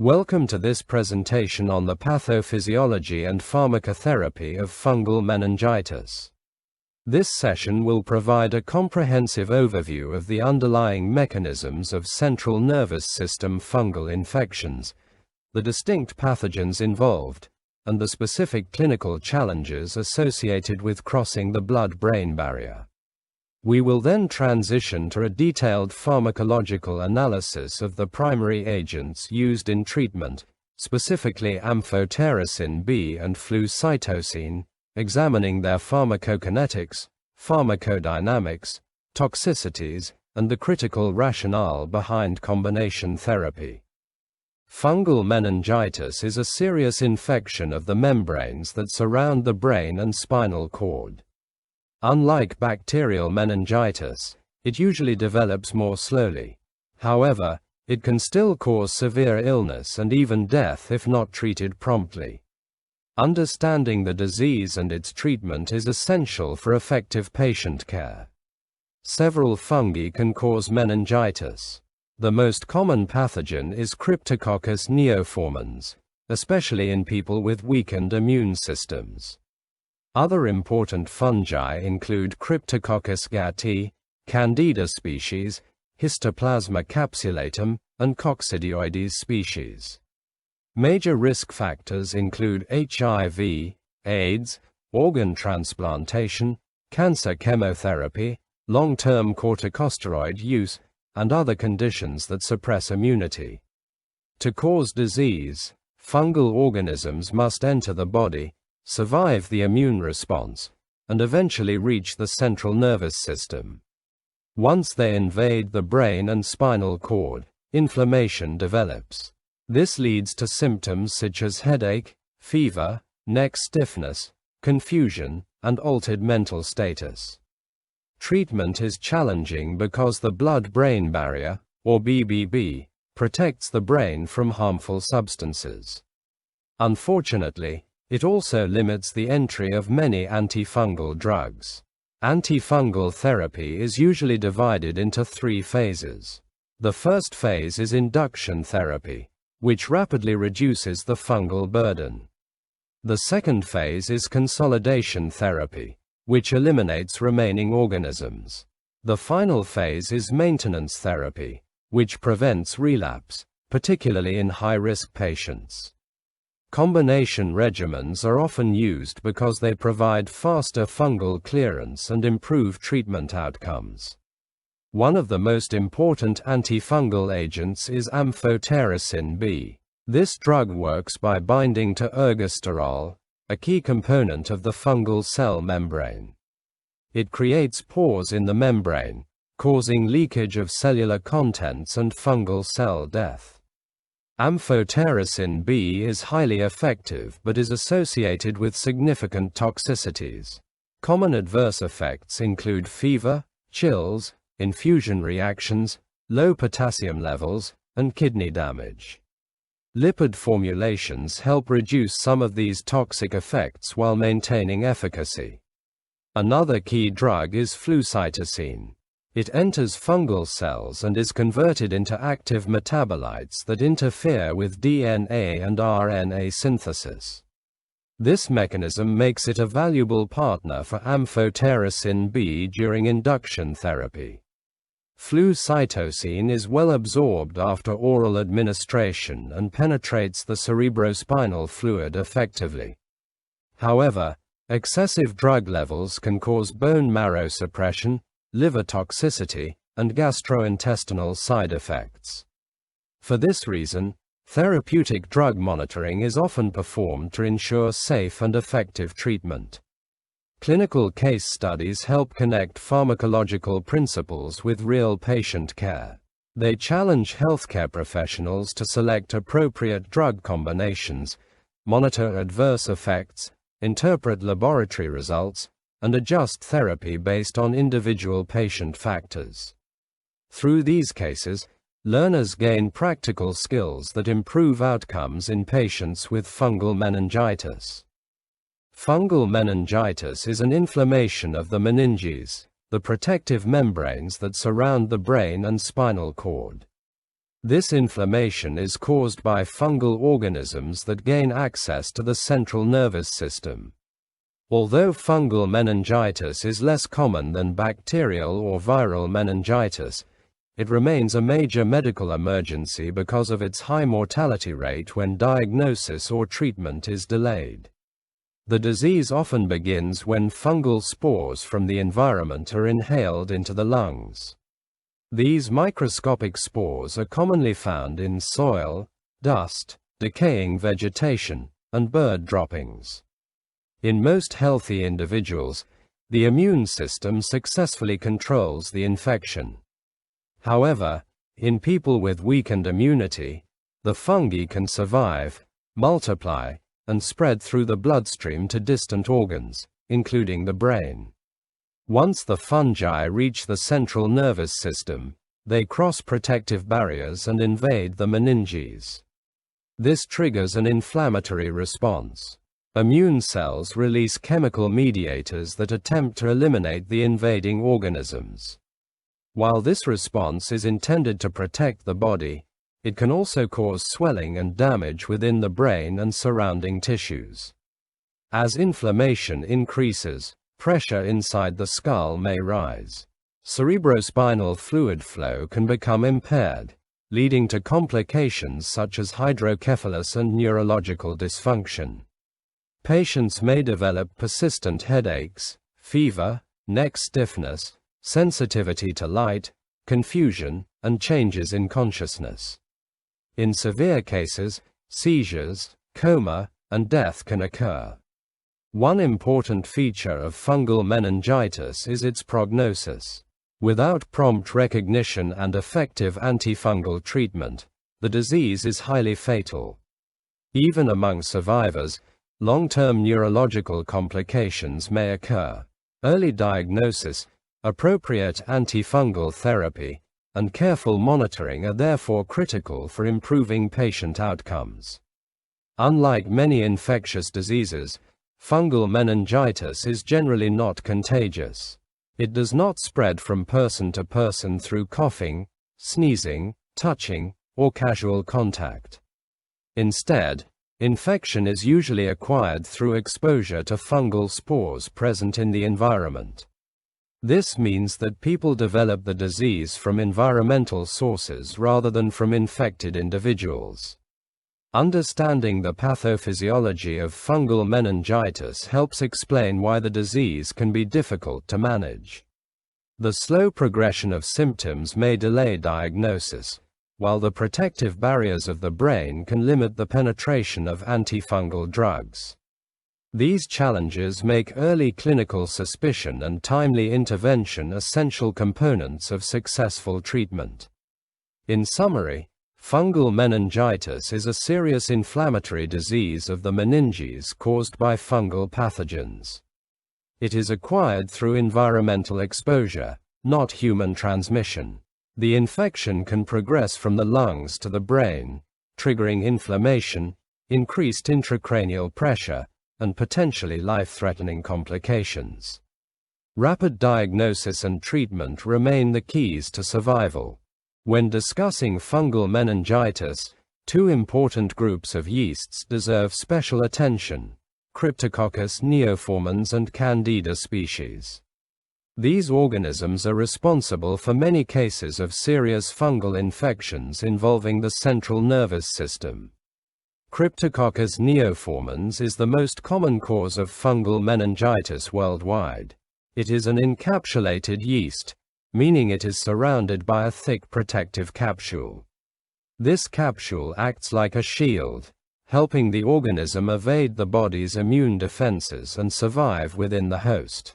Welcome to this presentation on the pathophysiology and pharmacotherapy of fungal meningitis. This session will provide a comprehensive overview of the underlying mechanisms of central nervous system fungal infections, the distinct pathogens involved, and the specific clinical challenges associated with crossing the blood-brain barrier. We will then transition to a detailed pharmacological analysis of the primary agents used in treatment, specifically Amphotericin B and Flucytosine, examining their pharmacokinetics, pharmacodynamics, toxicities, and the critical rationale behind combination therapy. Fungal meningitis is a serious infection of the membranes that surround the brain and spinal cord. Unlike bacterial meningitis, it usually develops more slowly. However, it can still cause severe illness and even death if not treated promptly. Understanding the disease and its treatment is essential for effective patient care. Several fungi can cause meningitis. The most common pathogen is Cryptococcus neoformans, especially in people with weakened immune systems. Other important fungi include Cryptococcus gatti, Candida species, Histoplasma capsulatum, and Coccidioides species. Major risk factors include HIV, AIDS, organ transplantation, cancer chemotherapy, long-term corticosteroid use, and other conditions that suppress immunity. To cause disease, fungal organisms must enter the body, survive the immune response, and eventually reach the central nervous system. Once they invade the brain and spinal cord, inflammation develops. This leads to symptoms such as headache, fever, neck stiffness, confusion, and altered mental status. Treatment is challenging because the blood-brain barrier, or BBB, protects the brain from harmful substances. Unfortunately, it also limits the entry of many antifungal drugs. Antifungal therapy is usually divided into three phases. The first phase is induction therapy, which rapidly reduces the fungal burden. The second phase is consolidation therapy, which eliminates remaining organisms. The final phase is maintenance therapy, which prevents relapse, particularly in high-risk patients. Combination regimens are often used because they provide faster fungal clearance and improve treatment outcomes. One of the most important antifungal agents is Amphotericin B. This drug works by binding to ergosterol, a key component of the fungal cell membrane. It creates pores in the membrane, causing leakage of cellular contents and fungal cell death. Amphotericin B is highly effective but is associated with significant toxicities. Common adverse effects include fever, chills, infusion reactions, low potassium levels, and kidney damage. Lipid formulations help reduce some of these toxic effects while maintaining efficacy. Another key drug is Flucytosine. It enters fungal cells and is converted into active metabolites that interfere with DNA and RNA synthesis. This mechanism makes it a valuable partner for Amphotericin B during induction therapy. Flucytosine is well absorbed after oral administration and penetrates the cerebrospinal fluid effectively. However, excessive drug levels can cause bone marrow suppression, liver toxicity, and gastrointestinal side effects. For this reason, therapeutic drug monitoring is often performed to ensure safe and effective treatment. Clinical case studies help connect pharmacological principles with real patient care. They challenge healthcare professionals to select appropriate drug combinations, monitor adverse effects, interpret laboratory results, and adjust therapy based on individual patient factors. Through these cases, learners gain practical skills that improve outcomes in patients with fungal meningitis. Fungal meningitis is an inflammation of the meninges, the protective membranes that surround the brain and spinal cord. This inflammation is caused by fungal organisms that gain access to the central nervous system. Although fungal meningitis is less common than bacterial or viral meningitis, it remains a major medical emergency because of its high mortality rate when diagnosis or treatment is delayed. The disease often begins when fungal spores from the environment are inhaled into the lungs. These microscopic spores are commonly found in soil, dust, decaying vegetation, and bird droppings. In most healthy individuals, the immune system successfully controls the infection. However, in people with weakened immunity, the fungi can survive, multiply, and spread through the bloodstream to distant organs, including the brain. Once the fungi reach the central nervous system, they cross protective barriers and invade the meninges. This triggers an inflammatory response. Immune cells release chemical mediators that attempt to eliminate the invading organisms. While this response is intended to protect the body, it can also cause swelling and damage within the brain and surrounding tissues. As inflammation increases, pressure inside the skull may rise. Cerebrospinal fluid flow can become impaired, leading to complications such as hydrocephalus and neurological dysfunction. Patients may develop persistent headaches, fever, neck stiffness, sensitivity to light, confusion, and changes in consciousness. In severe cases, seizures, coma, and death can occur. One important feature of fungal meningitis is its prognosis. Without prompt recognition and effective antifungal treatment, the disease is highly fatal. Even among survivors, long-term neurological complications may occur. Early diagnosis, appropriate antifungal therapy, and careful monitoring are therefore critical for improving patient outcomes. Unlike many infectious diseases, fungal meningitis is generally not contagious. It does not spread from person to person through coughing, sneezing, touching, or casual contact. Instead, infection is usually acquired through exposure to fungal spores present in the environment. This means that people develop the disease from environmental sources rather than from infected individuals. Understanding the pathophysiology of fungal meningitis helps explain why the disease can be difficult to manage. The slow progression of symptoms may delay diagnosis, while the protective barriers of the brain can limit the penetration of antifungal drugs. These challenges make early clinical suspicion and timely intervention essential components of successful treatment. In summary, fungal meningitis is a serious inflammatory disease of the meninges caused by fungal pathogens. It is acquired through environmental exposure, not human transmission. The infection can progress from the lungs to the brain, triggering inflammation, increased intracranial pressure, and potentially life-threatening complications. Rapid diagnosis and treatment remain the keys to survival. When discussing fungal meningitis, two important groups of yeasts deserve special attention: Cryptococcus neoformans and Candida species. These organisms are responsible for many cases of serious fungal infections involving the central nervous system. Cryptococcus neoformans is the most common cause of fungal meningitis worldwide. It is an encapsulated yeast, meaning it is surrounded by a thick protective capsule. This capsule acts like a shield, helping the organism evade the body's immune defenses and survive within the host.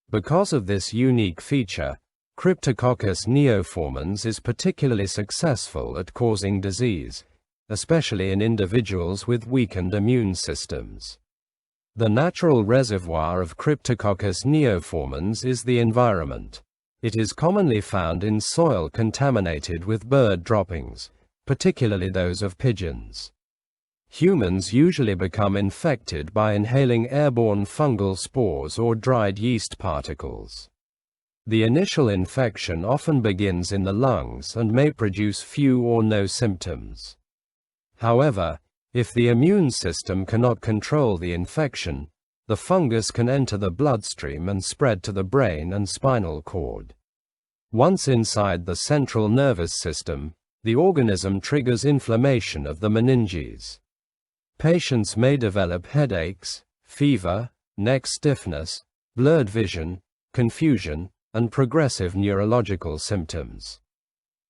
Because of this unique feature, Cryptococcus neoformans is particularly successful at causing disease, especially in individuals with weakened immune systems. The natural reservoir of Cryptococcus neoformans is the environment. It is commonly found in soil contaminated with bird droppings, particularly those of pigeons. Humans usually become infected by inhaling airborne fungal spores or dried yeast particles. The initial infection often begins in the lungs and may produce few or no symptoms. However, if the immune system cannot control the infection, the fungus can enter the bloodstream and spread to the brain and spinal cord. Once inside the central nervous system, the organism triggers inflammation of the meninges. Patients may develop headaches, fever, neck stiffness, blurred vision, confusion, and progressive neurological symptoms.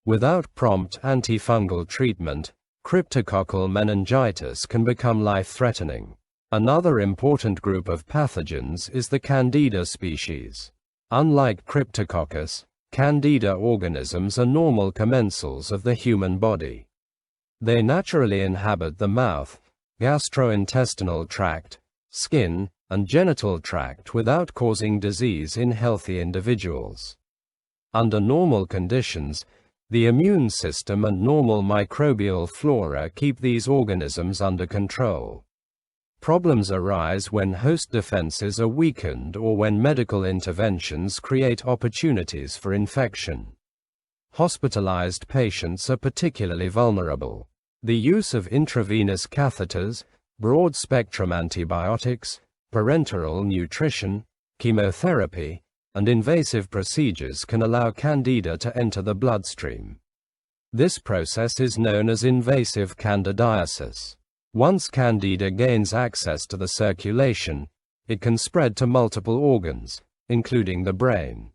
Without prompt antifungal treatment, cryptococcal meningitis can become life-threatening. Another important group of pathogens is the Candida species. Unlike Cryptococcus, Candida organisms are normal commensals of the human body. They naturally inhabit the mouth, gastrointestinal tract, skin, and genital tract without causing disease in healthy individuals. Under normal conditions, the immune system and normal microbial flora keep these organisms under control. Problems arise when host defenses are weakened or when medical interventions create opportunities for infection. Hospitalized patients are particularly vulnerable. The use of intravenous catheters, broad-spectrum antibiotics, parenteral nutrition, chemotherapy, and invasive procedures can allow Candida to enter the bloodstream. This process is known as invasive candidiasis. Once Candida gains access to the circulation, it can spread to multiple organs, including the brain.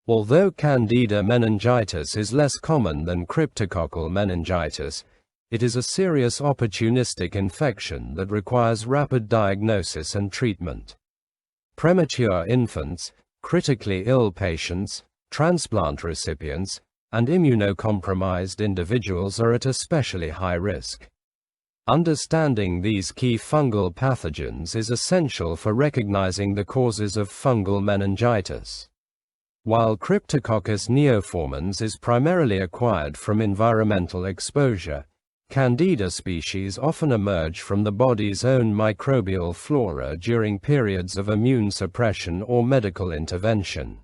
Although Candida meningitis is less common than cryptococcal meningitis, it is a serious opportunistic infection that requires rapid diagnosis and treatment. Premature infants, critically ill patients, transplant recipients, and immunocompromised individuals are at especially high risk. Understanding these key fungal pathogens is essential for recognizing the causes of fungal meningitis. While Cryptococcus neoformans is primarily acquired from environmental exposure, Candida species often emerge from the body's own microbial flora during periods of immune suppression or medical intervention.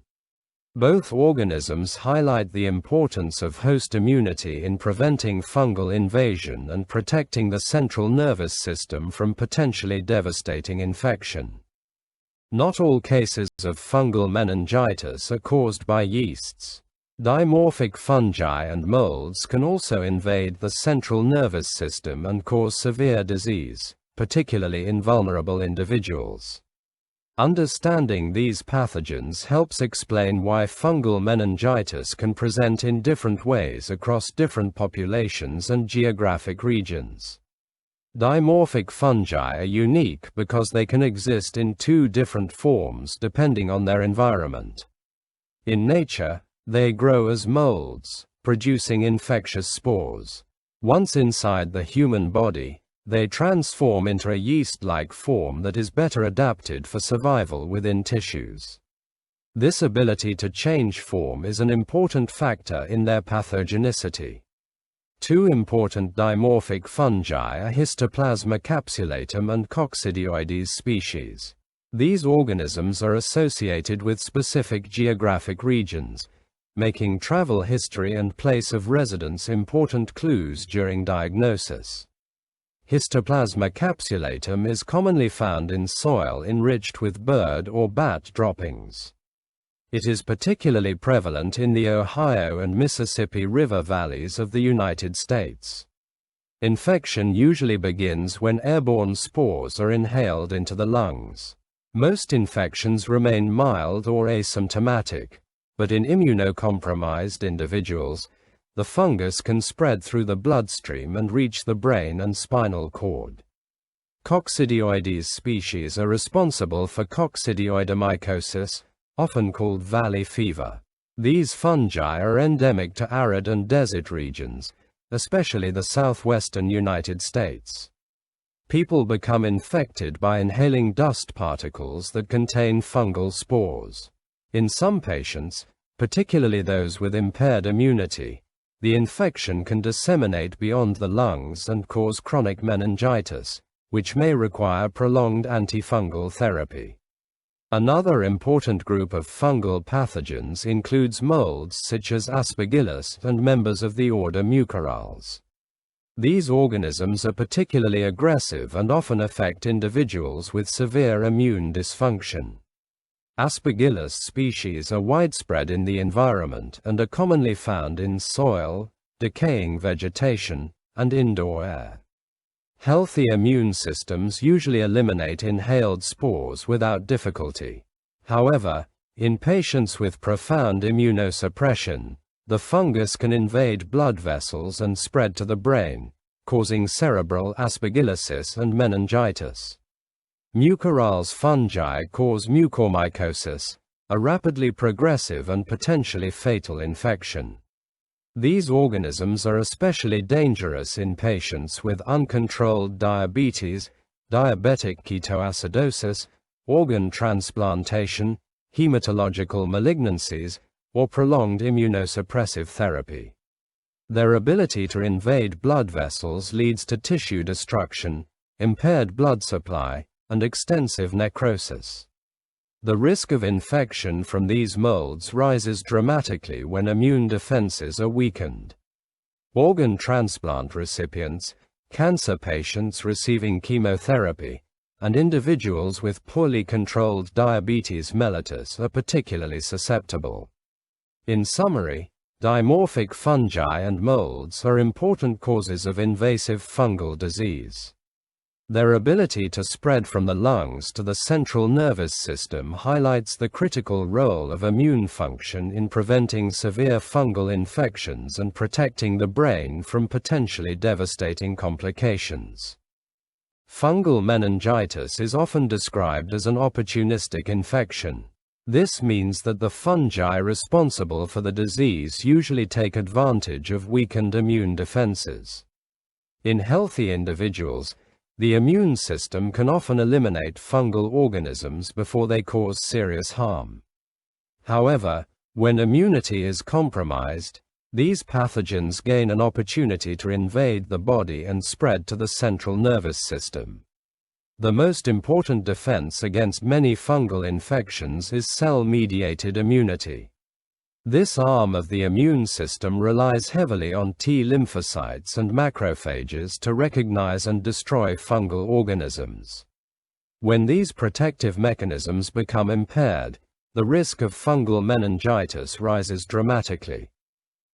Both organisms highlight the importance of host immunity in preventing fungal invasion and protecting the central nervous system from potentially devastating infection. Not all cases of fungal meningitis are caused by yeasts. Dimorphic fungi and molds can also invade the central nervous system and cause severe disease, particularly in vulnerable individuals. Understanding these pathogens helps explain why fungal meningitis can present in different ways across different populations and geographic regions. Dimorphic fungi are unique because they can exist in two different forms depending on their environment. In nature, they grow as molds, producing infectious spores. Once inside the human body, they transform into a yeast-like form that is better adapted for survival within tissues. This ability to change form is an important factor in their pathogenicity. Two important dimorphic fungi are Histoplasma capsulatum and Coccidioides species. These organisms are associated with specific geographic regions, making travel history and place of residence important clues during diagnosis. Histoplasma capsulatum is commonly found in soil enriched with bird or bat droppings. It is particularly prevalent in the Ohio and Mississippi River valleys of the United States. Infection usually begins when airborne spores are inhaled into the lungs. Most infections remain mild or asymptomatic, but in immunocompromised individuals, the fungus can spread through the bloodstream and reach the brain and spinal cord. Coccidioides species are responsible for coccidioidomycosis, often called valley fever. These fungi are endemic to arid and desert regions, especially the southwestern United States. People become infected by inhaling dust particles that contain fungal spores. In some patients, particularly those with impaired immunity, the infection can disseminate beyond the lungs and cause chronic meningitis, which may require prolonged antifungal therapy. Another important group of fungal pathogens includes molds such as Aspergillus and members of the order Mucorales. These organisms are particularly aggressive and often affect individuals with severe immune dysfunction. Aspergillus species are widespread in the environment and are commonly found in soil, decaying vegetation, and indoor air. Healthy immune systems usually eliminate inhaled spores without difficulty. However, in patients with profound immunosuppression, the fungus can invade blood vessels and spread to the brain, causing cerebral aspergillosis and meningitis. Mucorales fungi cause mucormycosis, a rapidly progressive and potentially fatal infection. These organisms are especially dangerous in patients with uncontrolled diabetes, diabetic ketoacidosis, organ transplantation, hematological malignancies, or prolonged immunosuppressive therapy. Their ability to invade blood vessels leads to tissue destruction, impaired blood supply, and extensive necrosis. The risk of infection from these molds rises dramatically when immune defenses are weakened. Organ transplant recipients, cancer patients receiving chemotherapy, and individuals with poorly controlled diabetes mellitus are particularly susceptible. In summary, dimorphic fungi and molds are important causes of invasive fungal disease. Their ability to spread from the lungs to the central nervous system highlights the critical role of immune function in preventing severe fungal infections and protecting the brain from potentially devastating complications. Fungal meningitis is often described as an opportunistic infection. This means that the fungi responsible for the disease usually take advantage of weakened immune defenses. In healthy individuals, the immune system can often eliminate fungal organisms before they cause serious harm. However, when immunity is compromised, these pathogens gain an opportunity to invade the body and spread to the central nervous system. The most important defense against many fungal infections is cell-mediated immunity. This arm of the immune system relies heavily on T lymphocytes and macrophages to recognize and destroy fungal organisms. When these protective mechanisms become impaired, the risk of fungal meningitis rises dramatically.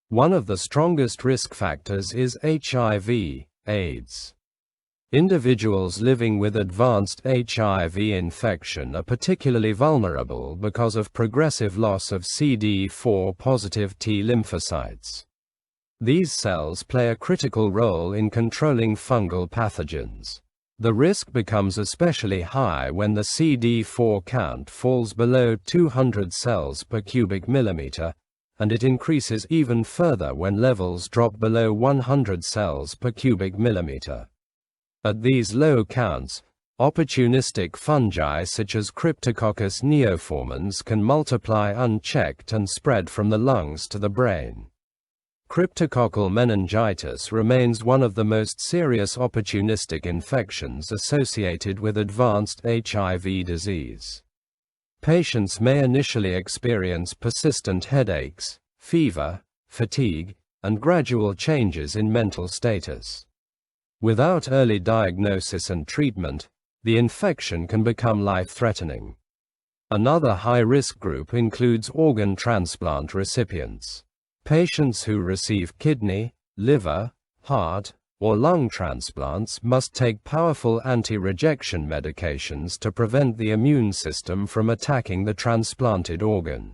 One of the strongest risk factors is HIV/AIDS. Individuals living with advanced HIV infection are particularly vulnerable because of progressive loss of CD4-positive T lymphocytes. These cells play a critical role in controlling fungal pathogens. The risk becomes especially high when the CD4 count falls below 200 cells per cubic millimeter, and it increases even further when levels drop below 100 cells per cubic millimeter. At these low counts, opportunistic fungi such as Cryptococcus neoformans can multiply unchecked and spread from the lungs to the brain. Cryptococcal meningitis remains one of the most serious opportunistic infections associated with advanced HIV disease. Patients may initially experience persistent headaches, fever, fatigue, and gradual changes in mental status. Without early diagnosis and treatment, the infection can become life-threatening. Another high-risk group includes organ transplant recipients. Patients who receive kidney, liver, heart, or lung transplants must take powerful anti-rejection medications to prevent the immune system from attacking the transplanted organ.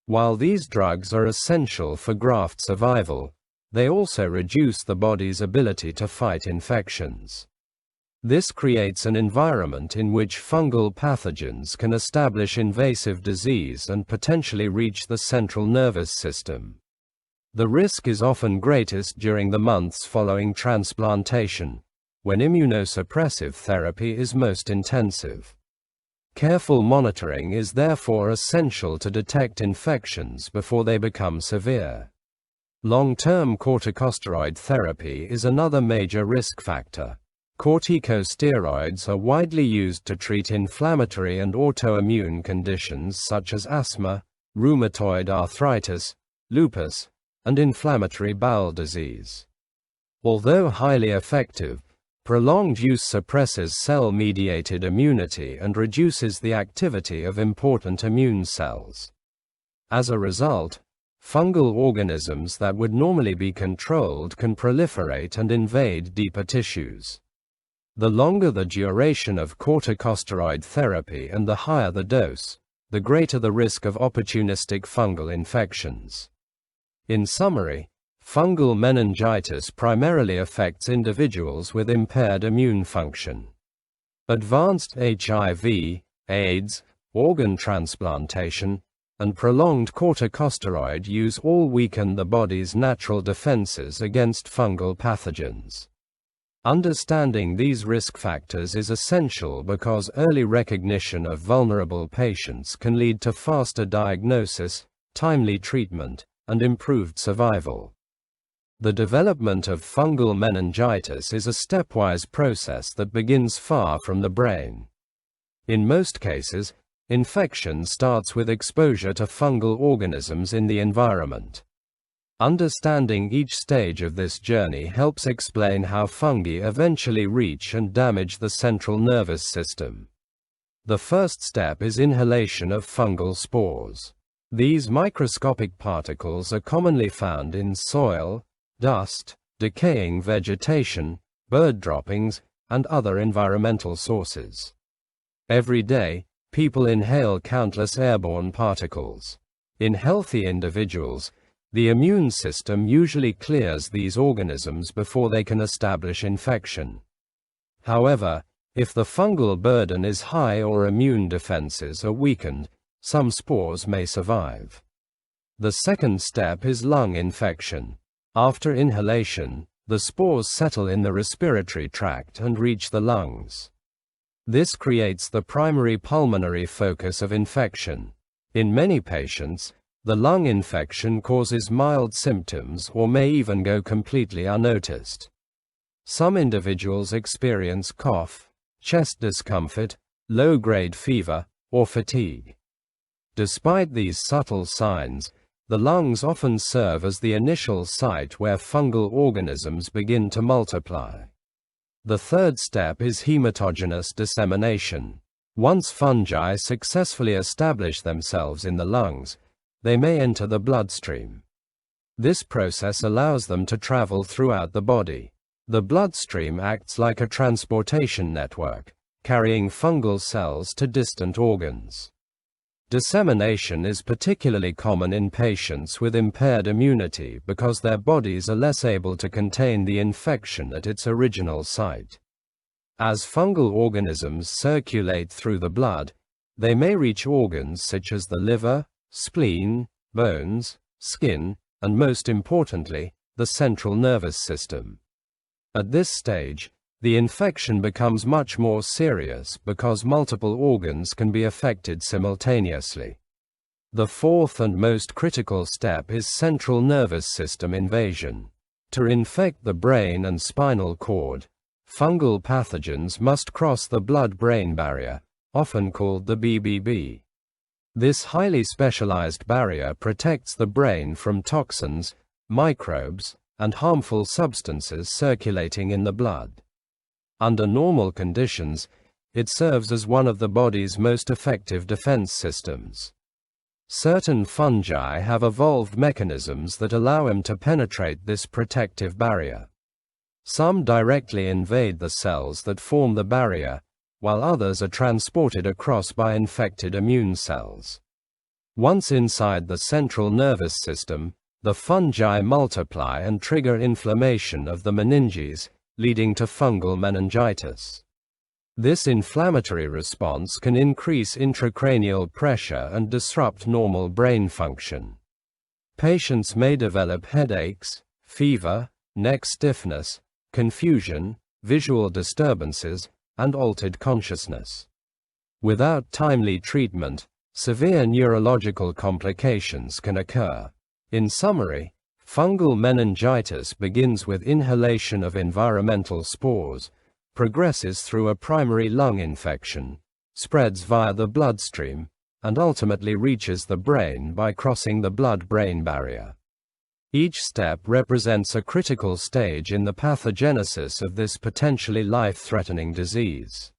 While these drugs are essential for graft survival, they also reduce the body's ability to fight infections. This creates an environment in which fungal pathogens can establish invasive disease and potentially reach the central nervous system. The risk is often greatest during the months following transplantation, when immunosuppressive therapy is most intensive. Careful monitoring is therefore essential to detect infections before they become severe. Long-term corticosteroid therapy is another major risk factor. Corticosteroids are widely used to treat inflammatory and autoimmune conditions such as asthma, rheumatoid arthritis, lupus, and inflammatory bowel disease. Although highly effective, prolonged use suppresses cell-mediated immunity and reduces the activity of important immune cells. As a result, fungal organisms that would normally be controlled can proliferate and invade deeper tissues. The longer the duration of corticosteroid therapy and the higher the dose, the greater the risk of opportunistic fungal infections. In summary, fungal meningitis primarily affects individuals with impaired immune function. Advanced HIV, AIDS, organ transplantation, and prolonged corticosteroid use all weaken the body's natural defenses against fungal pathogens. Understanding these risk factors is essential because early recognition of vulnerable patients can lead to faster diagnosis, timely treatment, and improved survival. The development of fungal meningitis is a stepwise process that begins far from the brain. In most cases, infection starts with exposure to fungal organisms in the environment. Understanding each stage of this journey helps explain how fungi eventually reach and damage the central nervous system. The first step is inhalation of fungal spores. These microscopic particles are commonly found in soil, dust, decaying vegetation, bird droppings, and other environmental sources. Every day, people inhale countless airborne particles. In healthy individuals, the immune system usually clears these organisms before they can establish infection. However, if the fungal burden is high or immune defenses are weakened, some spores may survive. The second step is lung infection. After inhalation, the spores settle in the respiratory tract and reach the lungs. This creates the primary pulmonary focus of infection. In many patients, the lung infection causes mild symptoms or may even go completely unnoticed. Some individuals experience cough, chest discomfort, low-grade fever, or fatigue. Despite these subtle signs, the lungs often serve as the initial site where fungal organisms begin to multiply. The third step is hematogenous dissemination. Once fungi successfully establish themselves in the lungs, they may enter the bloodstream. This process allows them to travel throughout the body. The bloodstream acts like a transportation network, carrying fungal cells to distant organs. Dissemination is particularly common in patients with impaired immunity because their bodies are less able to contain the infection at its original site. As fungal organisms circulate through the blood, they may reach organs such as the liver, spleen, bones, skin, and most importantly, the central nervous system. At this stage, the infection becomes much more serious because multiple organs can be affected simultaneously. The fourth and most critical step is central nervous system invasion. To infect the brain and spinal cord, fungal pathogens must cross the blood-brain barrier, often called the BBB. This highly specialized barrier protects the brain from toxins, microbes, and harmful substances circulating in the blood. Under normal conditions, it serves as one of the body's most effective defense systems. Certain fungi have evolved mechanisms that allow them to penetrate this protective barrier. Some directly invade the cells that form the barrier, while others are transported across by infected immune cells. Once inside the central nervous system, the fungi multiply and trigger inflammation of the meninges, leading to fungal meningitis. This inflammatory response can increase intracranial pressure and disrupt normal brain function. Patients may develop headaches, fever, neck stiffness, confusion, visual disturbances, and altered consciousness. Without timely treatment, severe neurological complications can occur. In summary, fungal meningitis begins with inhalation of environmental spores, progresses through a primary lung infection, spreads via the bloodstream, and ultimately reaches the brain by crossing the blood-brain barrier. Each step represents a critical stage in the pathogenesis of this potentially life-threatening disease.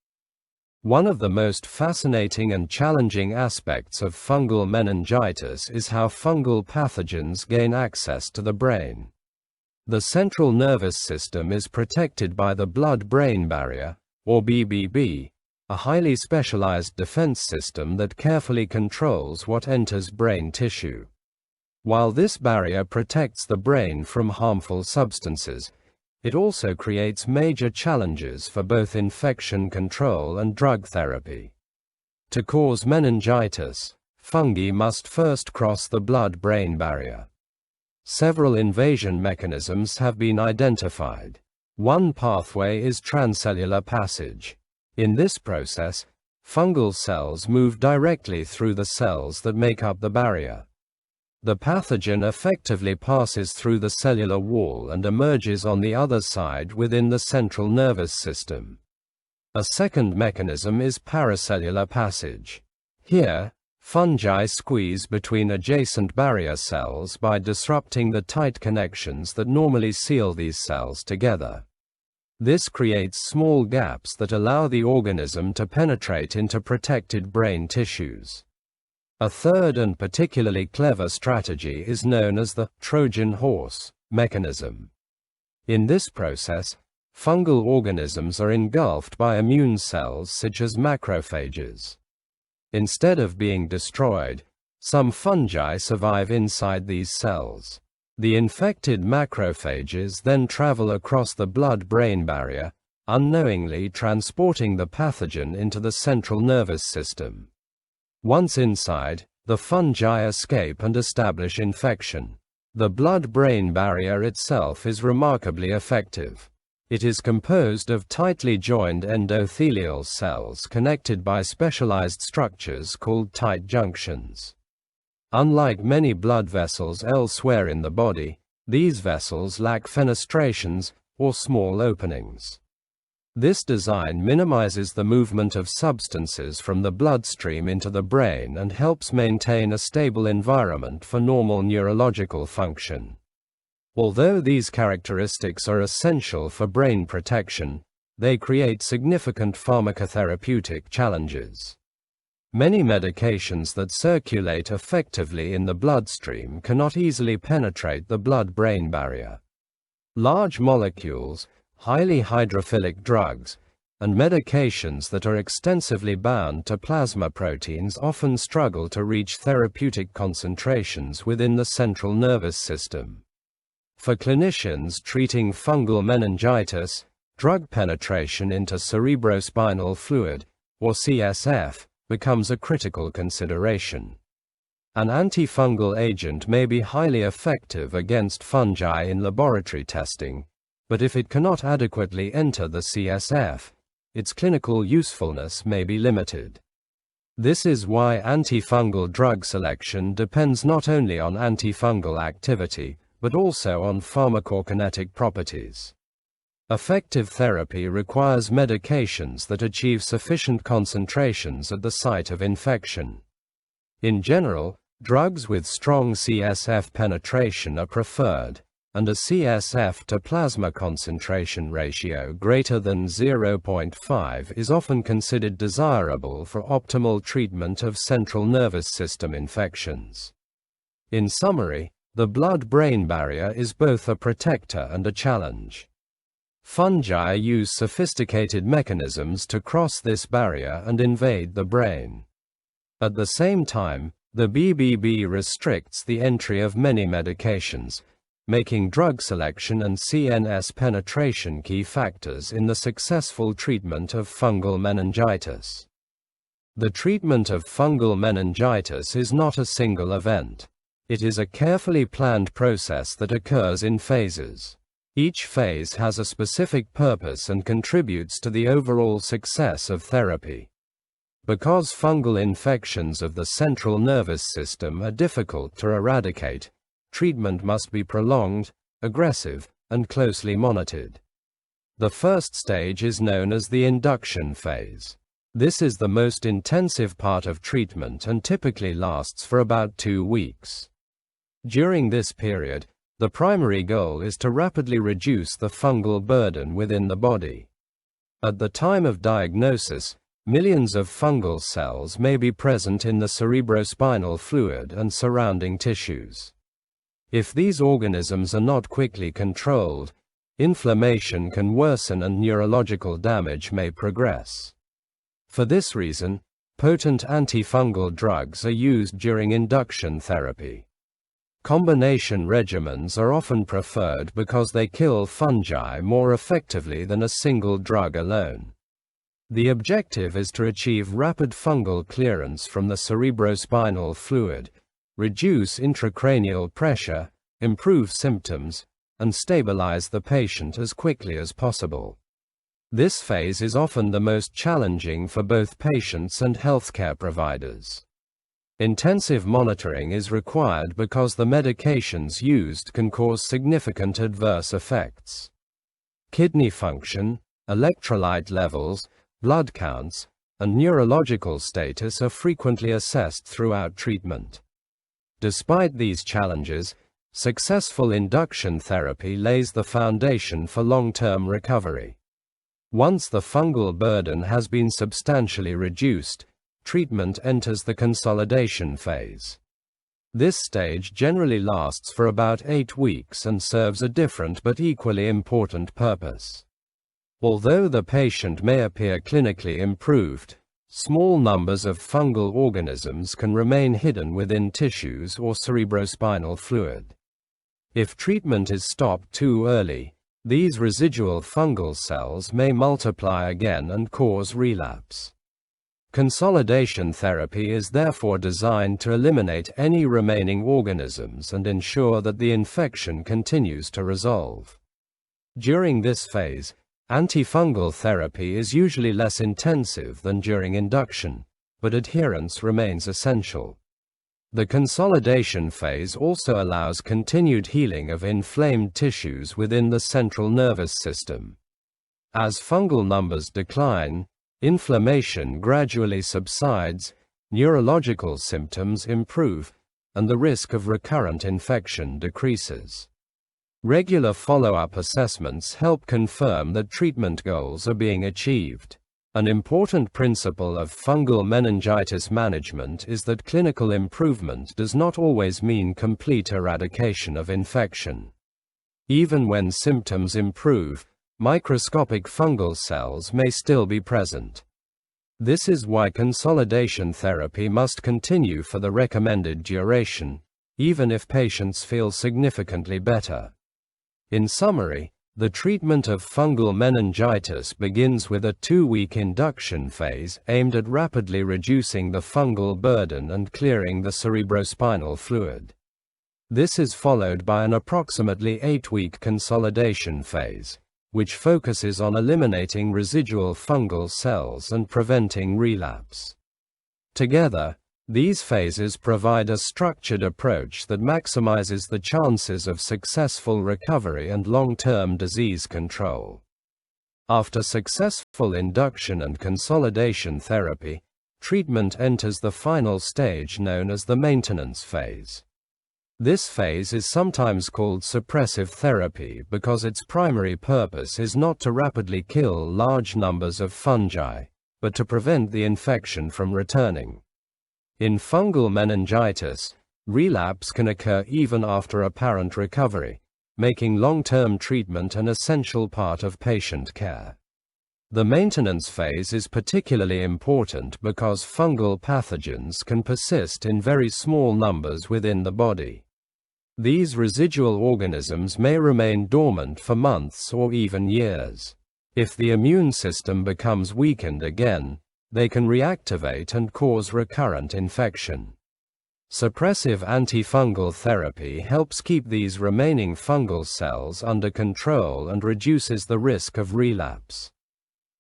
One of the most fascinating and challenging aspects of fungal meningitis is how fungal pathogens gain access to the brain. The central nervous system is protected by the blood-brain barrier, or BBB, a highly specialized defense system that carefully controls what enters brain tissue. While this barrier protects the brain from harmful substances, it also creates major challenges for both infection control and drug therapy. To cause meningitis, fungi must first cross the blood-brain barrier. Several invasion mechanisms have been identified. One pathway is transcellular passage. In this process, fungal cells move directly through the cells that make up the barrier. The pathogen effectively passes through the cellular wall and emerges on the other side within the central nervous system. A second mechanism is paracellular passage. Here, fungi squeeze between adjacent barrier cells by disrupting the tight connections that normally seal these cells together. This creates small gaps that allow the organism to penetrate into protected brain tissues. A third and particularly clever strategy is known as the Trojan horse mechanism. In this process, fungal organisms are engulfed by immune cells such as macrophages. Instead of being destroyed, some fungi survive inside these cells. The infected macrophages then travel across the blood-brain barrier, unknowingly transporting the pathogen into the central nervous system. Once inside, the fungi escape and establish infection. The blood-brain barrier itself is remarkably effective. It is composed of tightly joined endothelial cells connected by specialized structures called tight junctions. Unlike many blood vessels elsewhere in the body, these vessels lack fenestrations, or small openings. This design minimizes the movement of substances from the bloodstream into the brain and helps maintain a stable environment for normal neurological function. Although these characteristics are essential for brain protection, they create significant pharmacotherapeutic challenges. Many medications that circulate effectively in the bloodstream cannot easily penetrate the blood-brain barrier. Large molecules, highly hydrophilic drugs, and medications that are extensively bound to plasma proteins often struggle to reach therapeutic concentrations within the central nervous system. For clinicians treating fungal meningitis, drug penetration into cerebrospinal fluid, or CSF, becomes a critical consideration. An antifungal agent may be highly effective against fungi in laboratory testing, but if it cannot adequately enter the CSF, its clinical usefulness may be limited. This is why antifungal drug selection depends not only on antifungal activity, but also on pharmacokinetic properties. Effective therapy requires medications that achieve sufficient concentrations at the site of infection. In general, drugs with strong CSF penetration are preferred, and a CSF to plasma concentration ratio greater than 0.5 is often considered desirable for optimal treatment of central nervous system infections. In summary, the blood-brain barrier is both a protector and a challenge. Fungi use sophisticated mechanisms to cross this barrier and invade the brain. At the same time, the BBB restricts the entry of many medications, making drug selection and CNS penetration key factors in the successful treatment of fungal meningitis. The treatment of fungal meningitis is not a single event. It is a carefully planned process that occurs in phases. Each phase has a specific purpose and contributes to the overall success of therapy. Because fungal infections of the central nervous system are difficult to eradicate, treatment must be prolonged, aggressive, and closely monitored. The first stage is known as the induction phase. This is the most intensive part of treatment and typically lasts for about 2 weeks. During this period, the primary goal is to rapidly reduce the fungal burden within the body. At the time of diagnosis, millions of fungal cells may be present in the cerebrospinal fluid and surrounding tissues. If these organisms are not quickly controlled, inflammation can worsen and neurological damage may progress. For this reason, potent antifungal drugs are used during induction therapy. Combination regimens are often preferred because they kill fungi more effectively than a single drug alone. The objective is to achieve rapid fungal clearance from the cerebrospinal fluid, reduce intracranial pressure, improve symptoms, and stabilize the patient as quickly as possible. This phase is often the most challenging for both patients and healthcare providers. Intensive monitoring is required because the medications used can cause significant adverse effects. Kidney function, electrolyte levels, blood counts, and neurological status are frequently assessed throughout treatment. Despite these challenges, successful induction therapy lays the foundation for long-term recovery. Once the fungal burden has been substantially reduced, treatment enters the consolidation phase. This stage generally lasts for about 8 weeks and serves a different but equally important purpose. Although the patient may appear clinically improved, small numbers of fungal organisms can remain hidden within tissues or cerebrospinal fluid. If treatment is stopped too early, these residual fungal cells may multiply again and cause relapse. Consolidation therapy is therefore designed to eliminate any remaining organisms and ensure that the infection continues to resolve. During this phase, antifungal therapy is usually less intensive than during induction, but adherence remains essential. The consolidation phase also allows continued healing of inflamed tissues within the central nervous system. As fungal numbers decline, inflammation gradually subsides, neurological symptoms improve, and the risk of recurrent infection decreases. Regular follow-up assessments help confirm that treatment goals are being achieved. An important principle of fungal meningitis management is that clinical improvement does not always mean complete eradication of infection. Even when symptoms improve, microscopic fungal cells may still be present. This is why consolidation therapy must continue for the recommended duration, even if patients feel significantly better. In summary, the treatment of fungal meningitis begins with a 2-week induction phase aimed at rapidly reducing the fungal burden and clearing the cerebrospinal fluid. This is followed by an approximately 8-week consolidation phase, which focuses on eliminating residual fungal cells and preventing relapse. Together, these phases provide a structured approach that maximizes the chances of successful recovery and long-term disease control. After successful induction and consolidation therapy, treatment enters the final stage known as the maintenance phase. This phase is sometimes called suppressive therapy because its primary purpose is not to rapidly kill large numbers of fungi, but to prevent the infection from returning. In fungal meningitis, relapse can occur even after apparent recovery, making long-term treatment an essential part of patient care. The maintenance phase is particularly important because fungal pathogens can persist in very small numbers within the body. These residual organisms may remain dormant for months or even years. If the immune system becomes weakened again, they can reactivate and cause recurrent infection. Suppressive antifungal therapy helps keep these remaining fungal cells under control and reduces the risk of relapse.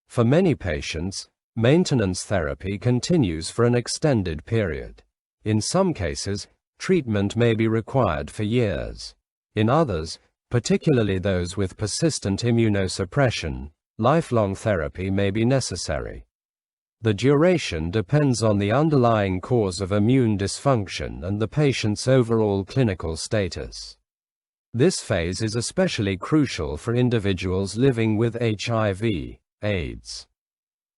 For many patients, maintenance therapy continues for an extended period. In some cases, treatment may be required for years. In others, particularly those with persistent immunosuppression, lifelong therapy may be necessary. The duration depends on the underlying cause of immune dysfunction and the patient's overall clinical status. This phase is especially crucial for individuals living with HIV/AIDS.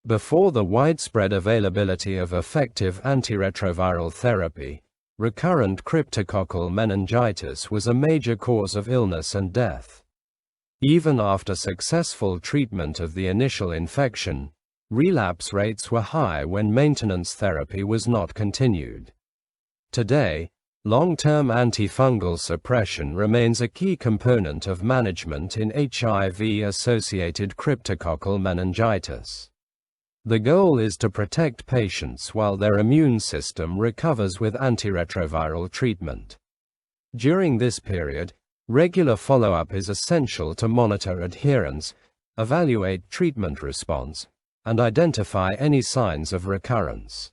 Before the widespread availability of effective antiretroviral therapy, recurrent cryptococcal meningitis was a major cause of illness and death. Even after successful treatment of the initial infection, relapse rates were high when maintenance therapy was not continued. Today, long-term antifungal suppression remains a key component of management in HIV-associated cryptococcal meningitis. The goal is to protect patients while their immune system recovers with antiretroviral treatment. During this period, regular follow-up is essential to monitor adherence, evaluate treatment response, and identify any signs of recurrence.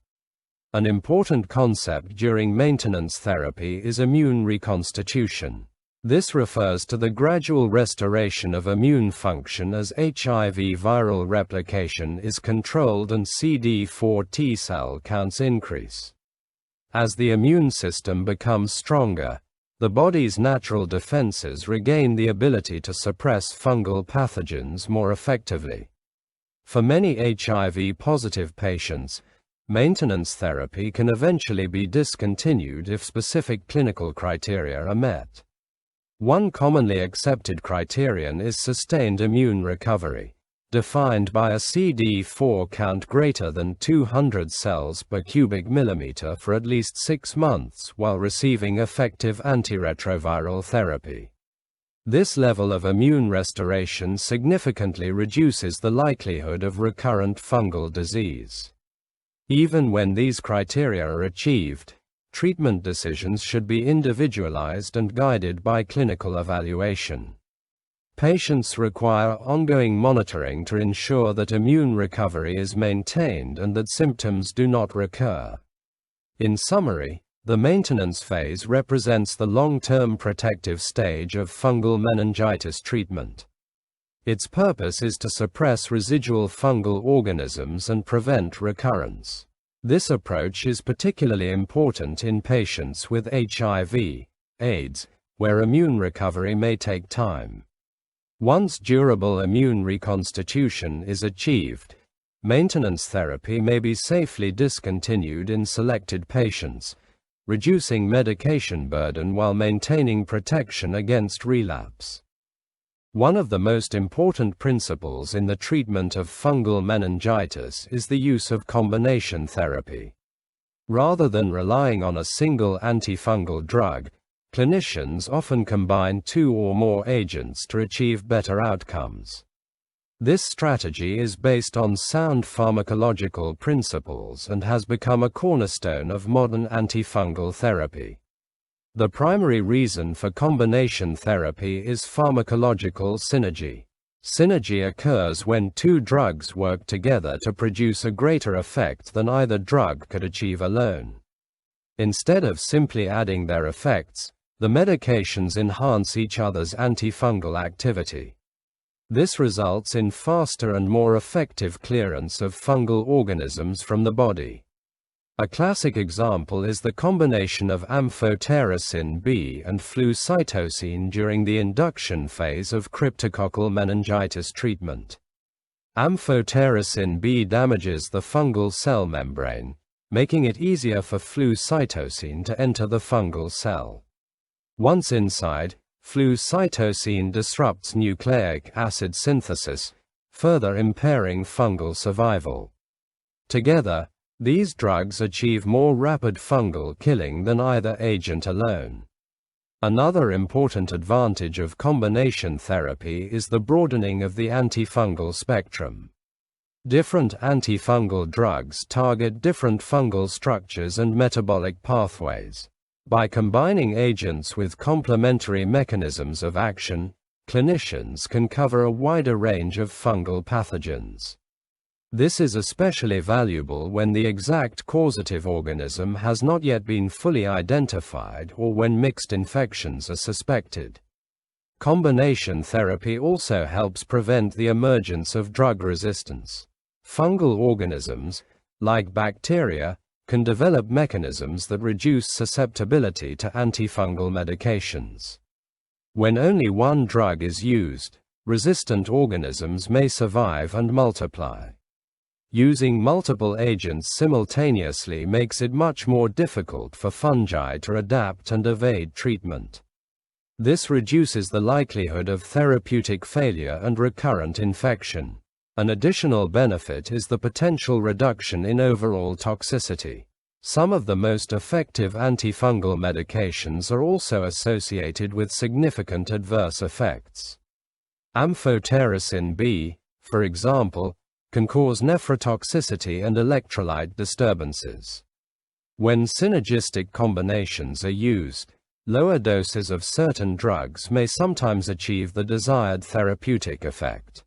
An important concept during maintenance therapy is immune reconstitution. This refers to the gradual restoration of immune function as HIV viral replication is controlled and CD4 T cell counts increase. As the immune system becomes stronger, the body's natural defenses regain the ability to suppress fungal pathogens more effectively. For many HIV-positive patients, maintenance therapy can eventually be discontinued if specific clinical criteria are met. One commonly accepted criterion is sustained immune recovery, defined by a CD4 count greater than 200 cells per cubic millimeter for at least 6 months while receiving effective antiretroviral therapy. This level of immune restoration significantly reduces the likelihood of recurrent fungal disease. Even when these criteria are achieved, treatment decisions should be individualized and guided by clinical evaluation. Patients require ongoing monitoring to ensure that immune recovery is maintained and that symptoms do not recur. In summary, the maintenance phase represents the long-term protective stage of fungal meningitis treatment. Its purpose is to suppress residual fungal organisms and prevent recurrence. This approach is particularly important in patients with HIV/AIDS, where immune recovery may take time. Once durable immune reconstitution is achieved, maintenance therapy may be safely discontinued in selected patients, reducing medication burden while maintaining protection against relapse. One of the most important principles in the treatment of fungal meningitis is the use of combination therapy. Rather than relying on a single antifungal drug, clinicians often combine 2 or more agents to achieve better outcomes. This strategy is based on sound pharmacological principles and has become a cornerstone of modern antifungal therapy. The primary reason for combination therapy is pharmacological synergy. Synergy occurs when 2 drugs work together to produce a greater effect than either drug could achieve alone. Instead of simply adding their effects, the medications enhance each other's antifungal activity. This results in faster and more effective clearance of fungal organisms from the body. A classic example is the combination of Amphotericin B and Flucytosine during the induction phase of cryptococcal meningitis treatment. Amphotericin B damages the fungal cell membrane, making it easier for Flucytosine to enter the fungal cell. Once inside, Flucytosine disrupts nucleic acid synthesis, further impairing fungal survival. Together, these drugs achieve more rapid fungal killing than either agent alone. Another important advantage of combination therapy is the broadening of the antifungal spectrum. Different antifungal drugs target different fungal structures and metabolic pathways. By combining agents with complementary mechanisms of action, clinicians can cover a wider range of fungal pathogens. This is especially valuable when the exact causative organism has not yet been fully identified or when mixed infections are suspected. Combination therapy also helps prevent the emergence of drug resistance. Fungal organisms, like bacteria, can develop mechanisms that reduce susceptibility to antifungal medications. When only one drug is used, resistant organisms may survive and multiply. Using multiple agents simultaneously makes it much more difficult for fungi to adapt and evade treatment. This reduces the likelihood of therapeutic failure and recurrent infection. An additional benefit is the potential reduction in overall toxicity. Some of the most effective antifungal medications are also associated with significant adverse effects. Amphotericin B, for example, can cause nephrotoxicity and electrolyte disturbances. When synergistic combinations are used, lower doses of certain drugs may sometimes achieve the desired therapeutic effect.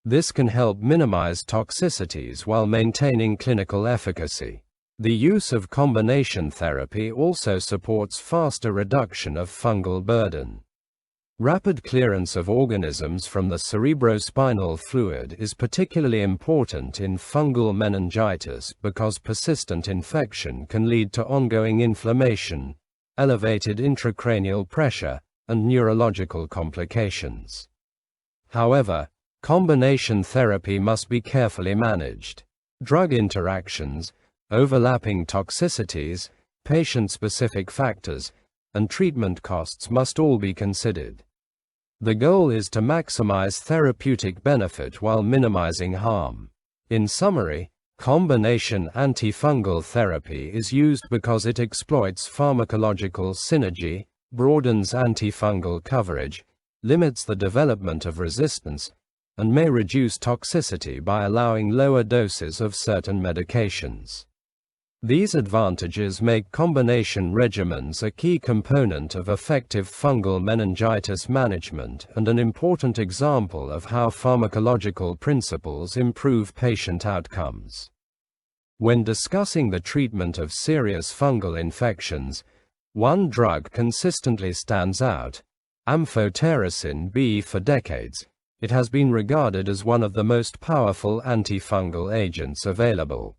This can help minimize toxicities while maintaining clinical efficacy. The use of combination therapy also supports faster reduction of fungal burden. Rapid clearance of organisms from the cerebrospinal fluid is particularly important in fungal meningitis because persistent infection can lead to ongoing inflammation, elevated intracranial pressure, and neurological complications. However, combination therapy must be carefully managed. Drug interactions, overlapping toxicities, patient-specific factors, and treatment costs must all be considered. The goal is to maximize therapeutic benefit while minimizing harm. In summary, combination antifungal therapy is used because it exploits pharmacological synergy, broadens antifungal coverage, limits the development of resistance, and may reduce toxicity by allowing lower doses of certain medications. These advantages make combination regimens a key component of effective fungal meningitis management and an important example of how pharmacological principles improve patient outcomes. When discussing the treatment of serious fungal infections, one drug consistently stands out: Amphotericin B. For decades, it has been regarded as one of the most powerful antifungal agents available.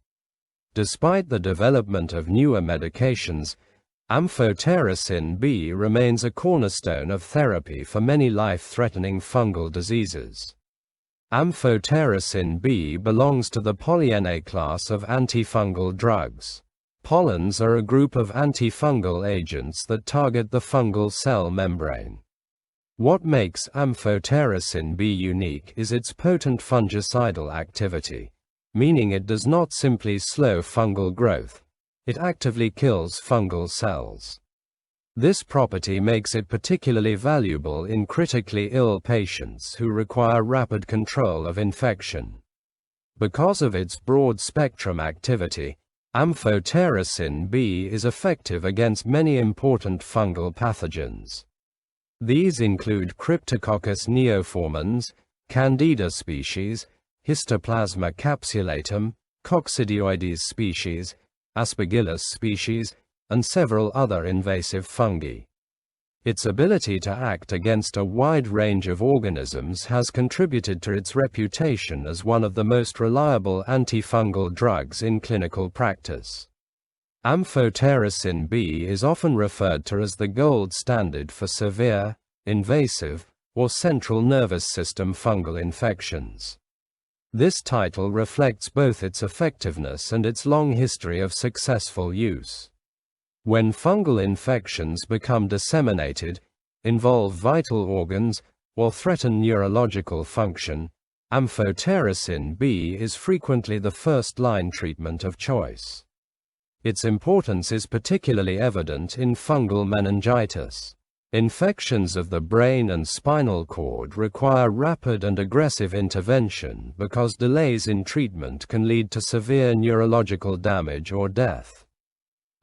Despite the development of newer medications, Amphotericin B remains a cornerstone of therapy for many life-threatening fungal diseases. Amphotericin B belongs to the polyene class of antifungal drugs. Pollens are a group of antifungal agents that target the fungal cell membrane. What makes Amphotericin B unique is its potent fungicidal activity, meaning it does not simply slow fungal growth, it actively kills fungal cells. This property makes it particularly valuable in critically ill patients who require rapid control of infection. Because of its broad-spectrum activity, Amphotericin B is effective against many important fungal pathogens. These include Cryptococcus neoformans, Candida species, Histoplasma capsulatum, Coccidioides species, Aspergillus species, and several other invasive fungi. Its ability to act against a wide range of organisms has contributed to its reputation as one of the most reliable antifungal drugs in clinical practice. Amphotericin B is often referred to as the gold standard for severe, invasive, or central nervous system fungal infections. This title reflects both its effectiveness and its long history of successful use. When fungal infections become disseminated, involve vital organs, or threaten neurological function, Amphotericin B is frequently the first-line treatment of choice. Its importance is particularly evident in fungal meningitis. Infections of the brain and spinal cord require rapid and aggressive intervention because delays in treatment can lead to severe neurological damage or death.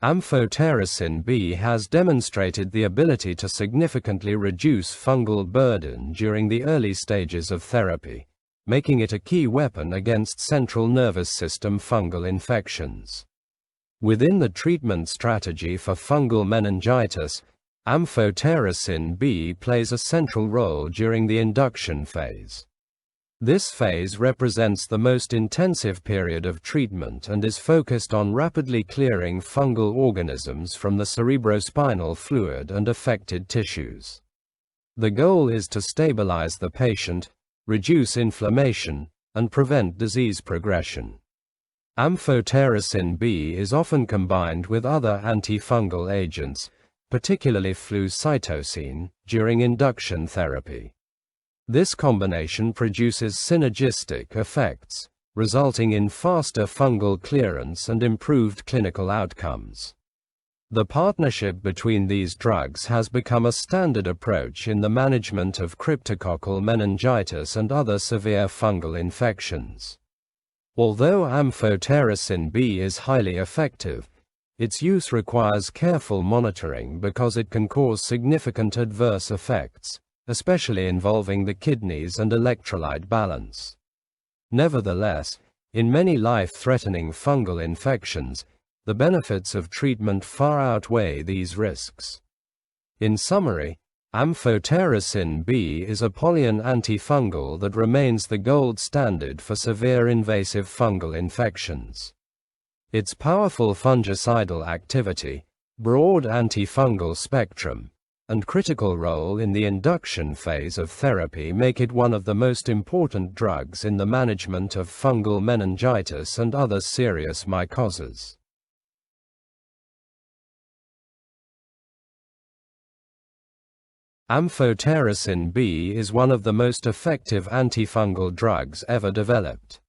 Amphotericin B has demonstrated the ability to significantly reduce fungal burden during the early stages of therapy, making it a key weapon against central nervous system fungal infections. Within the treatment strategy for fungal meningitis, Amphotericin B plays a central role during the induction phase. This phase represents the most intensive period of treatment and is focused on rapidly clearing fungal organisms from the cerebrospinal fluid and affected tissues. The goal is to stabilize the patient, reduce inflammation, and prevent disease progression. Amphotericin B is often combined with other antifungal agents, particularly Flucytosine, during induction therapy. This combination produces synergistic effects, resulting in faster fungal clearance and improved clinical outcomes. The partnership between these drugs has become a standard approach in the management of cryptococcal meningitis and other severe fungal infections. Although Amphotericin B is highly effective, its use requires careful monitoring because it can cause significant adverse effects, especially involving the kidneys and electrolyte balance. Nevertheless, in many life-threatening fungal infections, the benefits of treatment far outweigh these risks. In summary, Amphotericin B is a polyen antifungal that remains the gold standard for severe invasive fungal infections. Its powerful fungicidal activity, broad antifungal spectrum, and critical role in the induction phase of therapy make it one of the most important drugs in the management of fungal meningitis and other serious mycoses. Amphotericin B is one of the most effective antifungal drugs ever developed.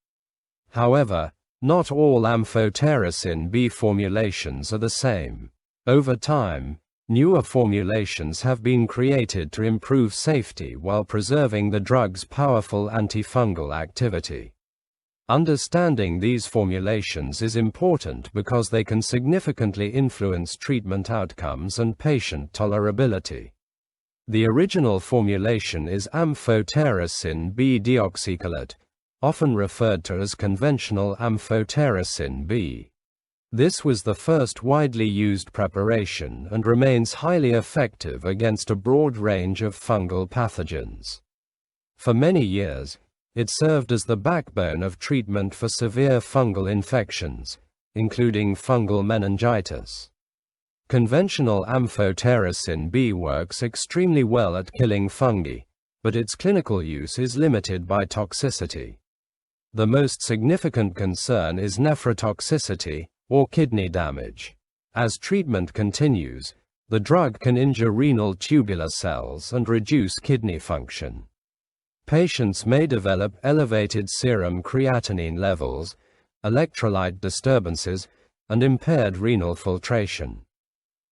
However, not all Amphotericin B formulations are the same. Over time, newer formulations have been created to improve safety while preserving the drug's powerful antifungal activity. Understanding these formulations is important because they can significantly influence treatment outcomes and patient tolerability. The original formulation is Amphotericin B deoxychelate, often referred to as conventional Amphotericin B. This was the first widely used preparation and remains highly effective against a broad range of fungal pathogens. For many years, it served as the backbone of treatment for severe fungal infections, including fungal meningitis. Conventional Amphotericin B works extremely well at killing fungi, but its clinical use is limited by toxicity. The most significant concern is nephrotoxicity, or kidney damage. As treatment continues, the drug can injure renal tubular cells and reduce kidney function. Patients may develop elevated serum creatinine levels, electrolyte disturbances, and impaired renal filtration.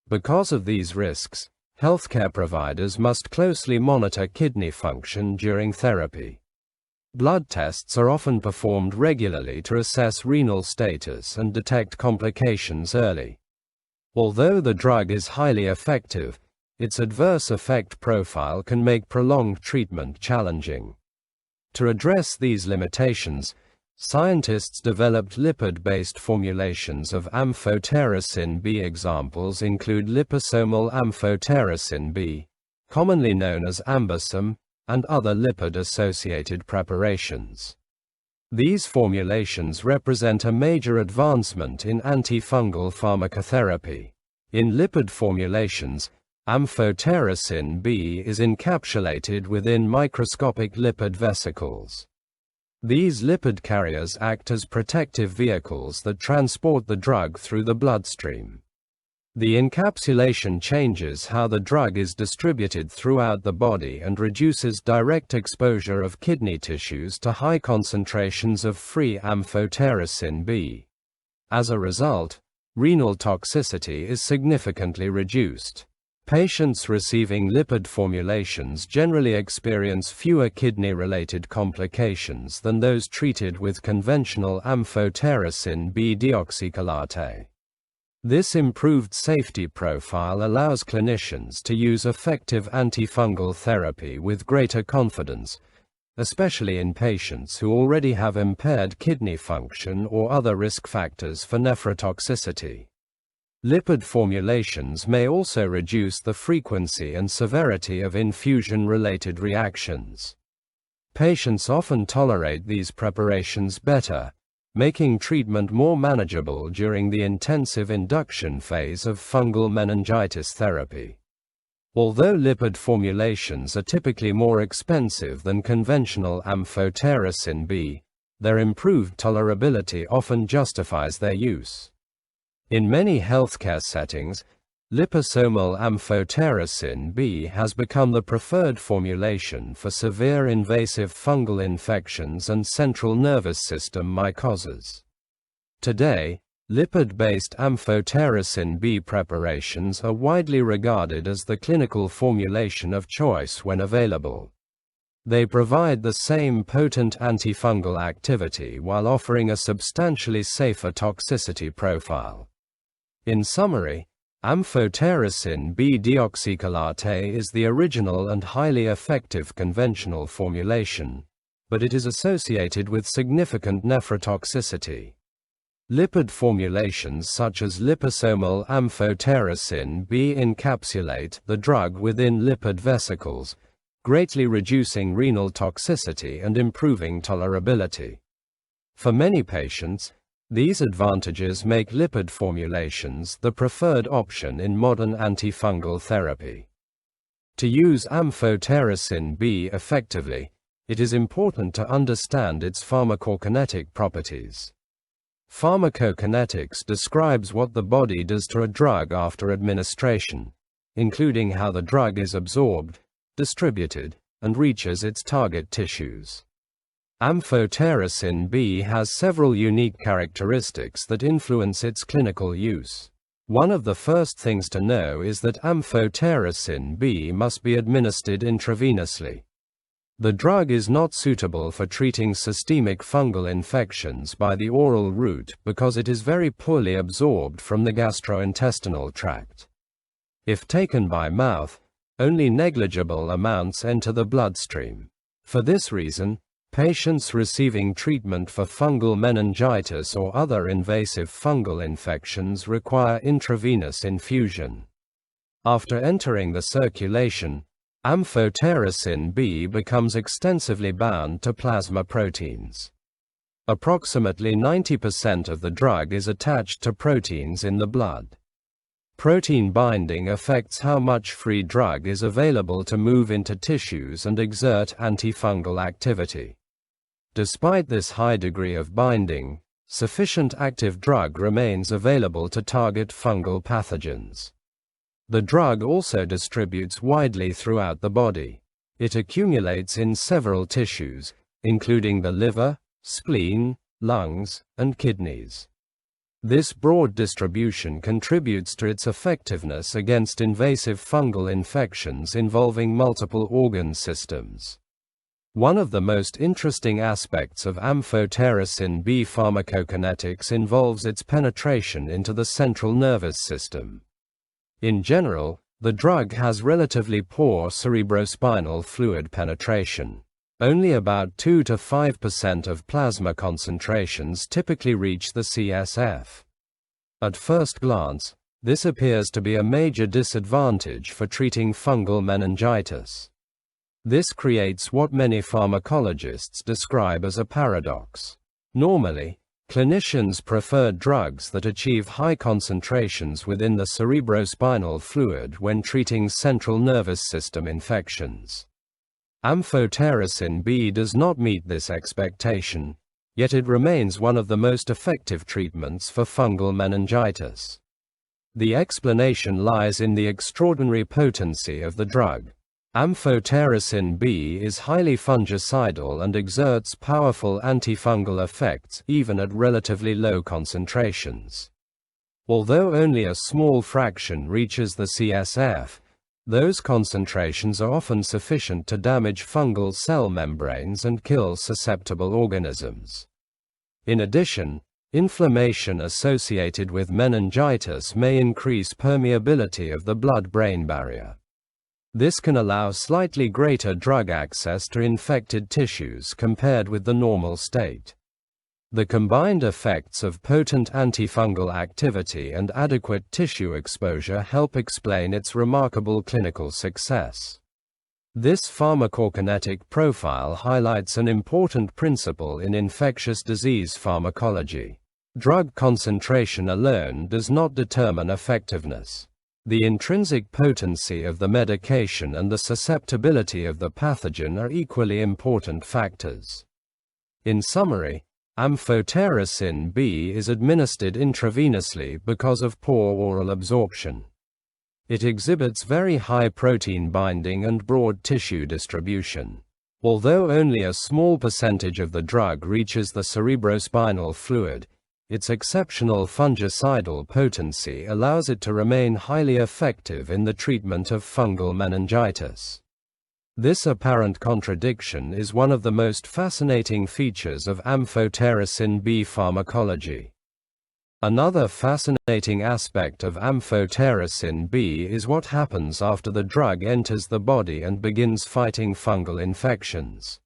Because of these risks, healthcare providers must closely monitor kidney function during therapy. Blood tests are often performed regularly to assess renal status and detect complications early. Although the drug is highly effective, its adverse effect profile can make prolonged treatment challenging. To address these limitations, scientists developed lipid-based formulations of Amphotericin B. Examples include liposomal Amphotericin B, commonly known as Ambosome, and other lipid-associated preparations. These formulations represent a major advancement in antifungal pharmacotherapy. In lipid formulations, Amphotericin B is encapsulated within microscopic lipid vesicles. These lipid carriers act as protective vehicles that transport the drug through the bloodstream. The encapsulation changes how the drug is distributed throughout the body and reduces direct exposure of kidney tissues to high concentrations of free Amphotericin B. As a result, renal toxicity is significantly reduced. Patients receiving lipid formulations generally experience fewer kidney-related complications than those treated with conventional Amphotericin B deoxychelate. This improved safety profile allows clinicians to use effective antifungal therapy with greater confidence, especially in patients who already have impaired kidney function or other risk factors for nephrotoxicity. Lipid formulations may also reduce the frequency and severity of infusion-related reactions. Patients often tolerate these preparations better, making treatment more manageable during the intensive induction phase of fungal meningitis therapy. Although lipid formulations are typically more expensive than conventional Amphotericin B, their improved tolerability often justifies their use. In many healthcare settings, liposomal Amphotericin B has become the preferred formulation for severe invasive fungal infections and central nervous system mycoses. Today, lipid-based Amphotericin B preparations are widely regarded as the clinical formulation of choice when available. They provide the same potent antifungal activity while offering a substantially safer toxicity profile. In summary, Amphotericin B deoxycholate is the original and highly effective conventional formulation, but it is associated with significant nephrotoxicity. Lipid formulations such as liposomal Amphotericin B encapsulate the drug within lipid vesicles, greatly reducing renal toxicity and improving tolerability. For many patients, these advantages make lipid formulations the preferred option in modern antifungal therapy. To use Amphotericin B effectively, it is important to understand its pharmacokinetic properties. Pharmacokinetics describes what the body does to a drug after administration, including how the drug is absorbed, distributed, and reaches its target tissues. Amphotericin B has several unique characteristics that influence its clinical use. One of the first things to know is that Amphotericin B must be administered intravenously. The drug is not suitable for treating systemic fungal infections by the oral route because it is very poorly absorbed from the gastrointestinal tract. If taken by mouth, only negligible amounts enter the bloodstream. For this reason, patients receiving treatment for fungal meningitis or other invasive fungal infections require intravenous infusion. After entering the circulation, Amphotericin B becomes extensively bound to plasma proteins. Approximately 90% of the drug is attached to proteins in the blood. Protein binding affects how much free drug is available to move into tissues and exert antifungal activity. Despite this high degree of binding, sufficient active drug remains available to target fungal pathogens. The drug also distributes widely throughout the body. It accumulates in several tissues, including the liver, spleen, lungs, and kidneys. This broad distribution contributes to its effectiveness against invasive fungal infections involving multiple organ systems. One of the most interesting aspects of Amphotericin B pharmacokinetics involves its penetration into the central nervous system. In general, the drug has relatively poor cerebrospinal fluid penetration. Only about 2 to 5% of plasma concentrations typically reach the CSF. At first glance, this appears to be a major disadvantage for treating fungal meningitis. This creates what many pharmacologists describe as a paradox. Normally, clinicians prefer drugs that achieve high concentrations within the cerebrospinal fluid when treating central nervous system infections. Amphotericin B does not meet this expectation, yet it remains one of the most effective treatments for fungal meningitis. The explanation lies in the extraordinary potency of the drug. Amphotericin B is highly fungicidal and exerts powerful antifungal effects even at relatively low concentrations. Although only a small fraction reaches the CSF, those concentrations are often sufficient to damage fungal cell membranes and kill susceptible organisms. In addition, inflammation associated with meningitis may increase permeability of the blood-brain barrier. This can allow slightly greater drug access to infected tissues compared with the normal state. The combined effects of potent antifungal activity and adequate tissue exposure help explain its remarkable clinical success. This pharmacokinetic profile highlights an important principle in infectious disease pharmacology. Drug concentration alone does not determine effectiveness. The intrinsic potency of the medication and the susceptibility of the pathogen are equally important factors. In summary, Amphotericin B is administered intravenously because of poor oral absorption. It exhibits very high protein binding and broad tissue distribution. Although only a small percentage of the drug reaches the cerebrospinal fluid, its exceptional fungicidal potency allows it to remain highly effective in the treatment of fungal meningitis. This apparent contradiction is one of the most fascinating features of Amphotericin B pharmacology. Another fascinating aspect of Amphotericin B is what happens after the drug enters the body and begins fighting fungal infections.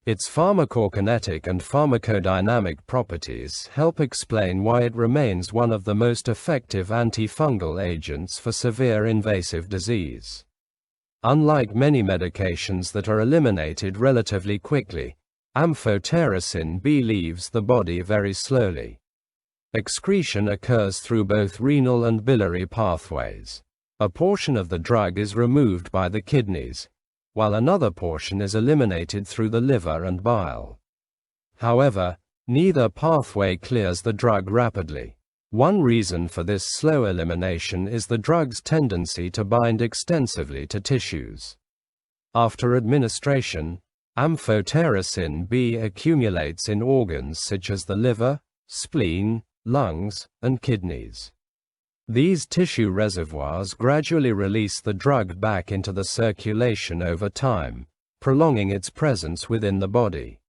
Its pharmacokinetic and pharmacodynamic properties help explain why it remains one of the most effective antifungal agents for severe invasive disease. Unlike many medications that are eliminated relatively quickly, Amphotericin B leaves the body very slowly. Excretion occurs through both renal and biliary pathways. A portion of the drug is removed by the kidneys, while another portion is eliminated through the liver and bile. However, neither pathway clears the drug rapidly. One reason for this slow elimination is the drug's tendency to bind extensively to tissues. After administration, Amphotericin B accumulates in organs such as the liver, spleen, lungs, and kidneys. These tissue reservoirs gradually release the drug back into the circulation over time, prolonging its presence within the body.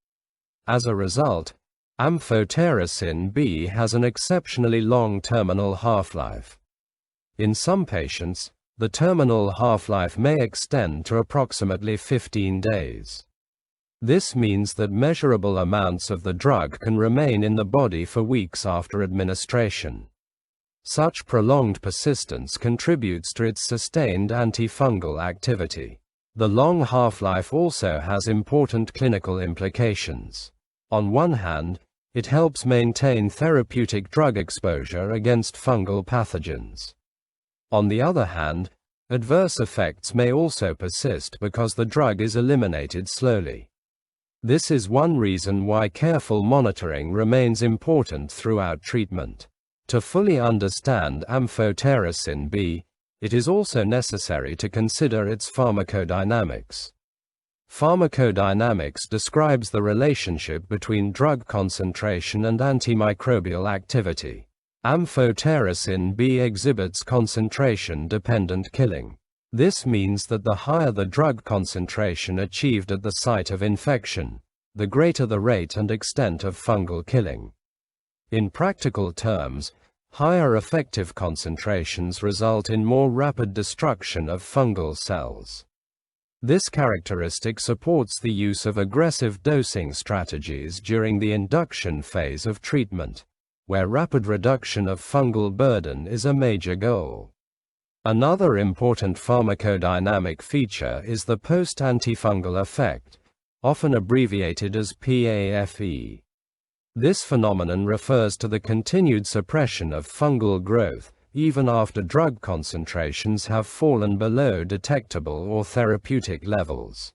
As a result, Amphotericin B has an exceptionally long terminal half-life. In some patients, the terminal half-life may extend to approximately 15 days. This means that measurable amounts of the drug can remain in the body for weeks after administration. Such prolonged persistence contributes to its sustained antifungal activity. The long half-life also has important clinical implications. On one hand, it helps maintain therapeutic drug exposure against fungal pathogens. On the other hand, adverse effects may also persist because the drug is eliminated slowly. This is one reason why careful monitoring remains important throughout treatment. To fully understand Amphotericin B, it is also necessary to consider its pharmacodynamics. Pharmacodynamics describes the relationship between drug concentration and antimicrobial activity. Amphotericin B exhibits concentration-dependent killing. This means that the higher the drug concentration achieved at the site of infection, the greater the rate and extent of fungal killing. In practical terms, higher effective concentrations result in more rapid destruction of fungal cells. This characteristic supports the use of aggressive dosing strategies during the induction phase of treatment, where rapid reduction of fungal burden is a major goal. Another important pharmacodynamic feature is the post-antifungal effect, often abbreviated as PAFE. This phenomenon refers to the continued suppression of fungal growth, even after drug concentrations have fallen below detectable or therapeutic levels.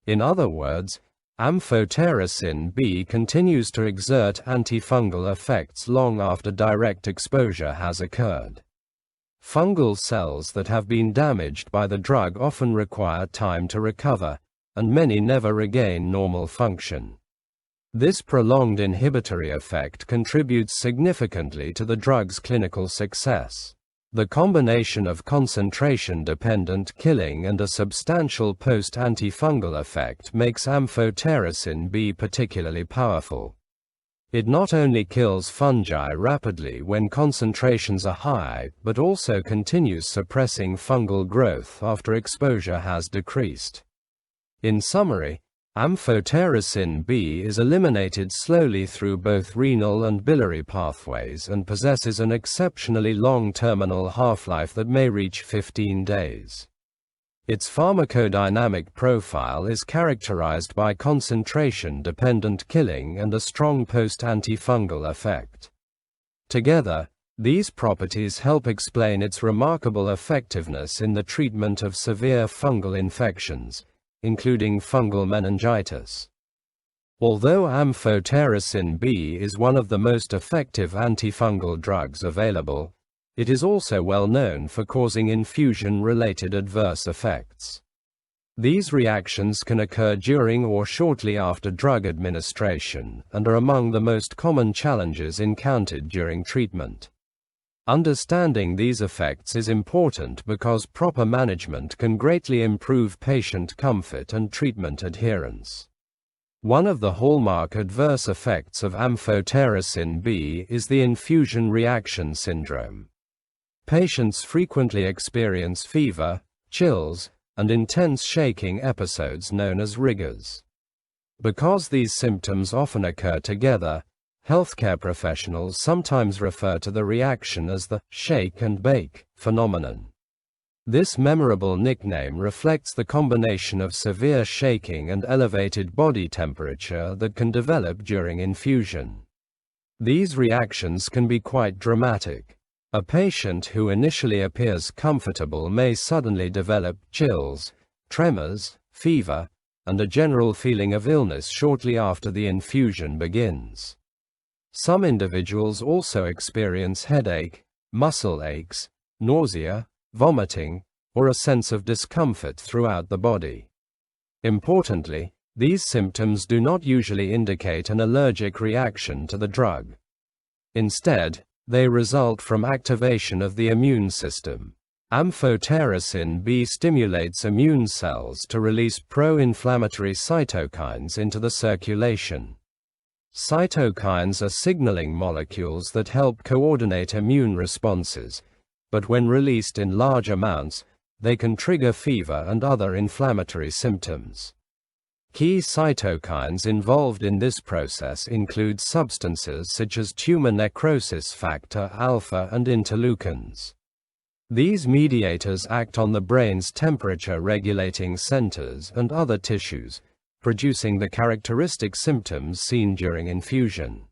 In other words, Amphotericin B continues to exert antifungal effects long after direct exposure has occurred. Fungal cells that have been damaged by the drug often require time to recover, and many never regain normal function. This prolonged inhibitory effect contributes significantly to the drug's clinical success. The combination of concentration-dependent killing and a substantial post-antifungal effect makes Amphotericin B particularly powerful. It not only kills fungi rapidly when concentrations are high, but also continues suppressing fungal growth after exposure has decreased. In summary, Amphotericin B is eliminated slowly through both renal and biliary pathways and possesses an exceptionally long terminal half-life that may reach 15 days. Its pharmacodynamic profile is characterized by concentration-dependent killing and a strong post-antifungal effect. Together, these properties help explain its remarkable effectiveness in the treatment of severe fungal infections, including fungal meningitis. Although Amphotericin B is one of the most effective antifungal drugs available, it is also well known for causing infusion-related adverse effects. These reactions can occur during or shortly after drug administration and are among the most common challenges encountered during treatment. Understanding these effects is important because proper management can greatly improve patient comfort and treatment adherence. One of the hallmark adverse effects of Amphotericin B is the infusion reaction syndrome. Patients frequently experience fever, chills, and intense shaking episodes known as rigors. Because these symptoms often occur together, healthcare professionals sometimes refer to the reaction as the shake and bake phenomenon. This memorable nickname reflects the combination of severe shaking and elevated body temperature that can develop during infusion. These reactions can be quite dramatic. A patient who initially appears comfortable may suddenly develop chills, tremors, fever, and a general feeling of illness shortly after the infusion begins. Some individuals also experience headache, muscle aches, nausea, vomiting, or a sense of discomfort throughout the body. Importantly, these symptoms do not usually indicate an allergic reaction to the drug. Instead, they result from activation of the immune system. Amphotericin B stimulates immune cells to release pro-inflammatory cytokines into the circulation. Cytokines are signaling molecules that help coordinate immune responses, but when released in large amounts, they can trigger fever and other inflammatory symptoms. Key cytokines involved in this process include substances such as tumor necrosis factor alpha and interleukins. These mediators act on the brain's temperature-regulating centers and other tissues, producing the characteristic symptoms seen during infusion.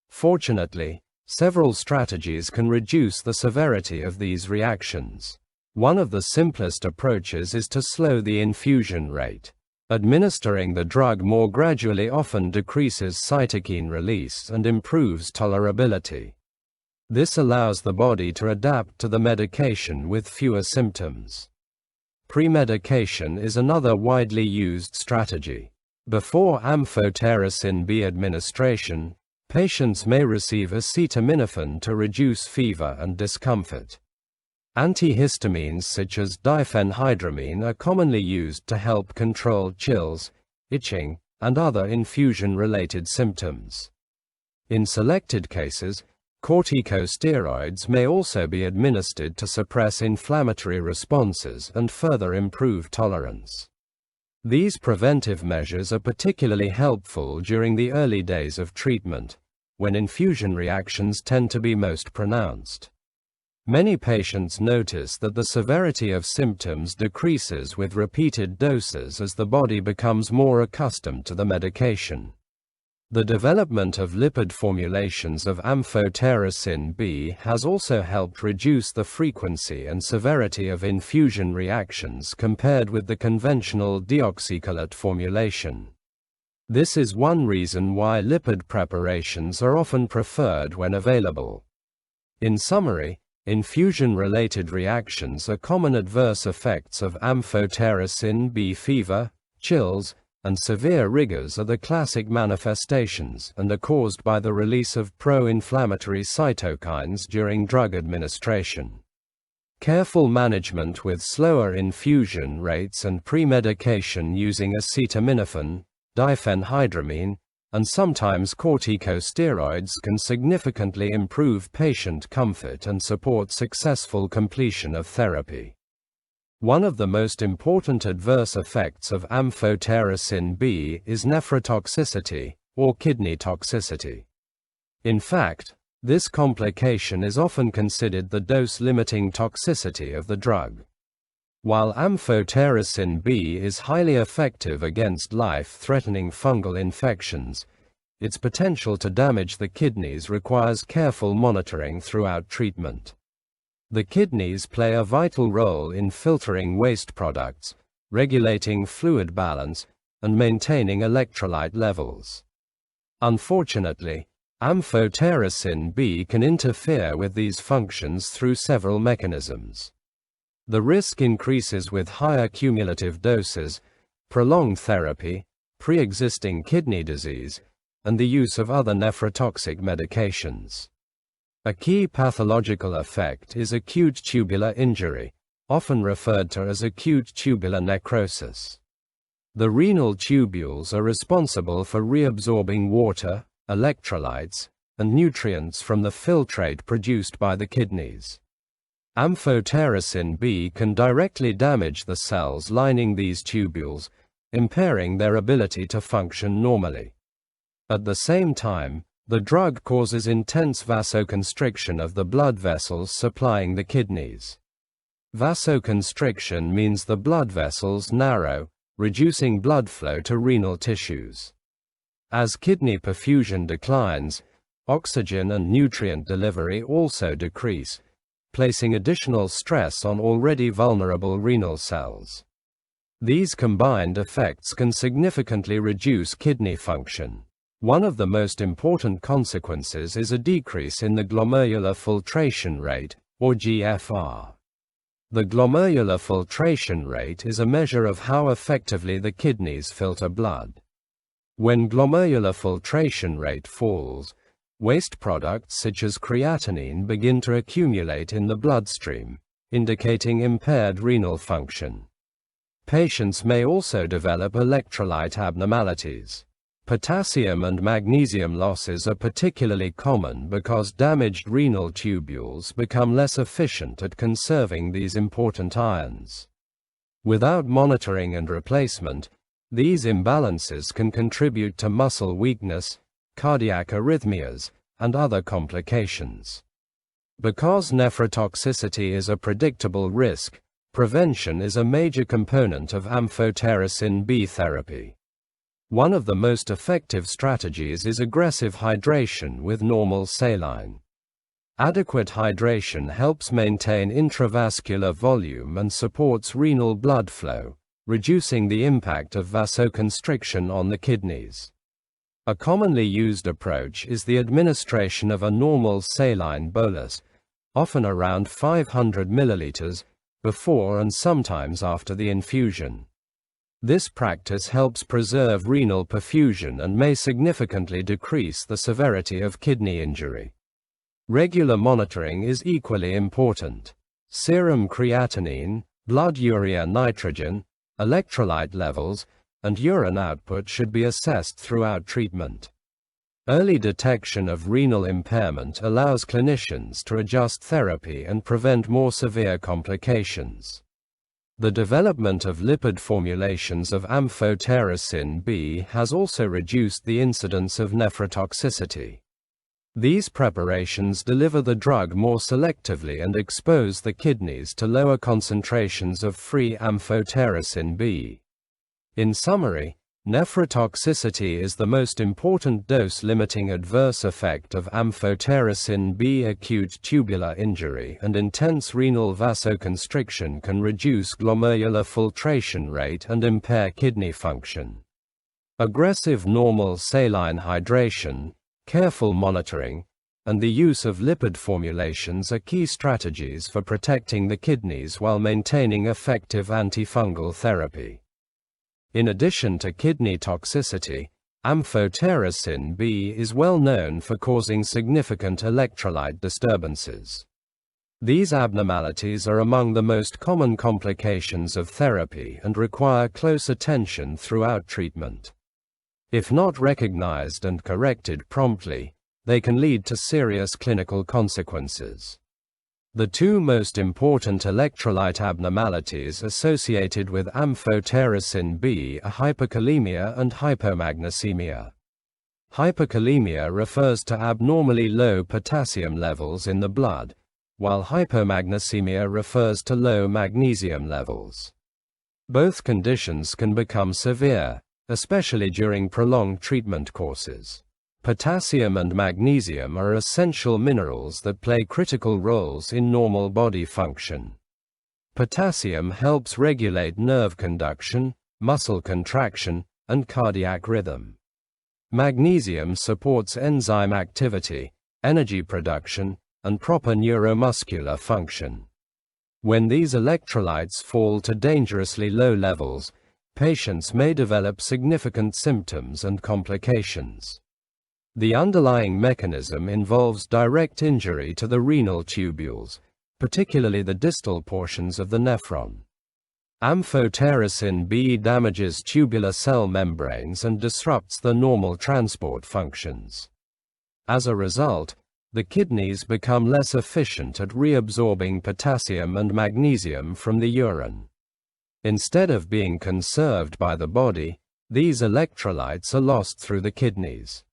Fortunately, several strategies can reduce the severity of these reactions. One of the simplest approaches is to slow the infusion rate. Administering the drug more gradually often decreases cytokine release and improves tolerability. This allows the body to adapt to the medication with fewer symptoms. Premedication is another widely used strategy. Before Amphotericin B administration, patients may receive acetaminophen to reduce fever and discomfort. Antihistamines such as diphenhydramine are commonly used to help control chills, itching, and other infusion-related symptoms. In selected cases, corticosteroids may also be administered to suppress inflammatory responses and further improve tolerance. These preventive measures are particularly helpful during the early days of treatment, when infusion reactions tend to be most pronounced. Many patients notice that the severity of symptoms decreases with repeated doses as the body becomes more accustomed to the medication. The development of lipid formulations of Amphotericin B has also helped reduce the frequency and severity of infusion reactions compared with the conventional deoxycholate formulation. This is one reason why lipid preparations are often preferred when available. In summary, infusion-related reactions are common adverse effects of Amphotericin B. Fever, chills, and severe rigors are the classic manifestations and are caused by the release of pro-inflammatory cytokines during drug administration. Careful management with slower infusion rates and premedication using acetaminophen, diphenhydramine, and sometimes corticosteroids can significantly improve patient comfort and support successful completion of therapy. One of the most important adverse effects of Amphotericin B is nephrotoxicity, or kidney toxicity. In fact, this complication is often considered the dose-limiting toxicity of the drug. While Amphotericin B is highly effective against life-threatening fungal infections, its potential to damage the kidneys requires careful monitoring throughout treatment. The kidneys play a vital role in filtering waste products, regulating fluid balance, and maintaining electrolyte levels. Unfortunately, Amphotericin B can interfere with these functions through several mechanisms. The risk increases with higher cumulative doses, prolonged therapy, pre-existing kidney disease, and the use of other nephrotoxic medications. A key pathological effect is acute tubular injury, often referred to as acute tubular necrosis. The renal tubules are responsible for reabsorbing water, electrolytes, and nutrients from the filtrate produced by the kidneys. Amphotericin B can directly damage the cells lining these tubules, impairing their ability to function normally. At the same time, the drug causes intense vasoconstriction of the blood vessels supplying the kidneys. Vasoconstriction means the blood vessels narrow, reducing blood flow to renal tissues. As kidney perfusion declines, oxygen and nutrient delivery also decrease, placing additional stress on already vulnerable renal cells. These combined effects can significantly reduce kidney function. One of the most important consequences is a decrease in the glomerular filtration rate, or GFR. The glomerular filtration rate is a measure of how effectively the kidneys filter blood. When glomerular filtration rate falls, waste products such as creatinine begin to accumulate in the bloodstream, indicating impaired renal function. Patients may also develop electrolyte abnormalities. Potassium and magnesium losses are particularly common because damaged renal tubules become less efficient at conserving these important ions. Without monitoring and replacement, these imbalances can contribute to muscle weakness, cardiac arrhythmias, and other complications. Because nephrotoxicity is a predictable risk, prevention is a major component of Amphotericin B therapy. One of the most effective strategies is aggressive hydration with normal saline. Adequate hydration helps maintain intravascular volume and supports renal blood flow, reducing the impact of vasoconstriction on the kidneys. A commonly used approach is the administration of a normal saline bolus, often around 500 milliliters, before and sometimes after the infusion. This practice helps preserve renal perfusion and may significantly decrease the severity of kidney injury. Regular monitoring is equally important. Serum creatinine, blood urea nitrogen, electrolyte levels, and urine output should be assessed throughout treatment. Early detection of renal impairment allows clinicians to adjust therapy and prevent more severe complications. The development of lipid formulations of Amphotericin B has also reduced the incidence of nephrotoxicity. These preparations deliver the drug more selectively and expose the kidneys to lower concentrations of free Amphotericin B. In summary, nephrotoxicity is the most important dose-limiting adverse effect of Amphotericin B. Acute tubular injury and intense renal vasoconstriction can reduce glomerular filtration rate and impair kidney function. Aggressive normal saline hydration, careful monitoring, and the use of lipid formulations are key strategies for protecting the kidneys while maintaining effective antifungal therapy. In addition to kidney toxicity, Amphotericin B is well known for causing significant electrolyte disturbances. These abnormalities are among the most common complications of therapy and require close attention throughout treatment. If not recognized and corrected promptly, they can lead to serious clinical consequences. The two most important electrolyte abnormalities associated with amphotericin B are hyperkalemia and hypomagnesemia. Hyperkalemia refers to abnormally low potassium levels in the blood, while hypomagnesemia refers to low magnesium levels. Both conditions can become severe, especially during prolonged treatment courses. Potassium and magnesium are essential minerals that play critical roles in normal body function. Potassium helps regulate nerve conduction, muscle contraction, and cardiac rhythm. Magnesium supports enzyme activity, energy production, and proper neuromuscular function. When these electrolytes fall to dangerously low levels, patients may develop significant symptoms and complications. The underlying mechanism involves direct injury to the renal tubules, particularly the distal portions of the nephron. Amphotericin B damages tubular cell membranes and disrupts the normal transport functions. As a result, the kidneys become less efficient at reabsorbing potassium and magnesium from the urine. Instead of being conserved by the body, these electrolytes are lost through the kidneys.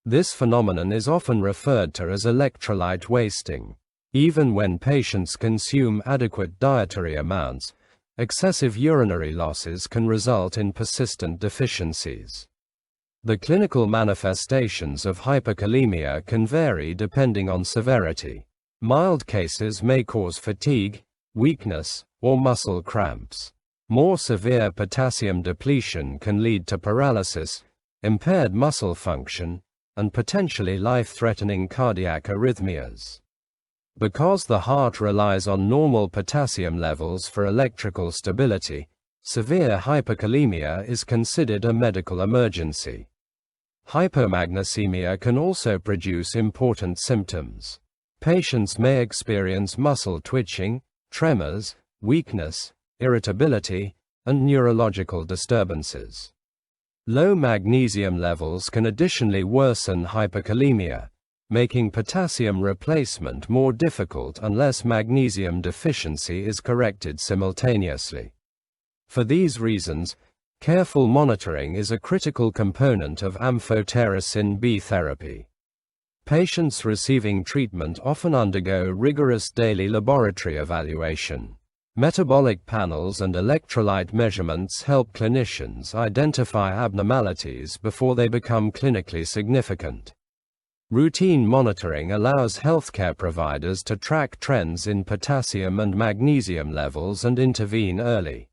This phenomenon is often referred to as electrolyte wasting. Even when patients consume adequate dietary amounts, excessive urinary losses can result in persistent deficiencies. The clinical manifestations of hyperkalemia can vary depending on severity. Mild cases may cause fatigue, weakness, or muscle cramps. More severe potassium depletion can lead to paralysis, impaired muscle function, and potentially life-threatening cardiac arrhythmias. Because the heart relies on normal potassium levels for electrical stability, severe hyperkalemia is considered a medical emergency. Hypomagnesemia can also produce important symptoms. Patients may experience muscle twitching, tremors, weakness, irritability, and neurological disturbances. Low magnesium levels can additionally worsen hyperkalemia, making potassium replacement more difficult unless magnesium deficiency is corrected simultaneously. For these reasons, careful monitoring is a critical component of amphotericin B therapy. Patients receiving treatment often undergo rigorous daily laboratory evaluation. Metabolic panels and electrolyte measurements help clinicians identify abnormalities before they become clinically significant. Routine monitoring allows healthcare providers to track trends in potassium and magnesium levels and intervene early.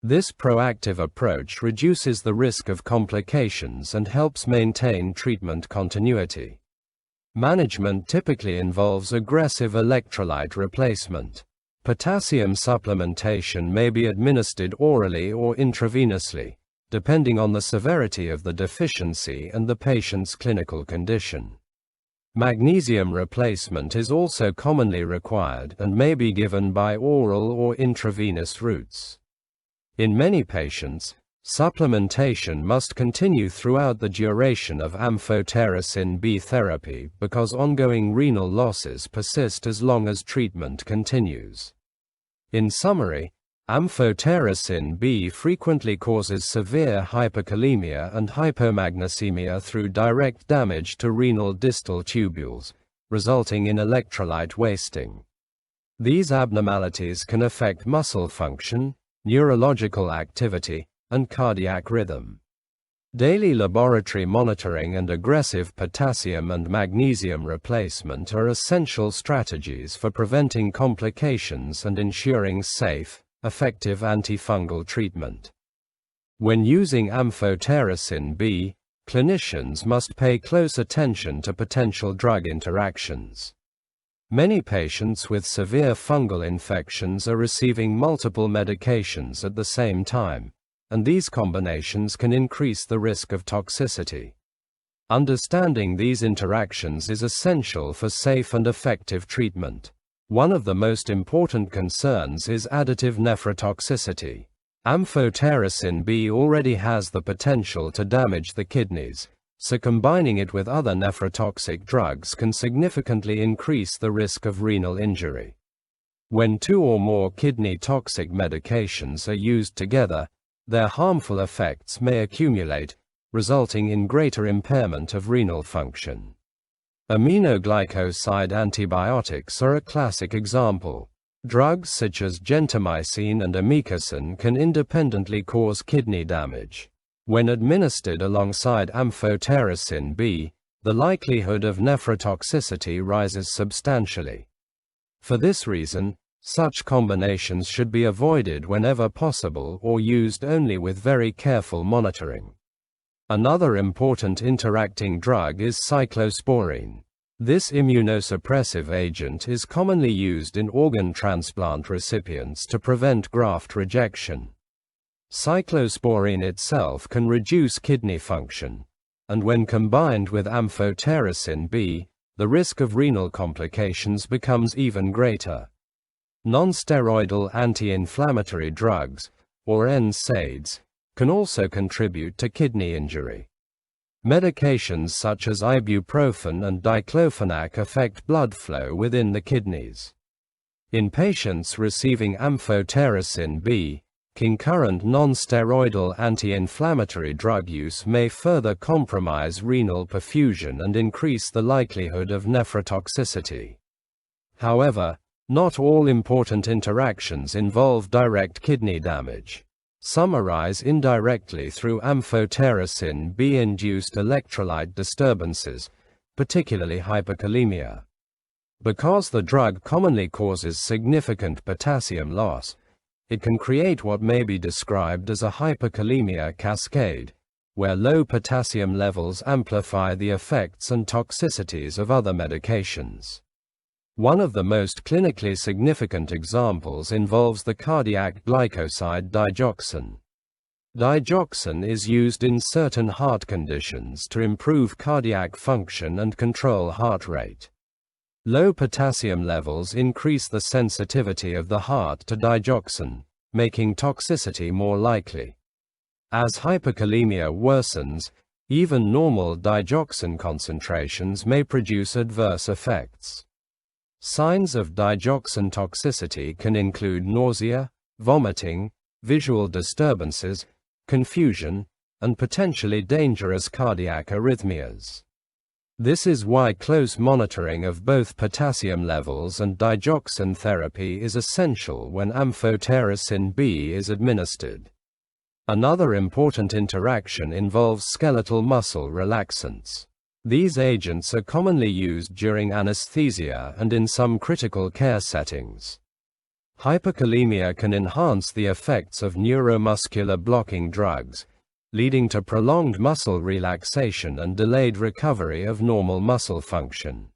This proactive approach reduces the risk of complications and helps maintain treatment continuity. Management typically involves aggressive electrolyte replacement. Potassium supplementation may be administered orally or intravenously, depending on the severity of the deficiency and the patient's clinical condition. Magnesium replacement is also commonly required and may be given by oral or intravenous routes. In many patients, supplementation must continue throughout the duration of amphotericin B therapy because ongoing renal losses persist as long as treatment continues. In summary, amphotericin B frequently causes severe hyperkalemia and hypomagnesemia through direct damage to renal distal tubules, resulting in electrolyte wasting. These abnormalities can affect muscle function, neurological activity, and cardiac rhythm. Daily laboratory monitoring and aggressive potassium and magnesium replacement are essential strategies for preventing complications and ensuring safe, effective antifungal treatment. When using amphotericin B, clinicians must pay close attention to potential drug interactions. Many patients with severe fungal infections are receiving multiple medications at the same time, and these combinations can increase the risk of toxicity. Understanding these interactions is essential for safe and effective treatment. One of the most important concerns is additive nephrotoxicity. Amphotericin B already has the potential to damage the kidneys, so combining it with other nephrotoxic drugs can significantly increase the risk of renal injury. When two or more kidney toxic medications are used together, their harmful effects may accumulate, resulting in greater impairment of renal function. Aminoglycoside antibiotics are a classic example. Drugs such as gentamicin and amikacin can independently cause kidney damage. When administered alongside Amphotericin B, the likelihood of nephrotoxicity rises substantially. For this reason, such combinations should be avoided whenever possible or used only with very careful monitoring. Another important interacting drug is cyclosporine. This immunosuppressive agent is commonly used in organ transplant recipients to prevent graft rejection. Cyclosporine itself can reduce kidney function, and when combined with Amphotericin B, the risk of renal complications becomes even greater. Non-steroidal anti-inflammatory drugs, or NSAIDs, can also contribute to kidney injury. Medications such as ibuprofen and diclofenac affect blood flow within the kidneys. In patients receiving Amphotericin B, concurrent non-steroidal anti-inflammatory drug use may further compromise renal perfusion and increase the likelihood of nephrotoxicity. However, not all important interactions involve direct kidney damage. Some arise indirectly through Amphotericin B-induced electrolyte disturbances, particularly hyperkalemia. Because the drug commonly causes significant potassium loss, it can create what may be described as a hyperkalemia cascade, where low potassium levels amplify the effects and toxicities of other medications. One of the most clinically significant examples involves the cardiac glycoside digoxin. Digoxin is used in certain heart conditions to improve cardiac function and control heart rate. Low potassium levels increase the sensitivity of the heart to digoxin, making toxicity more likely. As hyperkalemia worsens, even normal digoxin concentrations may produce adverse effects. Signs of digoxin toxicity can include nausea, vomiting, visual disturbances, confusion, and potentially dangerous cardiac arrhythmias. This is why close monitoring of both potassium levels and digoxin therapy is essential when Amphotericin B is administered. Another important interaction involves skeletal muscle relaxants. These agents are commonly used during anesthesia and in some critical care settings. Hyperkalemia can enhance the effects of neuromuscular blocking drugs, leading to prolonged muscle relaxation and delayed recovery of normal muscle function.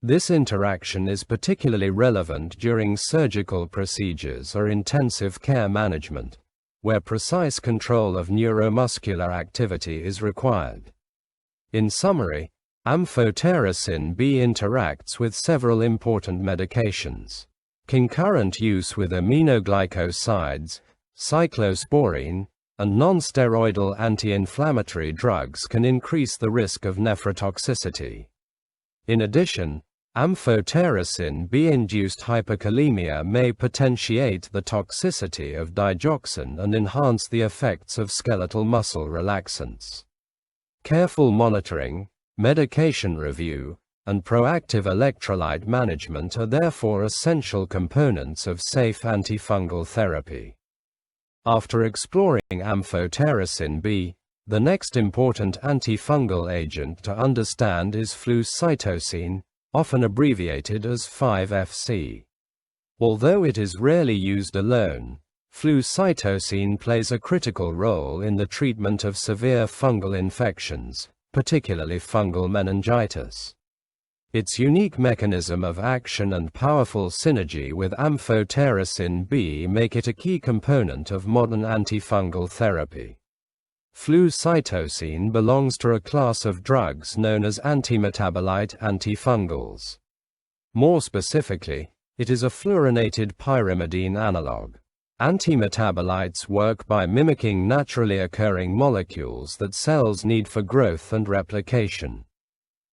This interaction is particularly relevant during surgical procedures or intensive care management, where precise control of neuromuscular activity is required. In summary, Amphotericin B interacts with several important medications. Concurrent use with aminoglycosides, cyclosporine, and non-steroidal anti-inflammatory drugs can increase the risk of nephrotoxicity. In addition, Amphotericin B-induced hyperkalemia may potentiate the toxicity of digoxin and enhance the effects of skeletal muscle relaxants. Careful monitoring, medication review, and proactive electrolyte management are therefore essential components of safe antifungal therapy. After exploring Amphotericin B, the next important antifungal agent to understand is Flucytosine, often abbreviated as 5-FC. Although it is rarely used alone, Flucytosine plays a critical role in the treatment of severe fungal infections, particularly fungal meningitis. Its unique mechanism of action and powerful synergy with Amphotericin B make it a key component of modern antifungal therapy. Flucytosine belongs to a class of drugs known as antimetabolite antifungals. More specifically, it is a fluorinated pyrimidine analog. Antimetabolites work by mimicking naturally occurring molecules that cells need for growth and replication.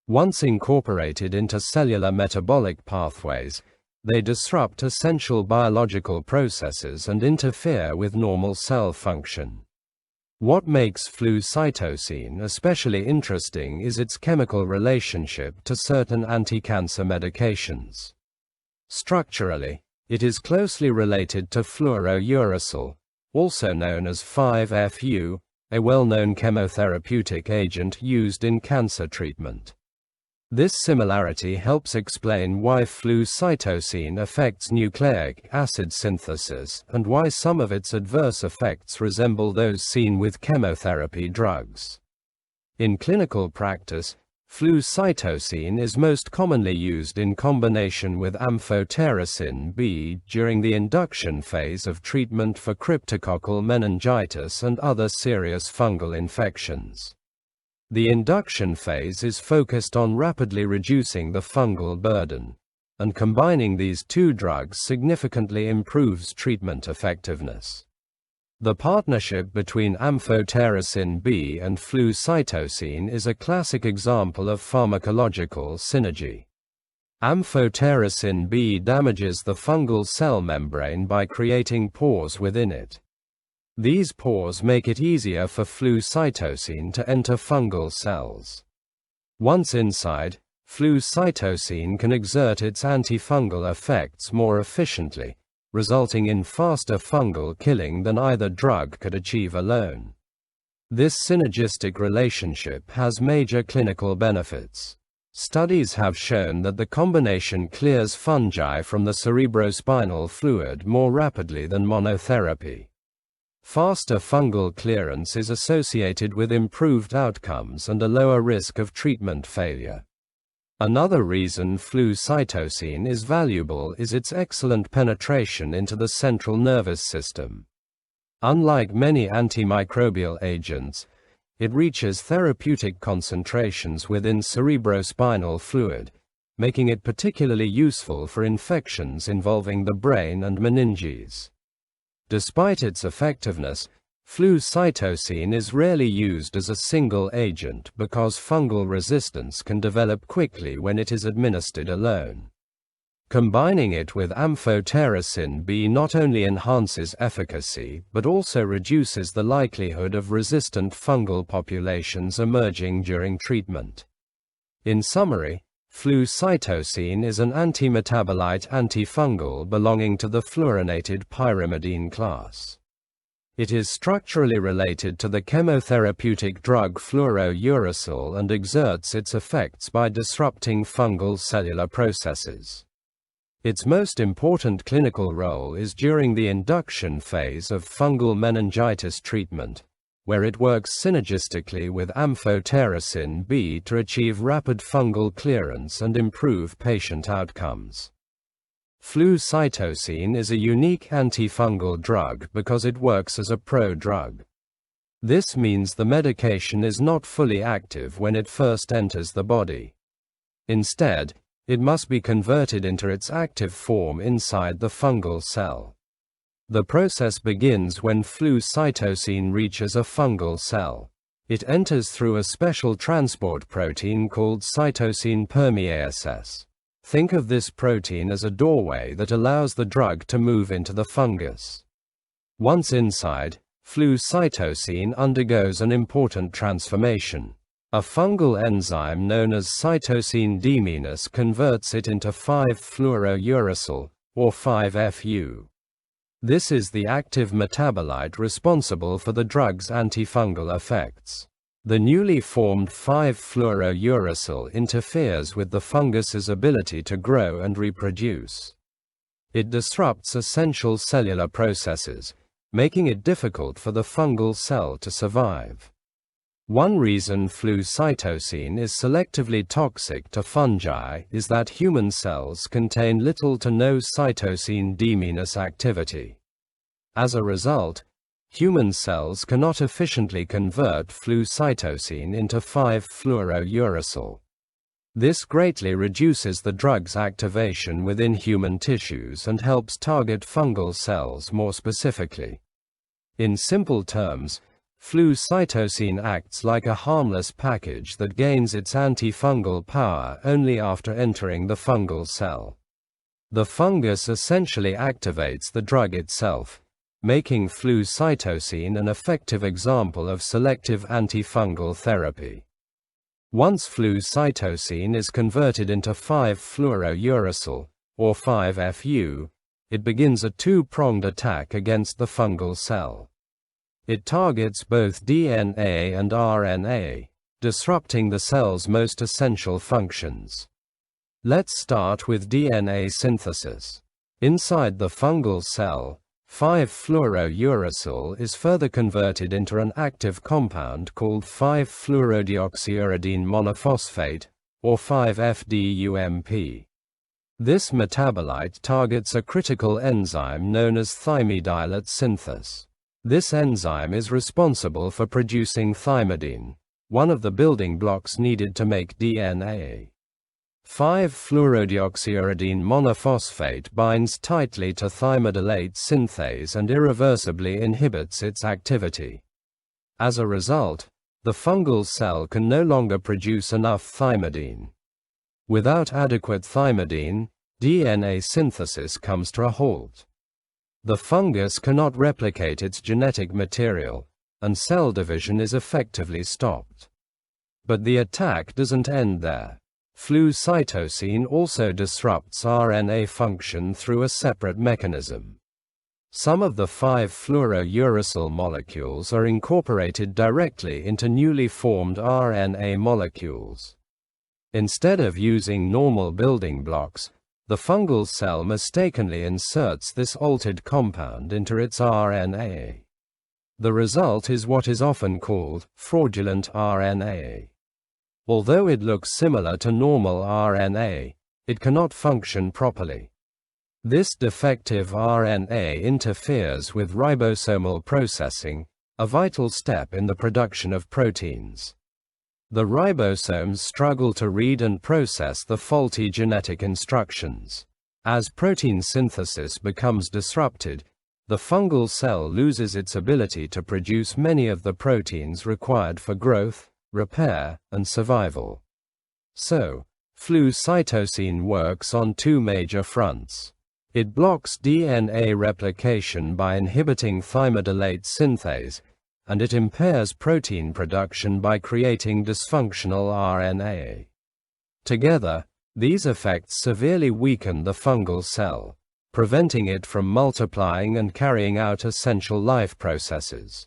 Once incorporated into cellular metabolic pathways, they disrupt essential biological processes and interfere with normal cell function. What makes Flucytosine especially interesting is its chemical relationship to certain anti-cancer medications. Structurally, it is closely related to fluorouracil, also known as 5-FU, a well-known chemotherapeutic agent used in cancer treatment. This similarity helps explain why Flucytosine affects nucleic acid synthesis and why some of its adverse effects resemble those seen with chemotherapy drugs. In clinical practice, Flucytosine is most commonly used in combination with Amphotericin B during the induction phase of treatment for cryptococcal meningitis and other serious fungal infections. The induction phase is focused on rapidly reducing the fungal burden, and combining these two drugs significantly improves treatment effectiveness. The partnership between Amphotericin B and Flucytosine is a classic example of pharmacological synergy. Amphotericin B damages the fungal cell membrane by creating pores within it. These pores make it easier for Flucytosine to enter fungal cells. Once inside, Flucytosine can exert its antifungal effects more efficiently, resulting in faster fungal killing than either drug could achieve alone. This synergistic relationship has major clinical benefits. Studies have shown that the combination clears fungi from the cerebrospinal fluid more rapidly than monotherapy. Faster fungal clearance is associated with improved outcomes and a lower risk of treatment failure. Another reason Flucytosine is valuable is its excellent penetration into the central nervous system. Unlike many antimicrobial agents, it reaches therapeutic concentrations within cerebrospinal fluid, making it particularly useful for infections involving the brain and meninges. Despite its effectiveness, Flucytosine is rarely used as a single agent because fungal resistance can develop quickly when it is administered alone. Combining it with Amphotericin B not only enhances efficacy but also reduces the likelihood of resistant fungal populations emerging during treatment. In summary, Flucytosine is an antimetabolite antifungal belonging to the fluorinated pyrimidine class. It is structurally related to the chemotherapeutic drug fluorouracil and exerts its effects by disrupting fungal cellular processes. Its most important clinical role is during the induction phase of fungal meningitis treatment, where it works synergistically with Amphotericin B to achieve rapid fungal clearance and improve patient outcomes. Flucytosine is a unique antifungal drug because it works as a prodrug. This means the medication is not fully active when it first enters the body. Instead, it must be converted into its active form inside the fungal cell. The process begins when Flucytosine reaches a fungal cell. It enters through a special transport protein called cytosine permease. Think of this protein as a doorway that allows the drug to move into the fungus. Once inside, Flucytosine undergoes an important transformation. A fungal enzyme known as cytosine D- converts it into 5-fluorouracil, or 5-FU. This is the active metabolite responsible for the drug's antifungal effects. The newly formed 5-fluorouracil interferes with the fungus's ability to grow and reproduce. It disrupts essential cellular processes, making it difficult for the fungal cell to survive. One reason Flucytosine is selectively toxic to fungi is that human cells contain little to no cytosine D- activity. As a result, human cells cannot efficiently convert Flucytosine into 5-fluorouracil. This greatly reduces the drug's activation within human tissues and helps target fungal cells more specifically. In simple terms, Flucytosine acts like a harmless package that gains its antifungal power only after entering the fungal cell. The fungus essentially activates the drug itself, making flucytosine an effective example of selective antifungal therapy. Once flucytosine is converted into 5-fluorouracil, or 5-FU, it begins a two-pronged attack against the fungal cell. It targets both DNA and RNA, disrupting the cell's most essential functions. Let's start with DNA synthesis. Inside the fungal cell, 5-fluorouracil is further converted into an active compound called 5-fluorodeoxyuridine monophosphate, or 5-FDUMP. This metabolite targets a critical enzyme known as thymidylate synthase. This enzyme is responsible for producing thymidine, one of the building blocks needed to make DNA. 5-fluorodeoxyuridine monophosphate binds tightly to thymidylate synthase and irreversibly inhibits its activity. As a result, the fungal cell can no longer produce enough thymidine. Without adequate thymidine, DNA synthesis comes to a halt. The fungus cannot replicate its genetic material, and cell division is effectively stopped. But the attack doesn't end there. Flucytosine also disrupts RNA function through a separate mechanism. Some of the 5-fluorouracil molecules are incorporated directly into newly formed RNA molecules. Instead of using normal building blocks, the fungal cell mistakenly inserts this altered compound into its RNA. The result is what is often called fraudulent RNA. Although it looks similar to normal RNA, it cannot function properly. This defective RNA interferes with ribosomal processing, a vital step in the production of proteins. The ribosomes struggle to read and process the faulty genetic instructions. As protein synthesis becomes disrupted, the fungal cell loses its ability to produce many of the proteins required for growth, repair, and survival. So, flucytosine works on two major fronts. It blocks DNA replication by inhibiting thymidylate synthase, and it impairs protein production by creating dysfunctional RNA. Together, these effects severely weaken the fungal cell, preventing it from multiplying and carrying out essential life processes.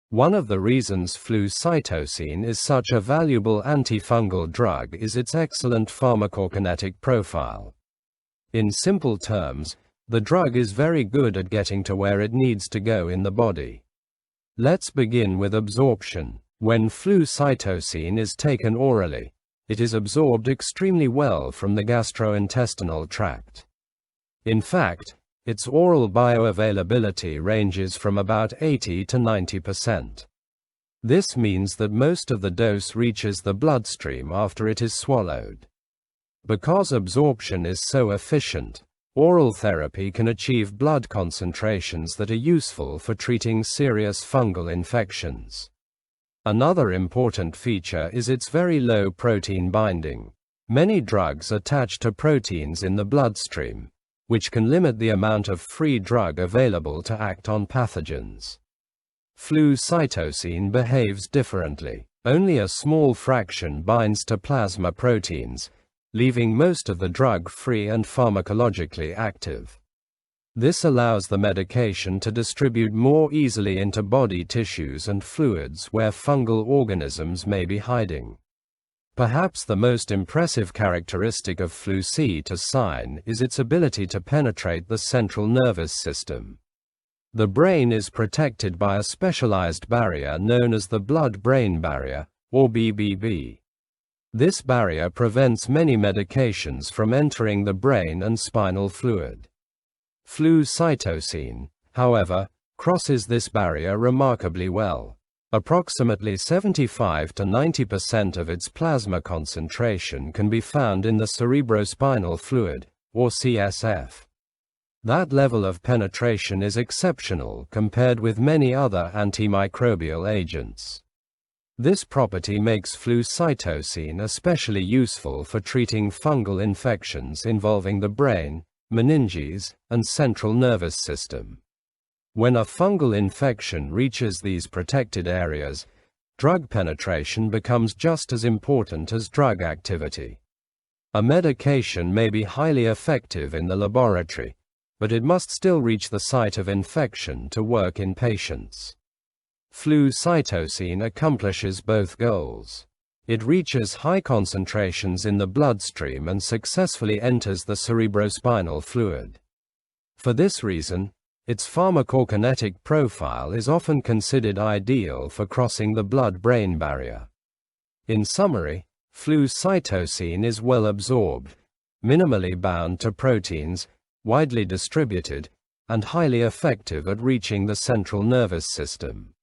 One of the reasons flucytosine is such a valuable antifungal drug is its excellent pharmacokinetic profile. In simple terms, the drug is very good at getting to where it needs to go in the body. Let's begin with absorption. When flucytosine is taken orally, it is absorbed extremely well from the gastrointestinal tract. In fact, its oral bioavailability ranges from about 80 to 90%. This means that most of the dose reaches the bloodstream after it is swallowed. Because absorption is so efficient, oral therapy can achieve blood concentrations that are useful for treating serious fungal infections. Another important feature is its very low protein binding. Many drugs attach to proteins in the bloodstream, which can limit the amount of free drug available to act on pathogens. Flucytosine behaves differently. Only a small fraction binds to plasma proteins, leaving most of the drug free and pharmacologically active. This allows the medication to distribute more easily into body tissues and fluids where fungal organisms may be hiding. Perhaps the most impressive characteristic of flucytosine is its ability to penetrate the central nervous system. The brain is protected by a specialized barrier known as the blood-brain barrier, or BBB. This barrier prevents many medications from entering the brain and spinal fluid. Flucytosine, however, crosses this barrier remarkably well. Approximately 75 to 90% of its plasma concentration can be found in the cerebrospinal fluid, or CSF. That level of penetration is exceptional compared with many other antimicrobial agents. This property makes Flucytosine especially useful for treating fungal infections involving the brain, meninges, and central nervous system. When a fungal infection reaches these protected areas, drug penetration becomes just as important as drug activity. A medication may be highly effective in the laboratory, but it must still reach the site of infection to work in patients. Flucytosine accomplishes both goals. It reaches high concentrations in the bloodstream and successfully enters the cerebrospinal fluid. For this reason, its pharmacokinetic profile is often considered ideal for crossing the blood-brain barrier. In summary, Flucytosine is well absorbed, minimally bound to proteins, widely distributed, and highly effective at reaching the central nervous system.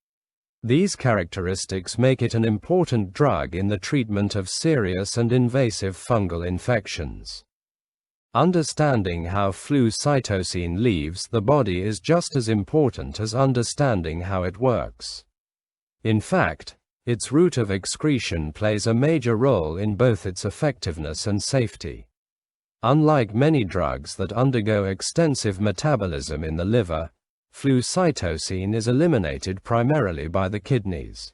These characteristics make it an important drug in the treatment of serious and invasive fungal infections. Understanding how Flucytosine leaves the body is just as important as understanding how it works. In fact, its route of excretion plays a major role in both its effectiveness and safety. Unlike many drugs that undergo extensive metabolism in the liver, Flucytosine is eliminated primarily by the kidneys.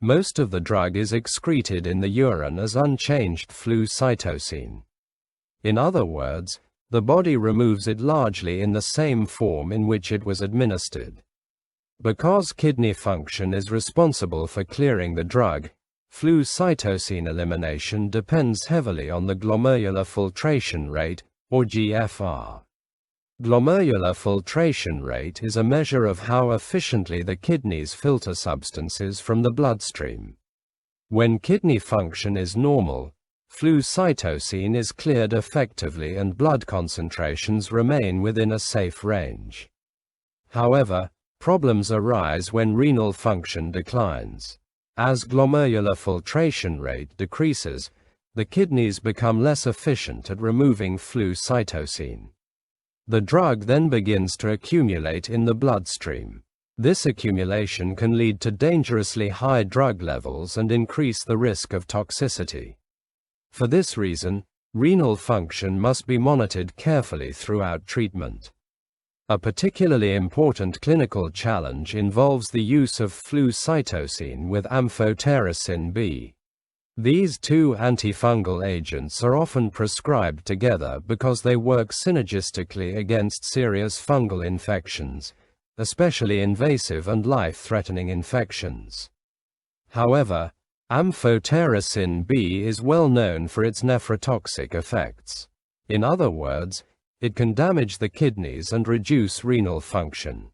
Most of the drug is excreted in the urine as unchanged Flucytosine. In other words, the body removes it largely in the same form in which it was administered. Because kidney function is responsible for clearing the drug, Flucytosine elimination depends heavily on the glomerular filtration rate, or GFR. Glomerular filtration rate is a measure of how efficiently the kidneys filter substances from the bloodstream. When kidney function is normal, Flucytosine is cleared effectively and blood concentrations remain within a safe range. However, problems arise when renal function declines. As glomerular filtration rate decreases, the kidneys become less efficient at removing Flucytosine. The drug then begins to accumulate in the bloodstream. This accumulation can lead to dangerously high drug levels and increase the risk of toxicity. For this reason, renal function must be monitored carefully throughout treatment. A particularly important clinical challenge involves the use of Flucytosine with Amphotericin B. These two antifungal agents are often prescribed together because they work synergistically against serious fungal infections, especially invasive and life-threatening infections. However, Amphotericin B is well known for its nephrotoxic effects. In other words, it can damage the kidneys and reduce renal function.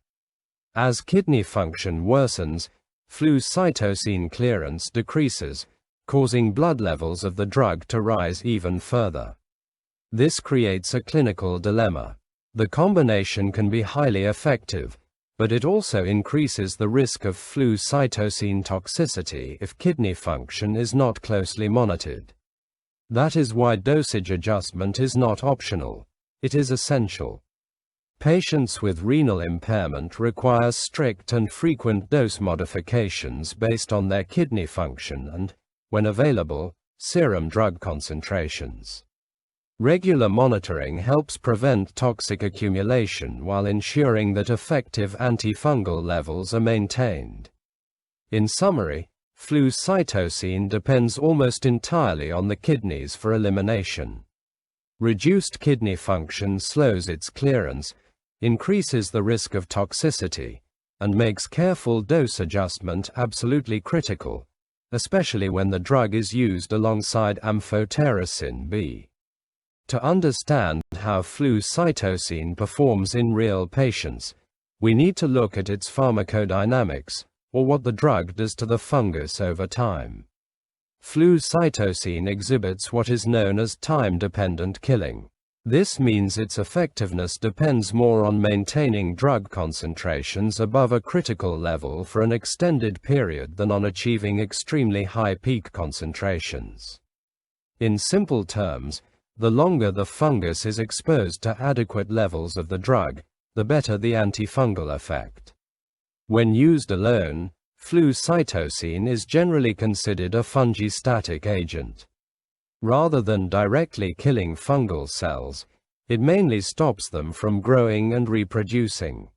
As kidney function worsens, Flucytosine clearance decreases, causing blood levels of the drug to rise even further. This creates a clinical dilemma. The combination can be highly effective, but it also increases the risk of Flucytosine toxicity if kidney function is not closely monitored. That is why dosage adjustment is not optional. It is essential. Patients with renal impairment require strict and frequent dose modifications based on their kidney function and, when available, serum drug concentrations. Regular monitoring helps prevent toxic accumulation while ensuring that effective antifungal levels are maintained. In summary, Flucytosine depends almost entirely on the kidneys for elimination. Reduced kidney function slows its clearance, increases the risk of toxicity, and makes careful dose adjustment absolutely critical, especially when the drug is used alongside Amphotericin B. To understand how Flucytosine performs in real patients, we need to look at its pharmacodynamics, or what the drug does to the fungus over time. Flucytosine exhibits what is known as time-dependent killing. This means its effectiveness depends more on maintaining drug concentrations above a critical level for an extended period than on achieving extremely high peak concentrations. In simple terms, the longer the fungus is exposed to adequate levels of the drug, the better the antifungal effect. When used alone, Flucytosine is generally considered a fungistatic agent. Rather than directly killing fungal cells, it mainly stops them from growing and reproducing.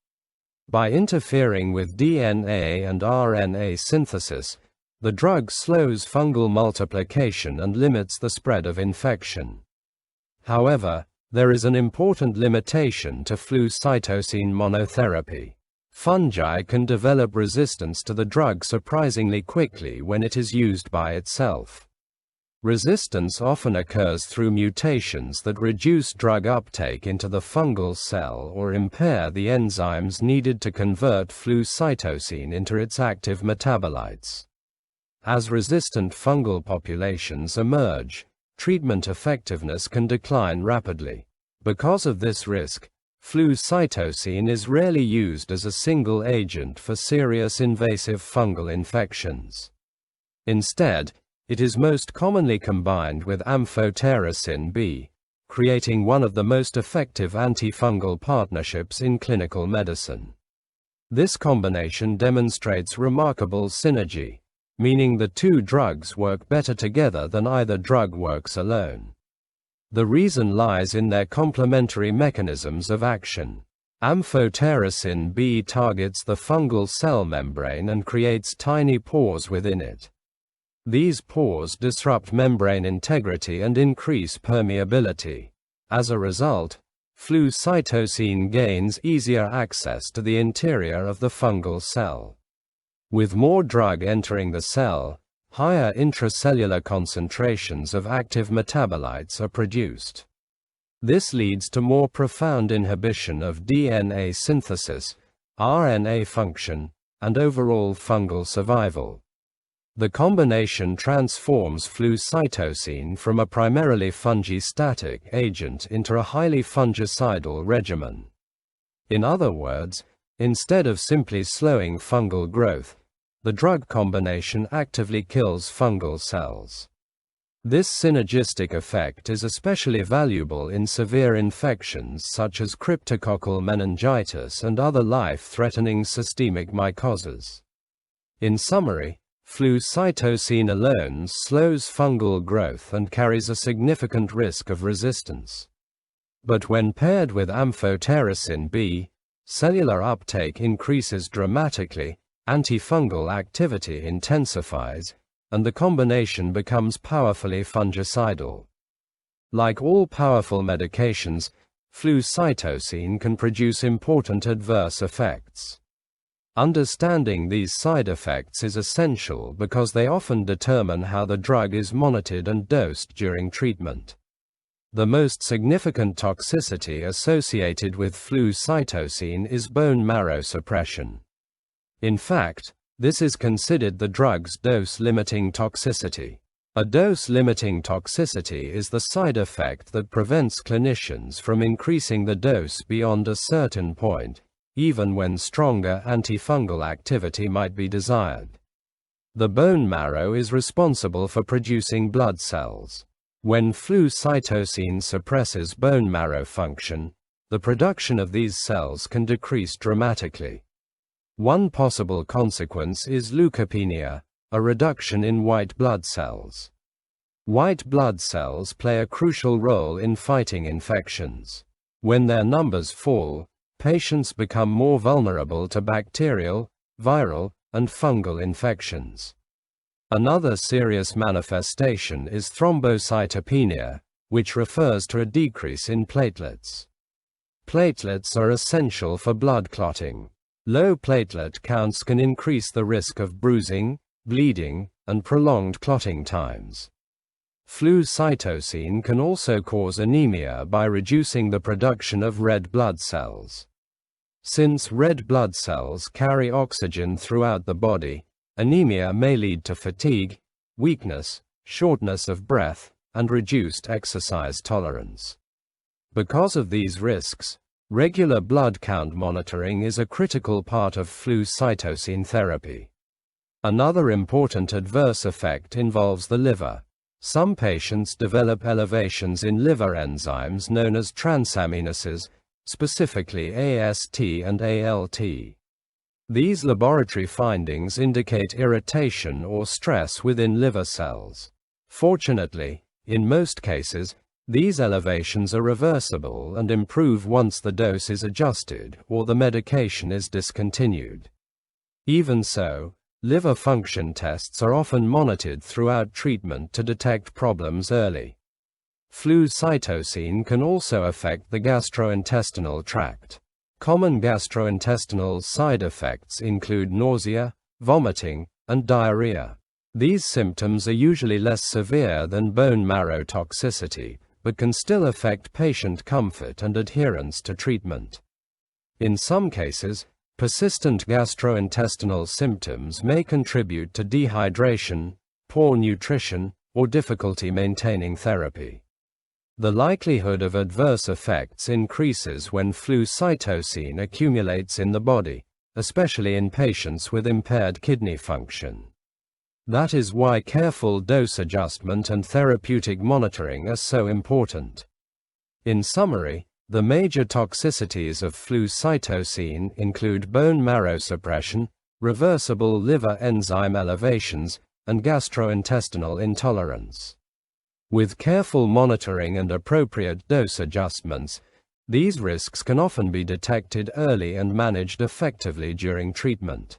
By interfering with DNA and RNA synthesis, the drug slows fungal multiplication and limits the spread of infection. However, there is an important limitation to Flucytosine monotherapy. Fungi can develop resistance to the drug surprisingly quickly when it is used by itself. Resistance often occurs through mutations that reduce drug uptake into the fungal cell or impair the enzymes needed to convert Flucytosine into its active metabolites. As resistant fungal populations emerge, treatment effectiveness can decline rapidly. Because of this risk, Flucytosine is rarely used as a single agent for serious invasive fungal infections. Instead, it is most commonly combined with Amphotericin B, creating one of the most effective antifungal partnerships in clinical medicine. This combination demonstrates remarkable synergy, meaning the two drugs work better together than either drug works alone. The reason lies in their complementary mechanisms of action. Amphotericin B targets the fungal cell membrane and creates tiny pores within it. These pores disrupt membrane integrity and increase permeability. As a result, Flucytosine gains easier access to the interior of the fungal cell. With more drug entering the cell, higher intracellular concentrations of active metabolites are produced. This leads to more profound inhibition of DNA synthesis, RNA function, and overall fungal survival. The combination transforms Flucytosine from a primarily fungistatic agent into a highly fungicidal regimen. In other words, instead of simply slowing fungal growth, the drug combination actively kills fungal cells. This synergistic effect is especially valuable in severe infections such as cryptococcal meningitis and other life-threatening systemic mycoses. In summary, Flucytosine alone slows fungal growth and carries a significant risk of resistance. But when paired with Amphotericin B, cellular uptake increases dramatically, antifungal activity intensifies, and the combination becomes powerfully fungicidal. Like all powerful medications, Flucytosine can produce important adverse effects. Understanding these side effects is essential because they often determine how the drug is monitored and dosed during treatment. The most significant toxicity associated with Flucytosine is bone marrow suppression. In fact, this is considered the drug's dose-limiting toxicity. A dose-limiting toxicity is the side effect that prevents clinicians from increasing the dose beyond a certain point, even when stronger antifungal activity might be desired. The bone marrow is responsible for producing blood cells. When Flucytosine suppresses bone marrow function, the production of these cells can decrease dramatically. One possible consequence is leukopenia, a reduction in white blood cells. White blood cells play a crucial role in fighting infections. When their numbers fall, patients become more vulnerable to bacterial, viral, and fungal infections. Another serious manifestation is thrombocytopenia, which refers to a decrease in platelets. Platelets are essential for blood clotting. Low platelet counts can increase the risk of bruising, bleeding, and prolonged clotting times. Flucytosine can also cause anemia by reducing the production of red blood cells. Since red blood cells carry oxygen throughout the body, anemia may lead to fatigue, weakness, shortness of breath, and reduced exercise tolerance. Because of these risks, regular blood count monitoring is a critical part of Flucytosine therapy. Another important adverse effect involves the liver. Some patients develop elevations in liver enzymes known as transaminases, specifically AST and ALT. These laboratory findings indicate irritation or stress within liver cells. Fortunately, in most cases, these elevations are reversible and improve once the dose is adjusted or the medication is discontinued. Even so, liver function tests are often monitored throughout treatment to detect problems early. Flucytosine can also affect the gastrointestinal tract. Common gastrointestinal side effects include nausea, vomiting, and diarrhea. These symptoms are usually less severe than bone marrow toxicity, but can still affect patient comfort and adherence to treatment. In some cases, persistent gastrointestinal symptoms may contribute to dehydration, poor nutrition, or difficulty maintaining therapy. The likelihood of adverse effects increases when Flucytosine accumulates in the body, especially in patients with impaired kidney function. That is why careful dose adjustment and therapeutic monitoring are so important. In summary, the major toxicities of Flucytosine include bone marrow suppression, reversible liver enzyme elevations, and gastrointestinal intolerance. With careful monitoring and appropriate dose adjustments, these risks can often be detected early and managed effectively during treatment.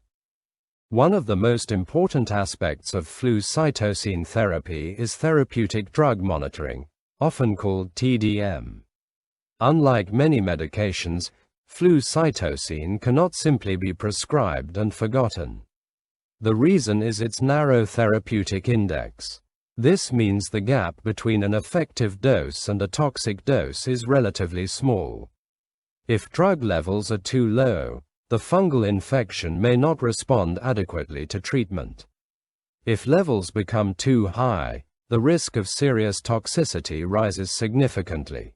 One of the most important aspects of Flucytosine therapy is therapeutic drug monitoring, often called TDM. Unlike many medications, Flucytosine cannot simply be prescribed and forgotten. The reason is its narrow therapeutic index. This means the gap between an effective dose and a toxic dose is relatively small. If drug levels are too low, the fungal infection may not respond adequately to treatment. If levels become too high, the risk of serious toxicity rises significantly.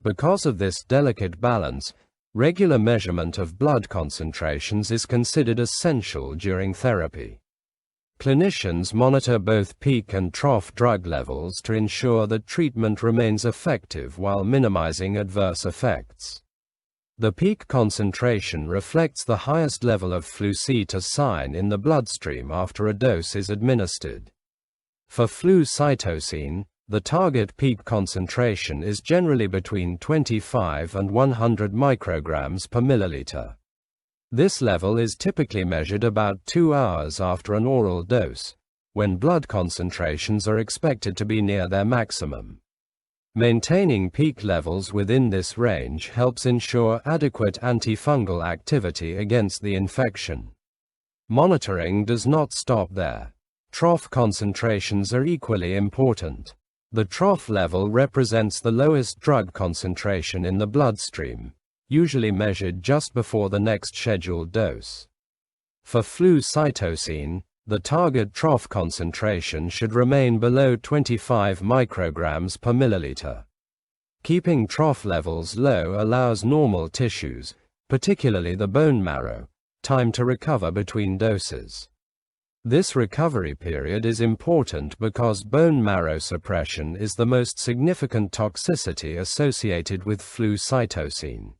Because of this delicate balance, regular measurement of blood concentrations is considered essential during therapy. Clinicians monitor both peak and trough drug levels to ensure that treatment remains effective while minimizing adverse effects. The peak concentration reflects the highest level of Flucytosine in the bloodstream after a dose is administered. For Flucytosine, the target peak concentration is generally between 25 and 100 micrograms per milliliter. This level is typically measured about 2 hours after an oral dose, when blood concentrations are expected to be near their maximum. Maintaining peak levels within this range helps ensure adequate antifungal activity against the infection. Monitoring does not stop there. Trough concentrations are equally important. The trough level represents the lowest drug concentration in the bloodstream, usually measured just before the next scheduled dose. For Flucytosine, the target trough concentration should remain below 25 micrograms per milliliter. Keeping trough levels low allows normal tissues, particularly the bone marrow, time to recover between doses. This recovery period is important because bone marrow suppression is the most significant toxicity associated with Flucytosine.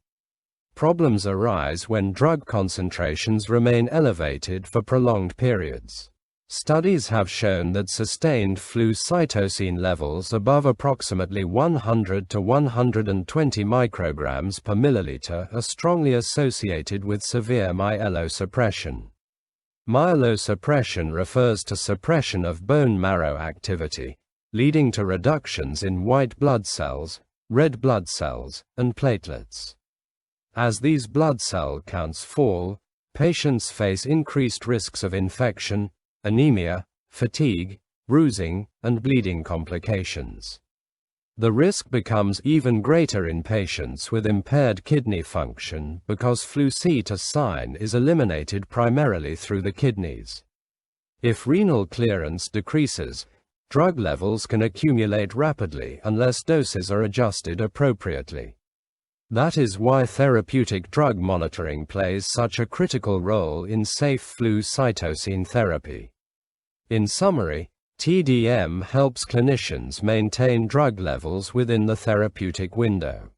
Problems arise when drug concentrations remain elevated for prolonged periods. Studies have shown that sustained Flucytosine levels above approximately 100 to 120 micrograms per milliliter are strongly associated with severe myelosuppression. Myelosuppression refers to suppression of bone marrow activity, leading to reductions in white blood cells, red blood cells, and platelets. As these blood cell counts fall, patients face increased risks of infection, anemia, fatigue, bruising, and bleeding complications. The risk becomes even greater in patients with impaired kidney function because Flucytosine is eliminated primarily through the kidneys. If renal clearance decreases, Drug levels can accumulate rapidly unless doses are adjusted appropriately. That is why therapeutic drug monitoring plays such a critical role in safe Flucytosine therapy. In summary, TDM helps clinicians maintain drug levels within the therapeutic window.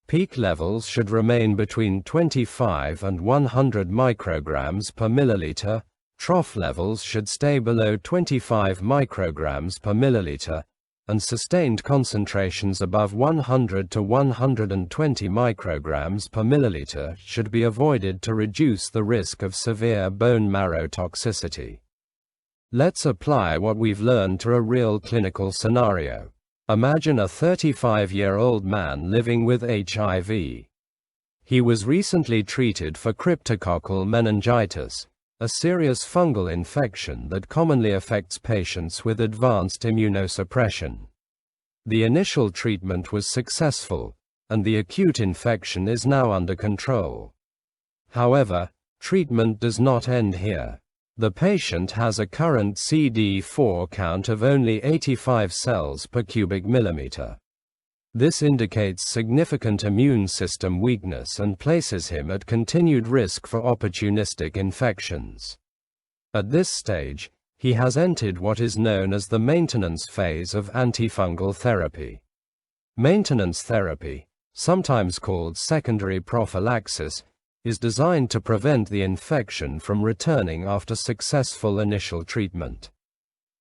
Peak levels should remain between 25 and 100 micrograms per milliliter. Trough levels should stay below 25 micrograms per milliliter, and sustained concentrations above 100 to 120 micrograms per milliliter should be avoided to reduce the risk of severe bone marrow toxicity. Let's apply what we've learned to a real clinical scenario. Imagine a 35-year-old man living with HIV. He was recently treated for cryptococcal meningitis, a serious fungal infection that commonly affects patients with advanced immunosuppression. The initial treatment was successful, and the acute infection is now under control. However, treatment does not end here. The patient has a current CD4 count of only 85 cells per cubic millimeter. This indicates significant immune system weakness and places him at continued risk for opportunistic infections. At this stage, he has entered what is known as the maintenance phase of antifungal therapy. Maintenance therapy, sometimes called secondary prophylaxis, is designed to prevent the infection from returning after successful initial treatment.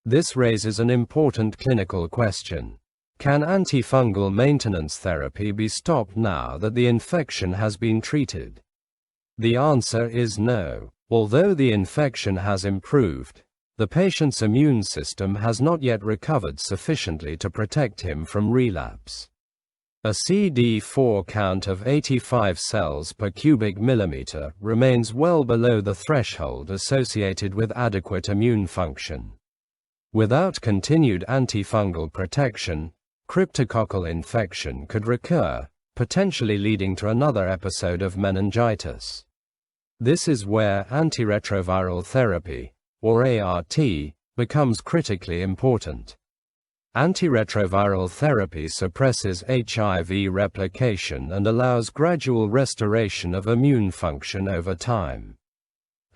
This raises an important clinical question. Can antifungal maintenance therapy be stopped now that the infection has been treated? The answer is no. Although the infection has improved, the patient's immune system has not yet recovered sufficiently to protect him from relapse. A CD4 count of 85 cells per cubic millimeter remains well below the threshold associated with adequate immune function. Without continued antifungal protection, cryptococcal infection could recur, potentially leading to another episode of meningitis. This is where antiretroviral therapy, or ART, becomes critically important. Antiretroviral therapy suppresses HIV replication and allows gradual restoration of immune function over time.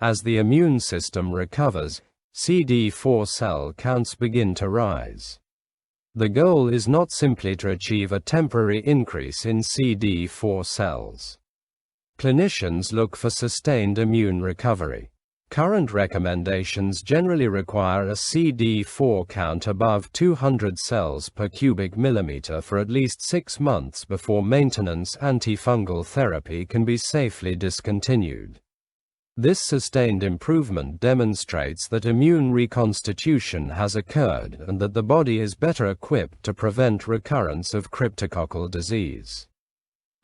As the immune system recovers, CD4 cell counts begin to rise. The goal is not simply to achieve a temporary increase in CD4 cells. Clinicians look for sustained immune recovery. Current recommendations generally require a CD4 count above 200 cells per cubic millimeter for at least 6 months before maintenance antifungal therapy can be safely discontinued. This sustained improvement demonstrates that immune reconstitution has occurred and that the body is better equipped to prevent recurrence of cryptococcal disease.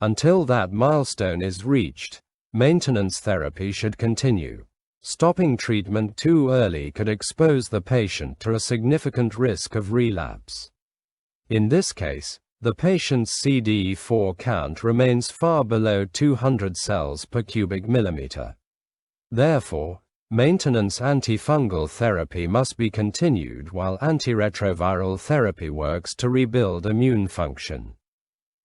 Until that milestone is reached, maintenance therapy should continue. Stopping treatment too early could expose the patient to a significant risk of relapse. In this case, the patient's CD4 count remains far below 200 cells per cubic millimeter. Therefore, maintenance antifungal therapy must be continued while antiretroviral therapy works to rebuild immune function.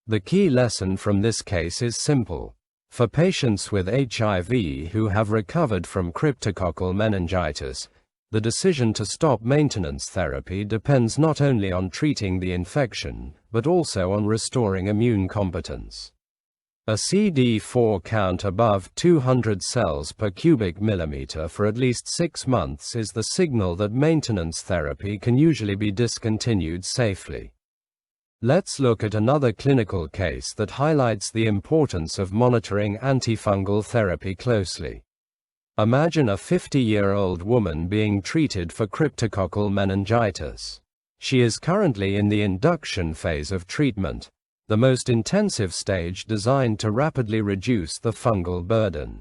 The key lesson from this case is simple. For patients with HIV who have recovered from cryptococcal meningitis, the decision to stop maintenance therapy depends not only on treating the infection, but also on restoring immune competence. A CD4 count above 200 cells per cubic millimeter for at least 6 months is the signal that maintenance therapy can usually be discontinued safely. Let's look at another clinical case that highlights the importance of monitoring antifungal therapy closely. Imagine a 50-year-old woman being treated for cryptococcal meningitis. She is currently in the induction phase of treatment, the most intensive stage designed to rapidly reduce the fungal burden.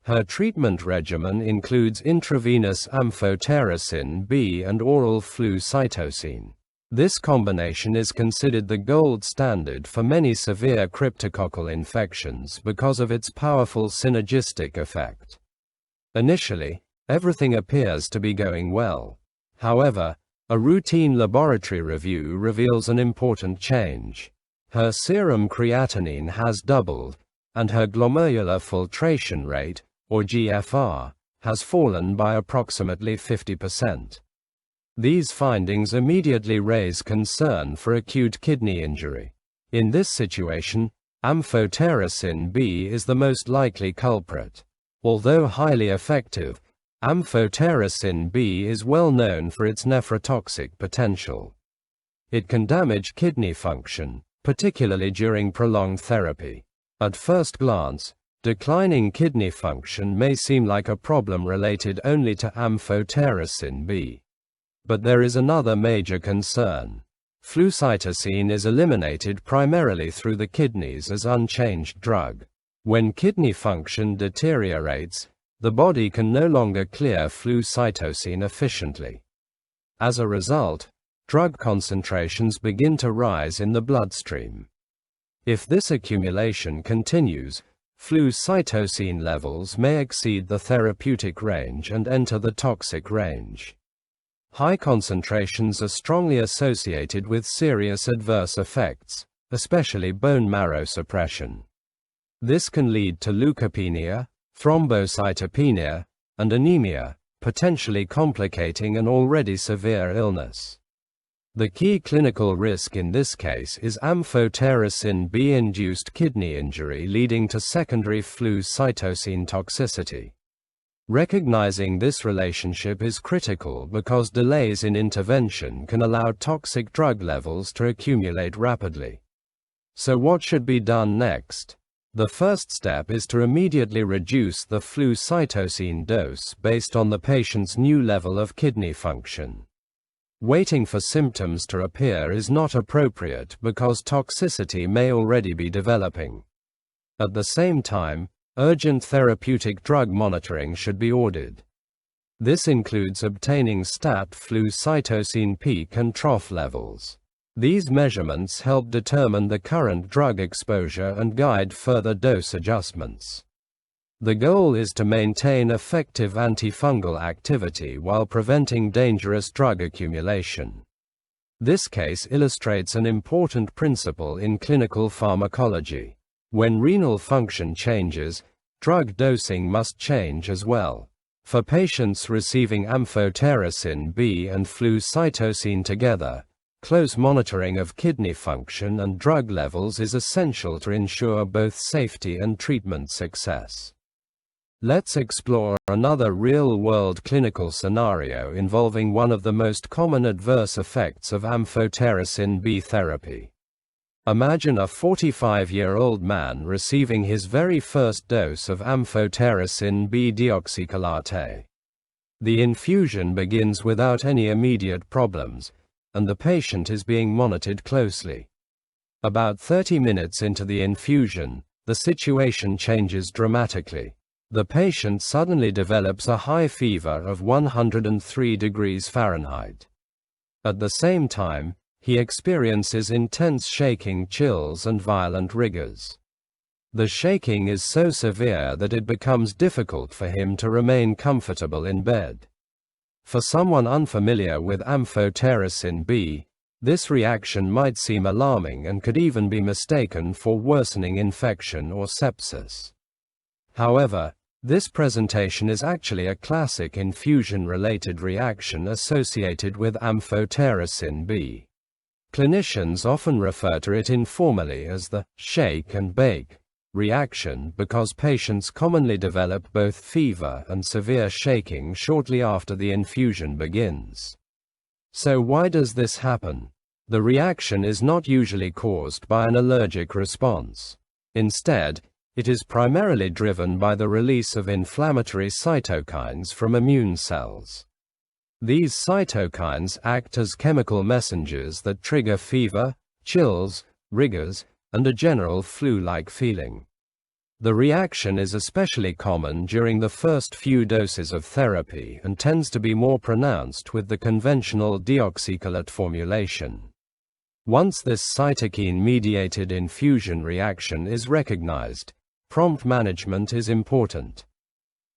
Her treatment regimen includes intravenous Amphotericin B and oral Flucytosine. This combination is considered the gold standard for many severe cryptococcal infections because of its powerful synergistic effect. Initially, everything appears to be going well. However, A routine laboratory review reveals an important change. Her serum creatinine has doubled, and her glomerular filtration rate, or GFR, has fallen by approximately 50%. These findings immediately raise concern for acute kidney injury. In this situation, Amphotericin B is the most likely culprit. Although highly effective, Amphotericin B is well known for its nephrotoxic potential. It can damage kidney function, particularly during prolonged therapy. At first glance, declining kidney function may seem like a problem related only to Amphotericin B. But there is another major concern. Flucytosine is eliminated primarily through the kidneys as unchanged drug. When kidney function deteriorates, the body can no longer clear flucytosine efficiently. As a result, drug concentrations begin to rise in the bloodstream. If this accumulation continues, flucytosine levels may exceed the therapeutic range and enter the toxic range. High concentrations are strongly associated with serious adverse effects, especially bone marrow suppression. This can lead to leukopenia, thrombocytopenia, and anemia, potentially complicating an already severe illness. The key clinical risk in this case is Amphotericin B-induced kidney injury leading to secondary flucytosine toxicity. Recognizing this relationship is critical because delays in intervention can allow toxic drug levels to accumulate rapidly. So what should be done next? The first step is to immediately reduce the flucytosine dose based on the patient's new level of kidney function. Waiting for symptoms to appear is not appropriate because toxicity may already be developing. At the same time, urgent therapeutic drug monitoring should be ordered. This includes obtaining stat flucytosine peak and trough levels. These measurements help determine the current drug exposure and guide further dose adjustments. The goal is to maintain effective antifungal activity while preventing dangerous drug accumulation. This case illustrates an important principle in clinical pharmacology. When renal function changes, drug dosing must change as well. For patients receiving Amphotericin B and flucytosine together, close monitoring of kidney function and drug levels is essential to ensure both safety and treatment success. Let's explore another real-world clinical scenario involving one of the most common adverse effects of Amphotericin B therapy. Imagine a 45-year-old man receiving his very first dose of Amphotericin B deoxychelate. The infusion begins without any immediate problems, and the patient is being monitored closely. About 30 minutes into the infusion, the situation changes dramatically. The patient suddenly develops a high fever of 103 degrees Fahrenheit. At the same time, he experiences intense shaking, chills, and violent rigors. The shaking is so severe that it becomes difficult for him to remain comfortable in bed. For someone unfamiliar with Amphotericin B, this reaction might seem alarming and could even be mistaken for worsening infection or sepsis. However, this presentation is actually a classic infusion-related reaction associated with Amphotericin B. Clinicians often refer to it informally as the shake and bake reaction because patients commonly develop both fever and severe shaking shortly after the infusion begins. So why does this happen? The reaction is not usually caused by an allergic response. Instead, it is primarily driven by the release of inflammatory cytokines from immune cells. These cytokines act as chemical messengers that trigger fever, chills, rigors, and a general flu-like feeling. The reaction is especially common during the first few doses of therapy and tends to be more pronounced with the conventional deoxychelate formulation. Once this cytokine-mediated infusion reaction is recognized, prompt management is important.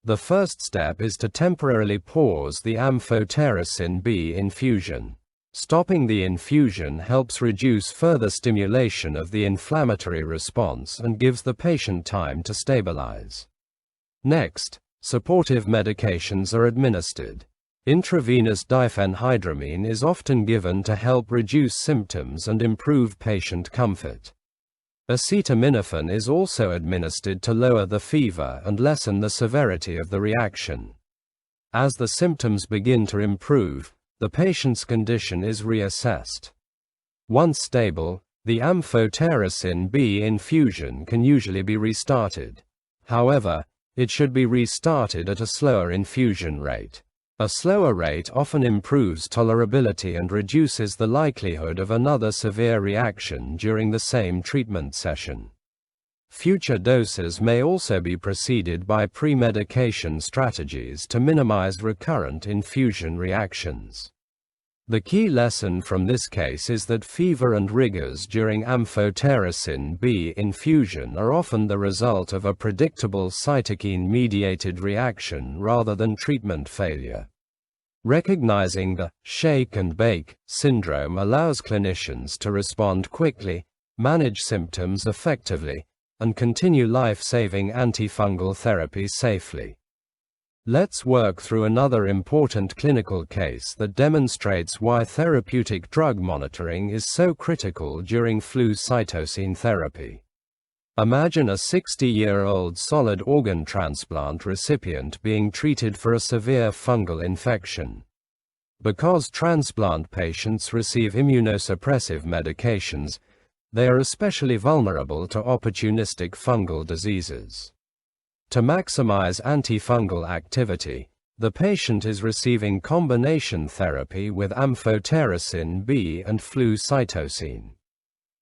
The first step is to temporarily pause the Amphotericin B infusion. Stopping the infusion helps reduce further stimulation of the inflammatory response and gives the patient time to stabilize. Next, supportive medications are administered. Intravenous diphenhydramine is often given to help reduce symptoms and improve patient comfort. Acetaminophen is also administered to lower the fever and lessen the severity of the reaction. As the symptoms begin to improve, the patient's condition is reassessed. Once stable, the Amphotericin B infusion can usually be restarted. However, it should be restarted at a slower infusion rate. A slower rate often improves tolerability and reduces the likelihood of another severe reaction during the same treatment session. Future doses may also be preceded by pre-medication strategies to minimize recurrent infusion reactions. The key lesson from this case is that fever and rigors during Amphotericin B infusion are often the result of a predictable cytokine-mediated reaction rather than treatment failure. Recognizing the shake and bake syndrome allows clinicians to respond quickly, manage symptoms effectively, and continue life-saving antifungal therapy safely. Let's work through another important clinical case that demonstrates why therapeutic drug monitoring is so critical during Flucytosine therapy. Imagine a 60-year-old solid organ transplant recipient being treated for a severe fungal infection. Because transplant patients receive immunosuppressive medications, they are especially vulnerable to opportunistic fungal diseases. To maximize antifungal activity, the patient is receiving combination therapy with Amphotericin B and Flucytosine.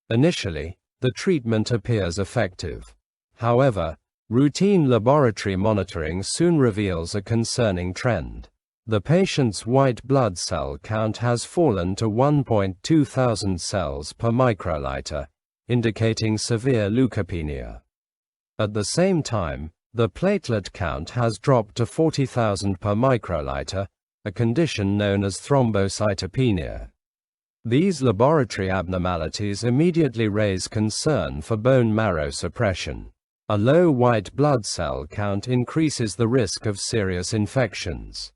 Initially, the treatment appears effective. However, routine laboratory monitoring soon reveals a concerning trend. The patient's white blood cell count has fallen to 1.2 thousand cells per microliter, indicating severe leukopenia. At the same time, the platelet count has dropped to 40,000 per microliter, a condition known as thrombocytopenia. These laboratory abnormalities immediately raise concern for bone marrow suppression. A low white blood cell count increases the risk of serious infections.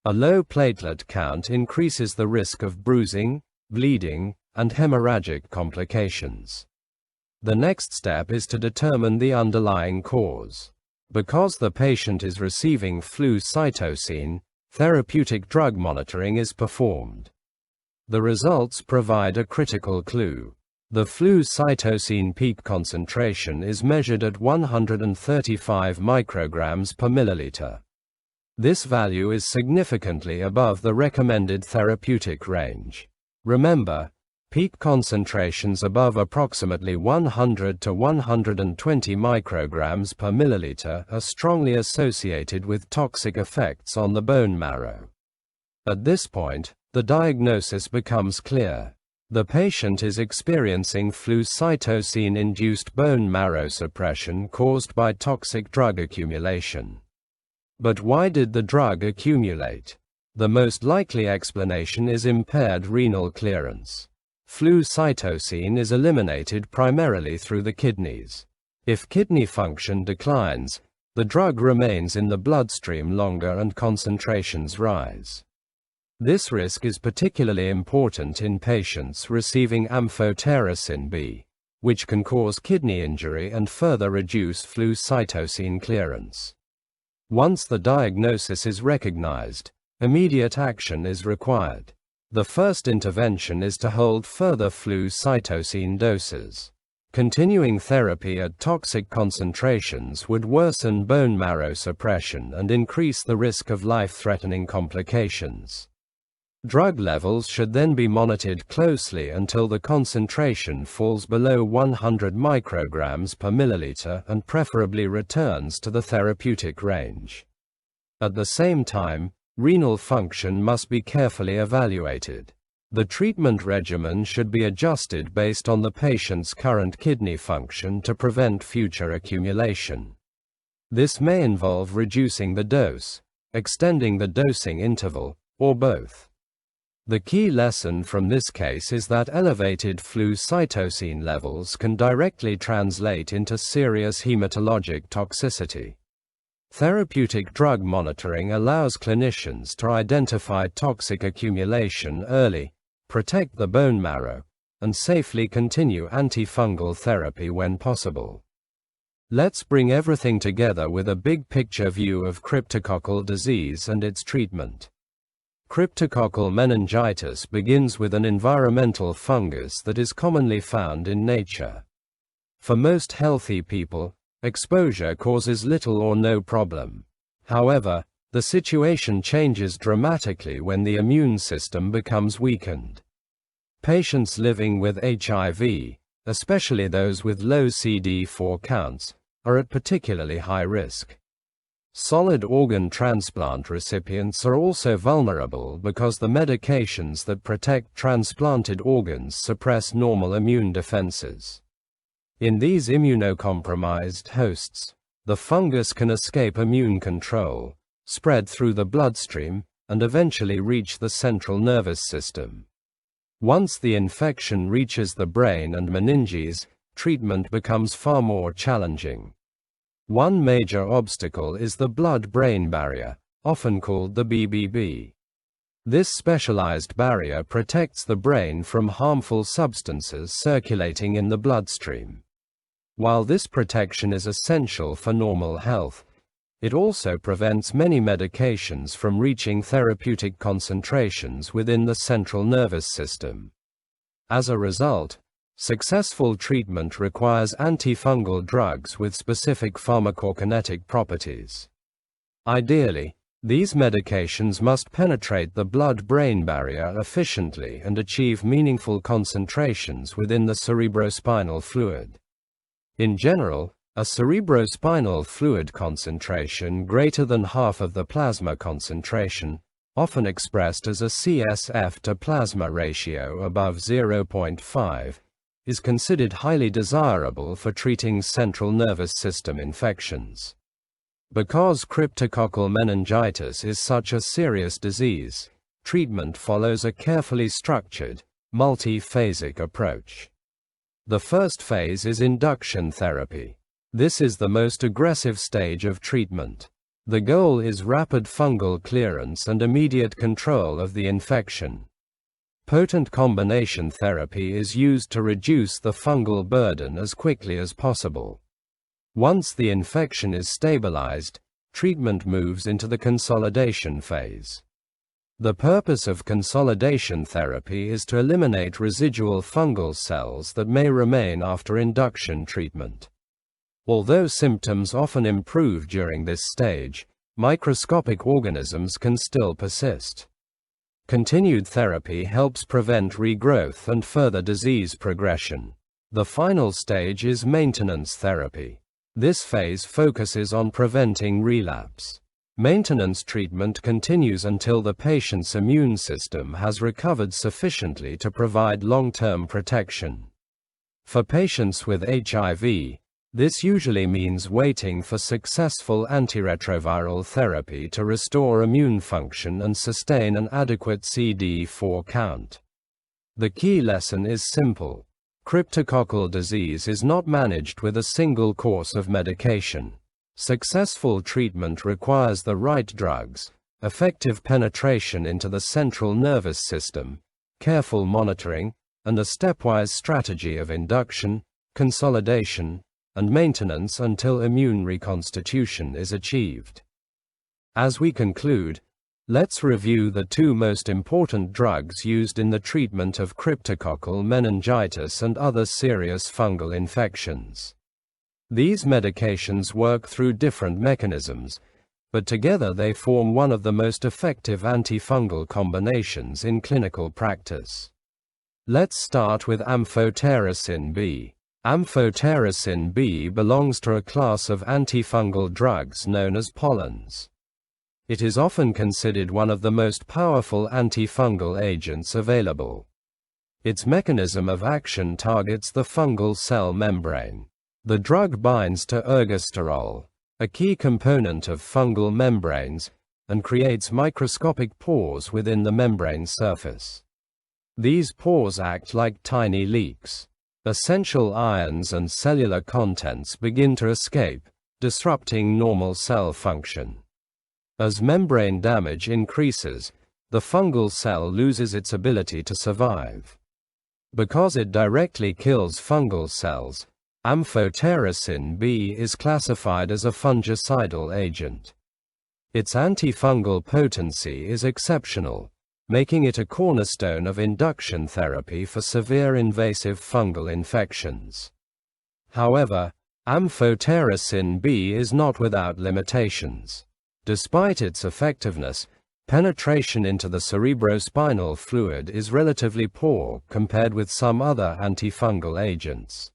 A low platelet count increases the risk of bruising, bleeding, and hemorrhagic complications. The next step is to determine the underlying cause. Because the patient is receiving Flucytosine, therapeutic drug monitoring is performed. The results provide a critical clue. The Flucytosine peak concentration is measured at 135 micrograms per milliliter. This value is significantly above the recommended therapeutic range. Remember, peak concentrations above approximately 100 to 120 micrograms per milliliter are strongly associated with toxic effects on the bone marrow. At this point, the diagnosis becomes clear. The patient is experiencing Flucytosine-induced bone marrow suppression caused by toxic drug accumulation. But why did the drug accumulate? The most likely explanation is impaired renal clearance. Flucytosine is eliminated primarily through the kidneys. If kidney function declines, the drug remains in the bloodstream longer and concentrations rise. This risk is particularly important in patients receiving Amphotericin B, which can cause kidney injury and further reduce Flucytosine clearance. Once the diagnosis is recognized, immediate action is required. The first intervention is to hold further Flucytosine doses. Continuing therapy at toxic concentrations would worsen bone marrow suppression and increase the risk of life-threatening complications. Drug levels should then be monitored closely until the concentration falls below 100 micrograms per milliliter and preferably returns to the therapeutic range. At the same time, renal function must be carefully evaluated. The treatment regimen should be adjusted based on the patient's current kidney function to prevent future accumulation. This may involve reducing the dose, extending the dosing interval, or both. The key lesson from this case is that elevated Flucytosine levels can directly translate into serious hematologic toxicity. Therapeutic drug monitoring allows clinicians to identify toxic accumulation early, protect the bone marrow, and safely continue antifungal therapy when possible. Let's bring everything together with a big picture view of cryptococcal disease and its treatment. Cryptococcal meningitis begins with an environmental fungus that is commonly found in nature. For most healthy people, exposure causes little or no problem. However, the situation changes dramatically when the immune system becomes weakened. Patients living with HIV, especially those with low CD4 counts, are at particularly high risk. Solid organ transplant recipients are also vulnerable because the medications that protect transplanted organs suppress normal immune defenses. In these immunocompromised hosts, the fungus can escape immune control, spread through the bloodstream, and eventually reach the central nervous system. Once the infection reaches the brain and meninges, treatment becomes far more challenging. One major obstacle is the blood-brain barrier, often called the BBB. This specialized barrier protects the brain from harmful substances circulating in the bloodstream. While this protection is essential for normal health, it also prevents many medications from reaching therapeutic concentrations within the central nervous system. As a result, successful treatment requires antifungal drugs with specific pharmacokinetic properties. Ideally, these medications must penetrate the blood-brain barrier efficiently and achieve meaningful concentrations within the cerebrospinal fluid. In general, a cerebrospinal fluid concentration greater than half of the plasma concentration, often expressed as a CSF to plasma ratio above 0.5, is considered highly desirable for treating central nervous system infections. Because cryptococcal meningitis is such a serious disease, treatment follows a carefully structured, multi-phasic approach. The first phase is induction therapy. This is the most aggressive stage of treatment. The goal is rapid fungal clearance and immediate control of the infection. Potent combination therapy is used to reduce the fungal burden as quickly as possible. Once the infection is stabilized, treatment moves into the consolidation phase. The purpose of consolidation therapy is to eliminate residual fungal cells that may remain after induction treatment. Although symptoms often improve during this stage, microscopic organisms can still persist. Continued therapy helps prevent regrowth and further disease progression. The final stage is maintenance therapy. This phase focuses on preventing relapse. Maintenance treatment continues until the patient's immune system has recovered sufficiently to provide long-term protection. For patients with HIV, this usually means waiting for successful antiretroviral therapy to restore immune function and sustain an adequate CD4 count. The key lesson is simple. Cryptococcal disease is not managed with a single course of medication. Successful treatment requires the right drugs, effective penetration into the central nervous system, careful monitoring, and a stepwise strategy of induction, consolidation, and maintenance until immune reconstitution is achieved. As we conclude, let's review the two most important drugs used in the treatment of cryptococcal meningitis and other serious fungal infections. These medications work through different mechanisms, but together they form one of the most effective antifungal combinations in clinical practice. Let's start with Amphotericin B. Amphotericin B belongs to a class of antifungal drugs known as pollens. It is often considered one of the most powerful antifungal agents available. Its mechanism of action targets the fungal cell membrane. The drug binds to ergosterol, a key component of fungal membranes, and creates microscopic pores within the membrane surface. These pores act like tiny leaks. Essential ions and cellular contents begin to escape, disrupting normal cell function. As membrane damage increases, the fungal cell loses its ability to survive. Because it directly kills fungal cells, Amphotericin B is classified as a fungicidal agent. Its antifungal potency is exceptional, making it a cornerstone of induction therapy for severe invasive fungal infections. However, Amphotericin B is not without limitations. Despite its effectiveness, penetration into the cerebrospinal fluid is relatively poor compared with some other antifungal agents.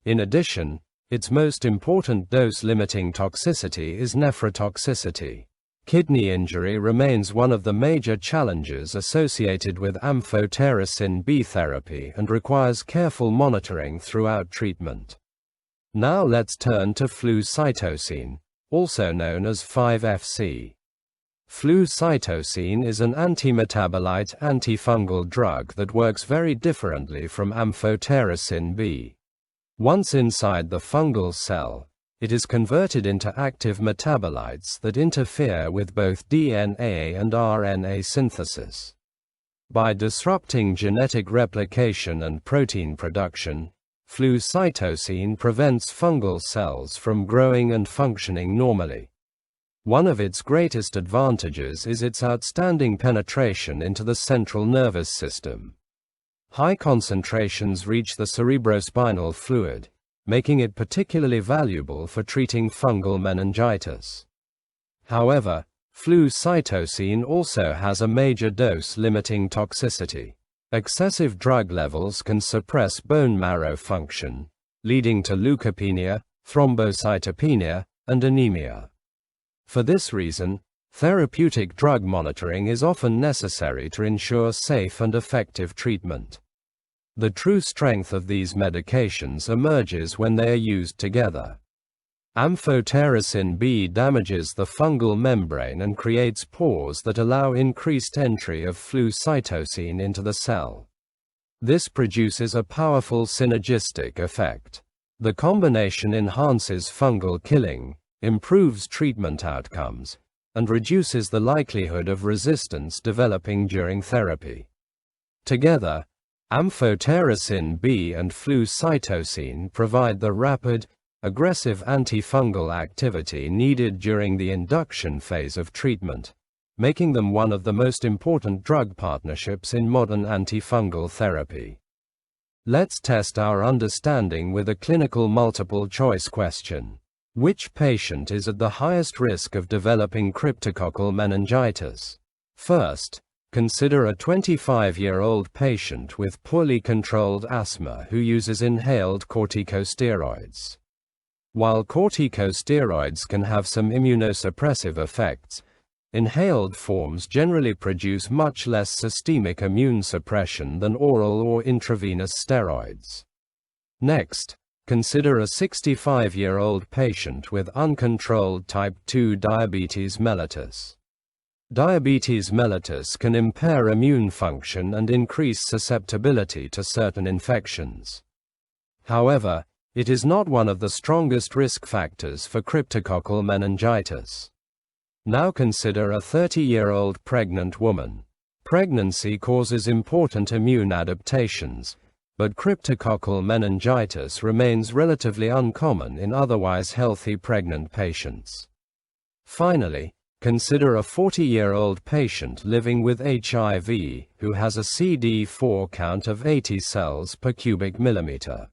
In addition, its most important dose-limiting toxicity is nephrotoxicity. Kidney injury remains one of the major challenges associated with Amphotericin B therapy and requires careful monitoring throughout treatment. Now let's turn to Flucytosine, also known as 5-FC. Flucytosine is an antimetabolite antifungal drug that works very differently from Amphotericin B. Once inside the fungal cell, it is converted into active metabolites that interfere with both DNA and RNA synthesis. By disrupting genetic replication and protein production, Flucytosine prevents fungal cells from growing and functioning normally. One of its greatest advantages is its outstanding penetration into the central nervous system. High concentrations reach the cerebrospinal fluid, making it particularly valuable for treating fungal meningitis. However, Flucytosine also has a major dose-limiting toxicity. Excessive drug levels can suppress bone marrow function, leading to leukopenia, thrombocytopenia, and anemia. For this reason, therapeutic drug monitoring is often necessary to ensure safe and effective treatment. The true strength of these medications emerges when they are used together. Amphotericin B damages the fungal membrane and creates pores that allow increased entry of Flucytosine into the cell. This produces a powerful synergistic effect. The combination enhances fungal killing, improves treatment outcomes, and reduces the likelihood of resistance developing during therapy. Together, Amphotericin B and Flucytosine provide the rapid, aggressive antifungal activity needed during the induction phase of treatment, making them one of the most important drug partnerships in modern antifungal therapy. Let's test our understanding with a clinical multiple-choice question. Which patient is at the highest risk of developing cryptococcal meningitis? First, consider a 25-year-old patient with poorly controlled asthma who uses inhaled corticosteroids. While corticosteroids can have some immunosuppressive effects, inhaled forms generally produce much less systemic immune suppression than oral or intravenous steroids. Next, consider a 65-year-old patient with uncontrolled type 2 diabetes mellitus. Diabetes mellitus can impair immune function and increase susceptibility to certain infections. However, it is not one of the strongest risk factors for cryptococcal meningitis. Now consider a 30-year-old pregnant woman. Pregnancy causes important immune adaptations, but cryptococcal meningitis remains relatively uncommon in otherwise healthy pregnant patients. Finally, consider a 40-year-old patient living with HIV who has a CD4 count of 80 cells per cubic millimeter.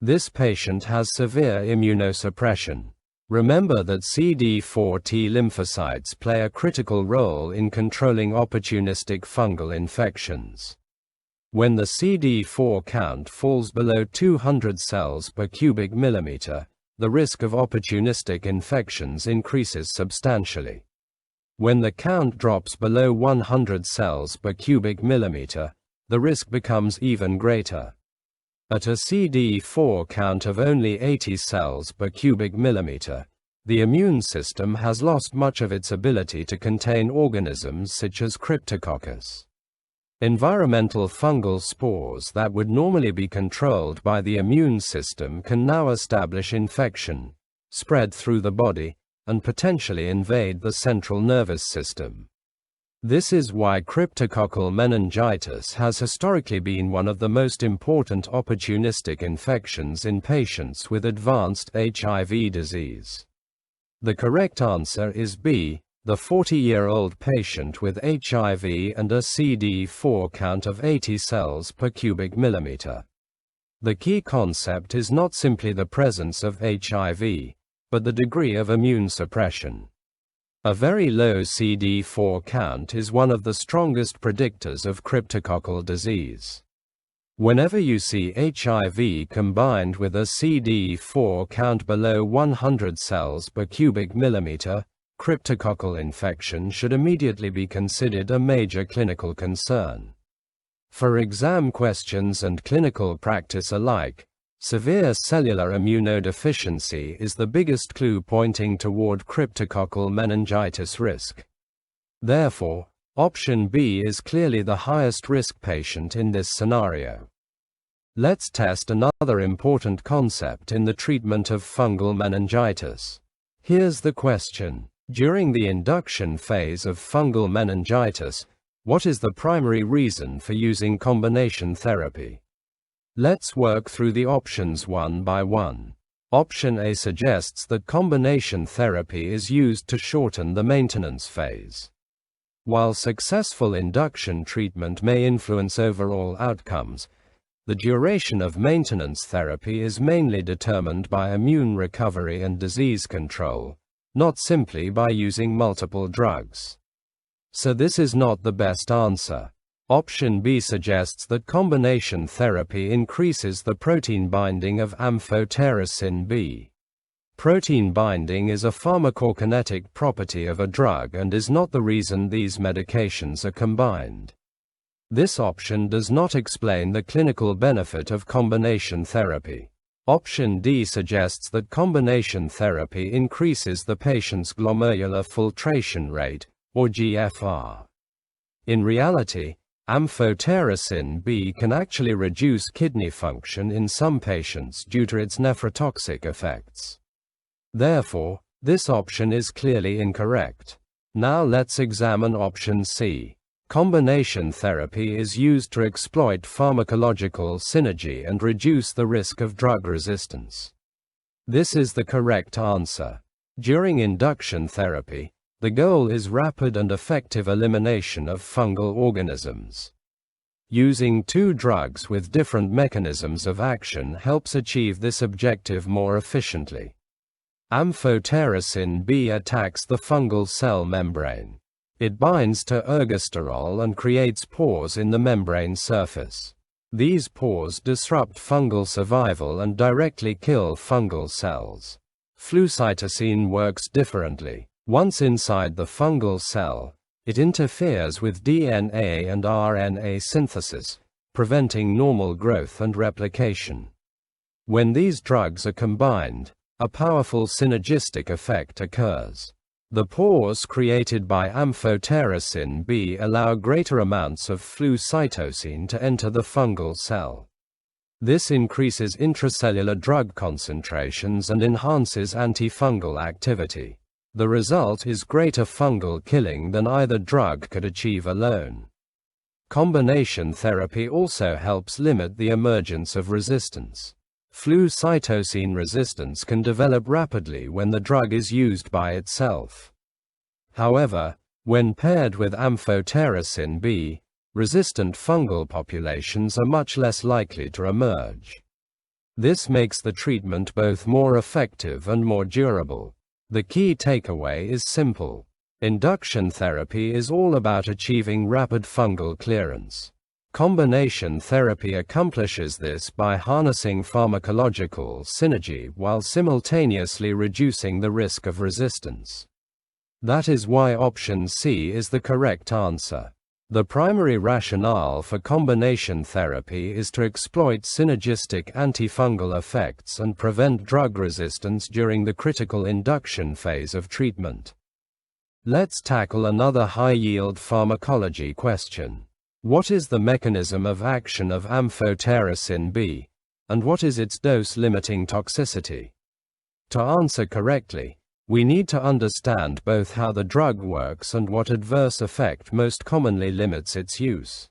This patient has severe immunosuppression. Remember that CD4 T lymphocytes play a critical role in controlling opportunistic fungal infections. When the CD4 count falls below 200 cells per cubic millimeter, the risk of opportunistic infections increases substantially. When the count drops below 100 cells per cubic millimeter, the risk becomes even greater. At a CD4 count of only 80 cells per cubic millimeter, the immune system has lost much of its ability to contain organisms such as Cryptococcus. Environmental fungal spores that would normally be controlled by the immune system can now establish infection, spread through the body, and potentially invade the central nervous system. This is why cryptococcal meningitis has historically been one of the most important opportunistic infections in patients with advanced HIV disease. The correct answer is B. The 40-year-old patient with HIV and a CD4 count of 80 cells per cubic millimeter. The key concept is not simply the presence of HIV, but the degree of immune suppression. A very low CD4 count is one of the strongest predictors of cryptococcal disease. Whenever you see HIV combined with a CD4 count below 100 cells per cubic millimeter, cryptococcal infection should immediately be considered a major clinical concern. For exam questions and clinical practice alike, severe cellular immunodeficiency is the biggest clue pointing toward cryptococcal meningitis risk. Therefore, option B is clearly the highest risk patient in this scenario. Let's test another important concept in the treatment of fungal meningitis. Here's the question. During the induction phase of fungal meningitis, what is the primary reason for using combination therapy? Let's work through the options one by one. Option A suggests that combination therapy is used to shorten the maintenance phase. While successful induction treatment may influence overall outcomes, the duration of maintenance therapy is mainly determined by immune recovery and disease control, not simply by using multiple drugs. So this is not the best answer. Option B suggests that combination therapy increases the protein binding of Amphotericin B. Protein binding is a pharmacokinetic property of a drug and is not the reason these medications are combined. This option does not explain the clinical benefit of combination therapy. Option D suggests that combination therapy increases the patient's glomerular filtration rate, or GFR. In reality, Amphotericin B can actually reduce kidney function in some patients due to its nephrotoxic effects. Therefore, this option is clearly incorrect. Now let's examine option C. Combination therapy is used to exploit pharmacological synergy and reduce the risk of drug resistance. This is the correct answer. During induction therapy, the goal is rapid and effective elimination of fungal organisms. Using two drugs with different mechanisms of action helps achieve this objective more efficiently. Amphotericin B attacks the fungal cell membrane. It binds to ergosterol and creates pores in the membrane surface. These pores disrupt fungal survival and directly kill fungal cells. Flucytosine works differently. Once inside the fungal cell, it interferes with DNA and RNA synthesis, preventing normal growth and replication. When these drugs are combined, a powerful synergistic effect occurs. The pores created by Amphotericin B allow greater amounts of flucytosine to enter the fungal cell. This increases intracellular drug concentrations and enhances antifungal activity. The result is greater fungal killing than either drug could achieve alone. Combination therapy also helps limit the emergence of resistance. Flucytosine resistance can develop rapidly when the drug is used by itself. However, when paired with Amphotericin B, resistant fungal populations are much less likely to emerge. This makes the treatment both more effective and more durable. The key takeaway is simple. Induction therapy is all about achieving rapid fungal clearance. Combination therapy accomplishes this by harnessing pharmacological synergy while simultaneously reducing the risk of resistance. That is why option C is the correct answer. The primary rationale for combination therapy is to exploit synergistic antifungal effects and prevent drug resistance during the critical induction phase of treatment. Let's tackle another high-yield pharmacology question. What is the mechanism of action of Amphotericin B, and what is its dose-limiting toxicity? To answer correctly, we need to understand both how the drug works and what adverse effect most commonly limits its use.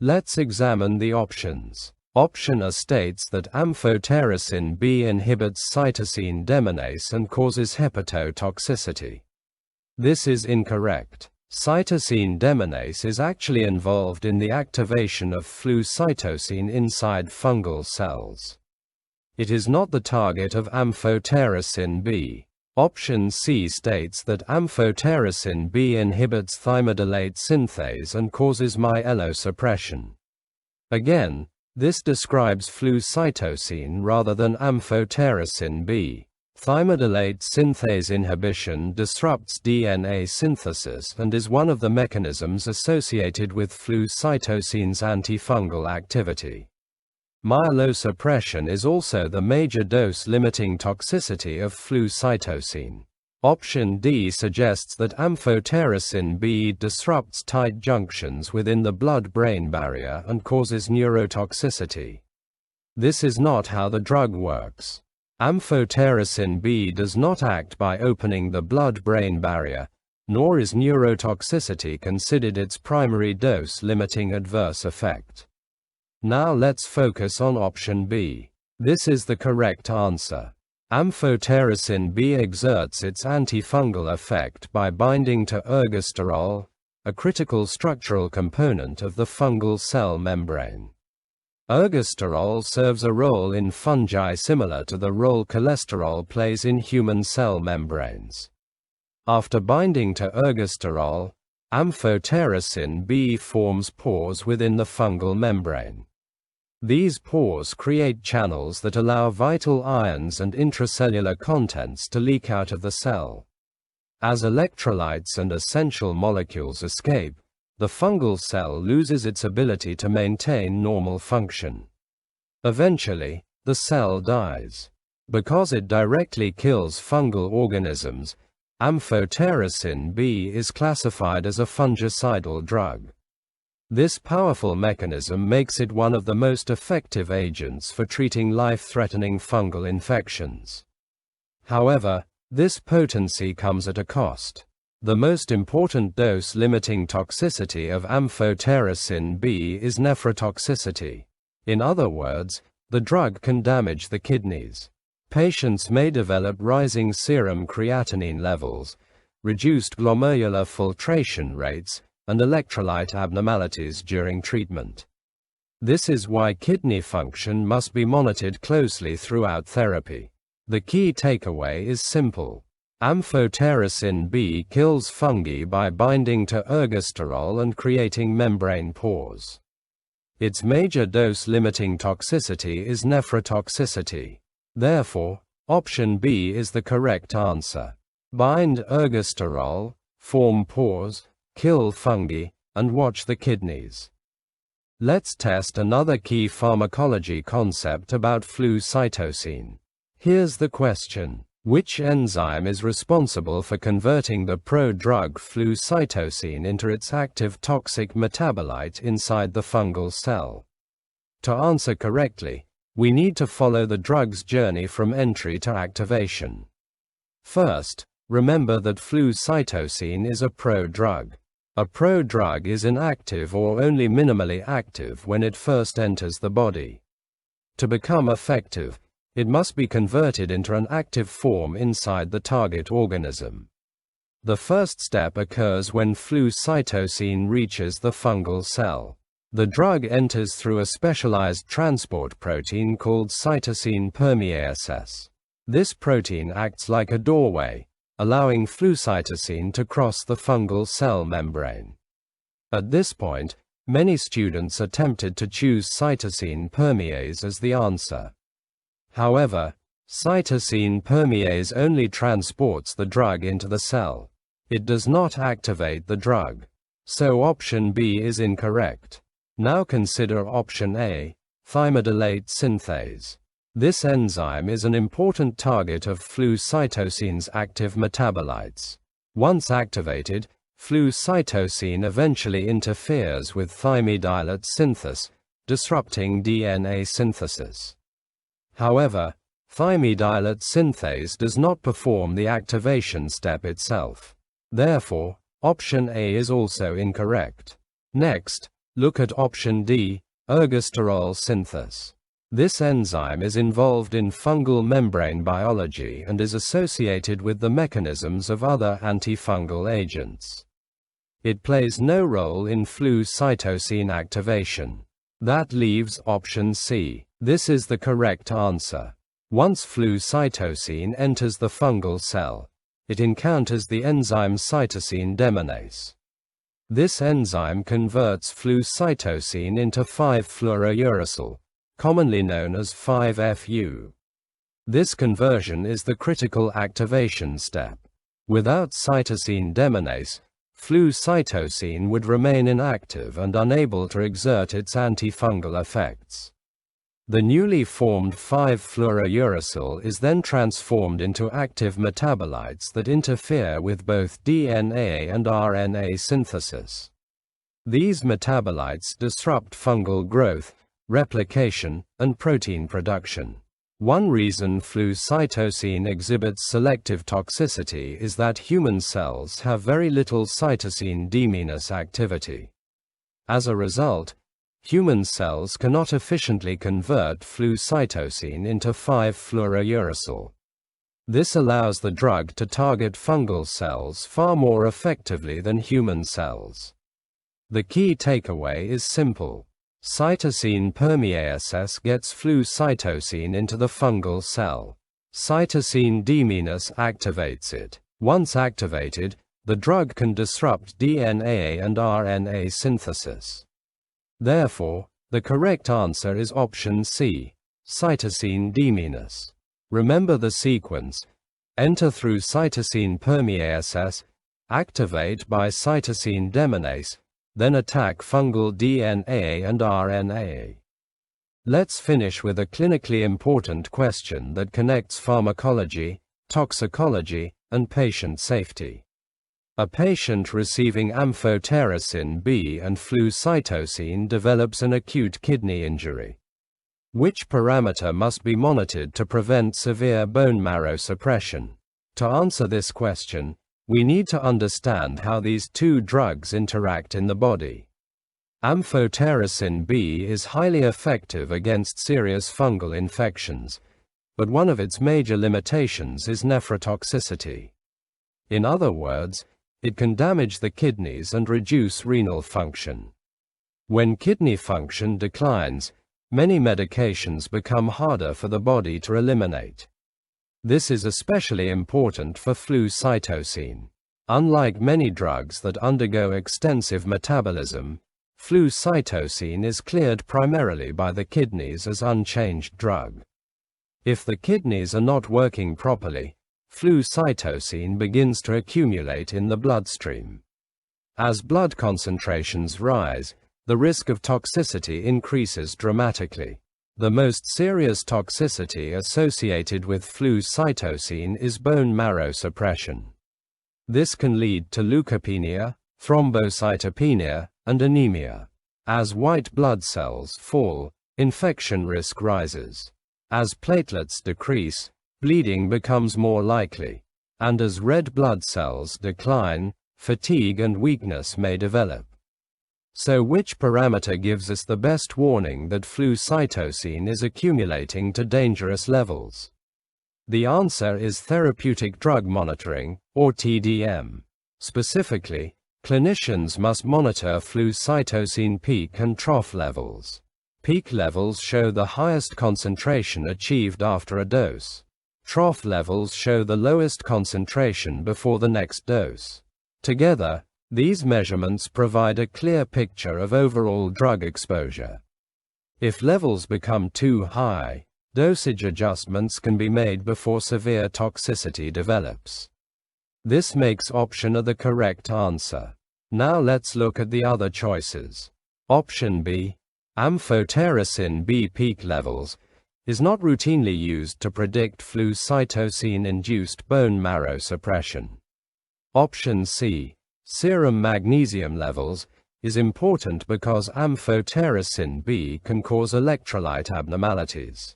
Let's examine the options. Option A states that Amphotericin B inhibits cytosine deaminase and causes hepatotoxicity. This is incorrect. Cytosine deaminase is actually involved in the activation of Flucytosine inside fungal cells. It is not the target of Amphotericin B. Option C states that Amphotericin B inhibits thymidylate synthase and causes myelosuppression. Again, this describes Flucytosine rather than Amphotericin B. Thymidylate synthase inhibition disrupts DNA synthesis and is one of the mechanisms associated with Flucytosine's antifungal activity. Myelosuppression is also the major dose-limiting toxicity of Flucytosine. Option D suggests that Amphotericin B disrupts tight junctions within the blood-brain barrier and causes neurotoxicity. This is not how the drug works. Amphotericin B does not act by opening the blood-brain barrier, nor is neurotoxicity considered its primary dose-limiting adverse effect. Now let's focus on option B. This is the correct answer. Amphotericin B exerts its antifungal effect by binding to ergosterol, a critical structural component of the fungal cell membrane. Ergosterol serves a role in fungi similar to the role cholesterol plays in human cell membranes. After binding to ergosterol, Amphotericin B forms pores within the fungal membrane. These pores create channels that allow vital ions and intracellular contents to leak out of the cell. As electrolytes and essential molecules escape, the fungal cell loses its ability to maintain normal function. Eventually, the cell dies. Because it directly kills fungal organisms, Amphotericin B is classified as a fungicidal drug. This powerful mechanism makes it one of the most effective agents for treating life-threatening fungal infections. However, this potency comes at a cost. The most important dose-limiting toxicity of Amphotericin B is nephrotoxicity. In other words, the drug can damage the kidneys. Patients may develop rising serum creatinine levels, reduced glomerular filtration rates, and electrolyte abnormalities during treatment. This is why kidney function must be monitored closely throughout therapy. The key takeaway is simple. Amphotericin B kills fungi by binding to ergosterol and creating membrane pores. Its major dose-limiting toxicity is nephrotoxicity. Therefore, option B is the correct answer. Bind ergosterol, form pores, kill fungi, and watch the kidneys. Let's test another key pharmacology concept about Flucytosine. Here's the question. Which enzyme is responsible for converting the pro-drug Flucytosine into its active toxic metabolite inside the fungal cell? To answer correctly, we need to follow the drug's journey from entry to activation. First, remember that Flucytosine is a pro-drug. A pro-drug is inactive or only minimally active when it first enters the body. To become effective, it must be converted into an active form inside the target organism. The first step occurs when Flucytosine reaches the fungal cell. The drug enters through a specialized transport protein called cytosine permease. This protein acts like a doorway, allowing Flucytosine to cross the fungal cell membrane. At this point, many students are tempted to choose cytosine permease as the answer. However, cytosine permease only transports the drug into the cell. It does not activate the drug. So option B is incorrect. Now consider option A, thymidylate synthase. This enzyme is an important target of flucytosine's active metabolites. Once activated, flucytosine eventually interferes with thymidylate synthase, disrupting DNA synthesis. However, thymidylate synthase does not perform the activation step itself. Therefore, option A is also incorrect. Next, look at option D, ergosterol synthase. This enzyme is involved in fungal membrane biology and is associated with the mechanisms of other antifungal agents. It plays no role in flucytosine activation. That leaves option C. This is the correct answer. Once flucytosine enters the fungal cell, it encounters the enzyme cytosine deaminase. This enzyme converts flucytosine into 5-fluorouracil, commonly known as 5-FU. This conversion is the critical activation step. Without cytosine deaminase, flucytosine would remain inactive and unable to exert its antifungal effects. The newly formed 5-fluorouracil is then transformed into active metabolites that interfere with both DNA and RNA synthesis. These metabolites disrupt fungal growth, replication, and protein production. One reason flucytosine exhibits selective toxicity is that human cells have very little cytosine deaminase activity. As a result, human cells cannot efficiently convert flucytosine into 5-fluorouracil. This allows the drug to target fungal cells far more effectively than human cells. The key takeaway is simple. Cytosine permease gets flucytosine into the fungal cell. Cytosine deaminase activates it. Once activated, the drug can disrupt DNA and RNA synthesis. Therefore, the correct answer is option C, cytosine deaminase. Remember the sequence: enter through cytosine permease, activate by cytosine deaminase, then attack fungal DNA and RNA. Let's finish with a clinically important question that connects pharmacology, toxicology, and patient safety. A patient receiving Amphotericin B and Flucytosine develops an acute kidney injury. Which parameter must be monitored to prevent severe bone marrow suppression? To answer this question, we need to understand how these two drugs interact in the body. Amphotericin B is highly effective against serious fungal infections, but one of its major limitations is nephrotoxicity. In other words, it can damage the kidneys and reduce renal function. When kidney function declines, many medications become harder for the body to eliminate. This is especially important for Flucytosine. Unlike many drugs that undergo extensive metabolism, Flucytosine is cleared primarily by the kidneys as unchanged drug. If the kidneys are not working properly, Flucytosine begins to accumulate in the bloodstream. As blood concentrations rise, the risk of toxicity increases dramatically. The most serious toxicity associated with Flucytosine is bone marrow suppression. This can lead to leukopenia, thrombocytopenia, and anemia. As white blood cells fall, infection risk rises. As platelets decrease, bleeding becomes more likely. And as red blood cells decline, fatigue and weakness may develop. So which parameter gives us the best warning that Flucytosine is accumulating to dangerous levels? The answer is therapeutic drug monitoring, or TDM. Specifically, clinicians must monitor Flucytosine peak and trough levels. Peak levels show the highest concentration achieved after a dose. Trough levels show the lowest concentration before the next dose. Together, these measurements provide a clear picture of overall drug exposure. If levels become too high, dosage adjustments can be made before severe toxicity develops. This makes option A the correct answer. Now let's look at the other choices. Option B, Amphotericin B peak levels, is not routinely used to predict Flucytosine-induced bone marrow suppression. Option C, serum magnesium levels, is important because Amphotericin B can cause electrolyte abnormalities.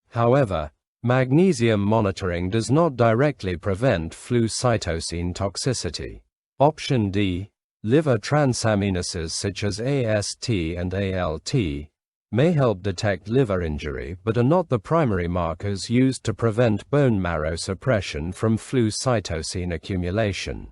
However, magnesium monitoring does not directly prevent Flucytosine toxicity. Option D, liver transaminases such as AST and ALT, may help detect liver injury but are not the primary markers used to prevent bone marrow suppression from Flucytosine accumulation.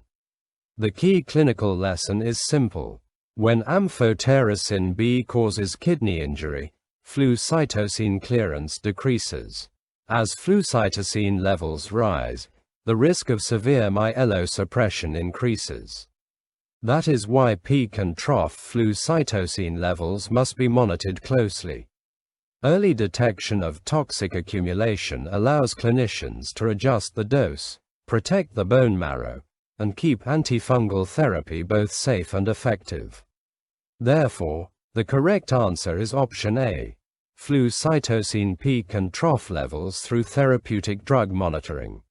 The key clinical lesson is simple. When Amphotericin B causes kidney injury, Flucytosine clearance decreases. As Flucytosine levels rise, the risk of severe myelosuppression increases. That is why peak and trough Flucytosine levels must be monitored closely. Early detection of toxic accumulation allows clinicians to adjust the dose, protect the bone marrow, and keep antifungal therapy both safe and effective. Therefore, the correct answer is option A, Flucytosine peak and trough levels through therapeutic drug monitoring.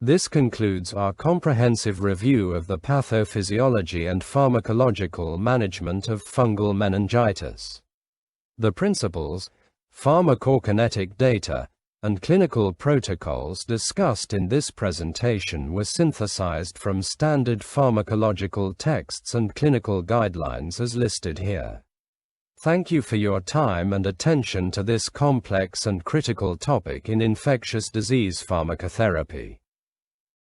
This concludes our comprehensive review of the pathophysiology and pharmacological management of fungal meningitis. The principles, pharmacokinetic data, and clinical protocols discussed in this presentation were synthesized from standard pharmacological texts and clinical guidelines as listed here. Thank you for your time and attention to this complex and critical topic in infectious disease pharmacotherapy.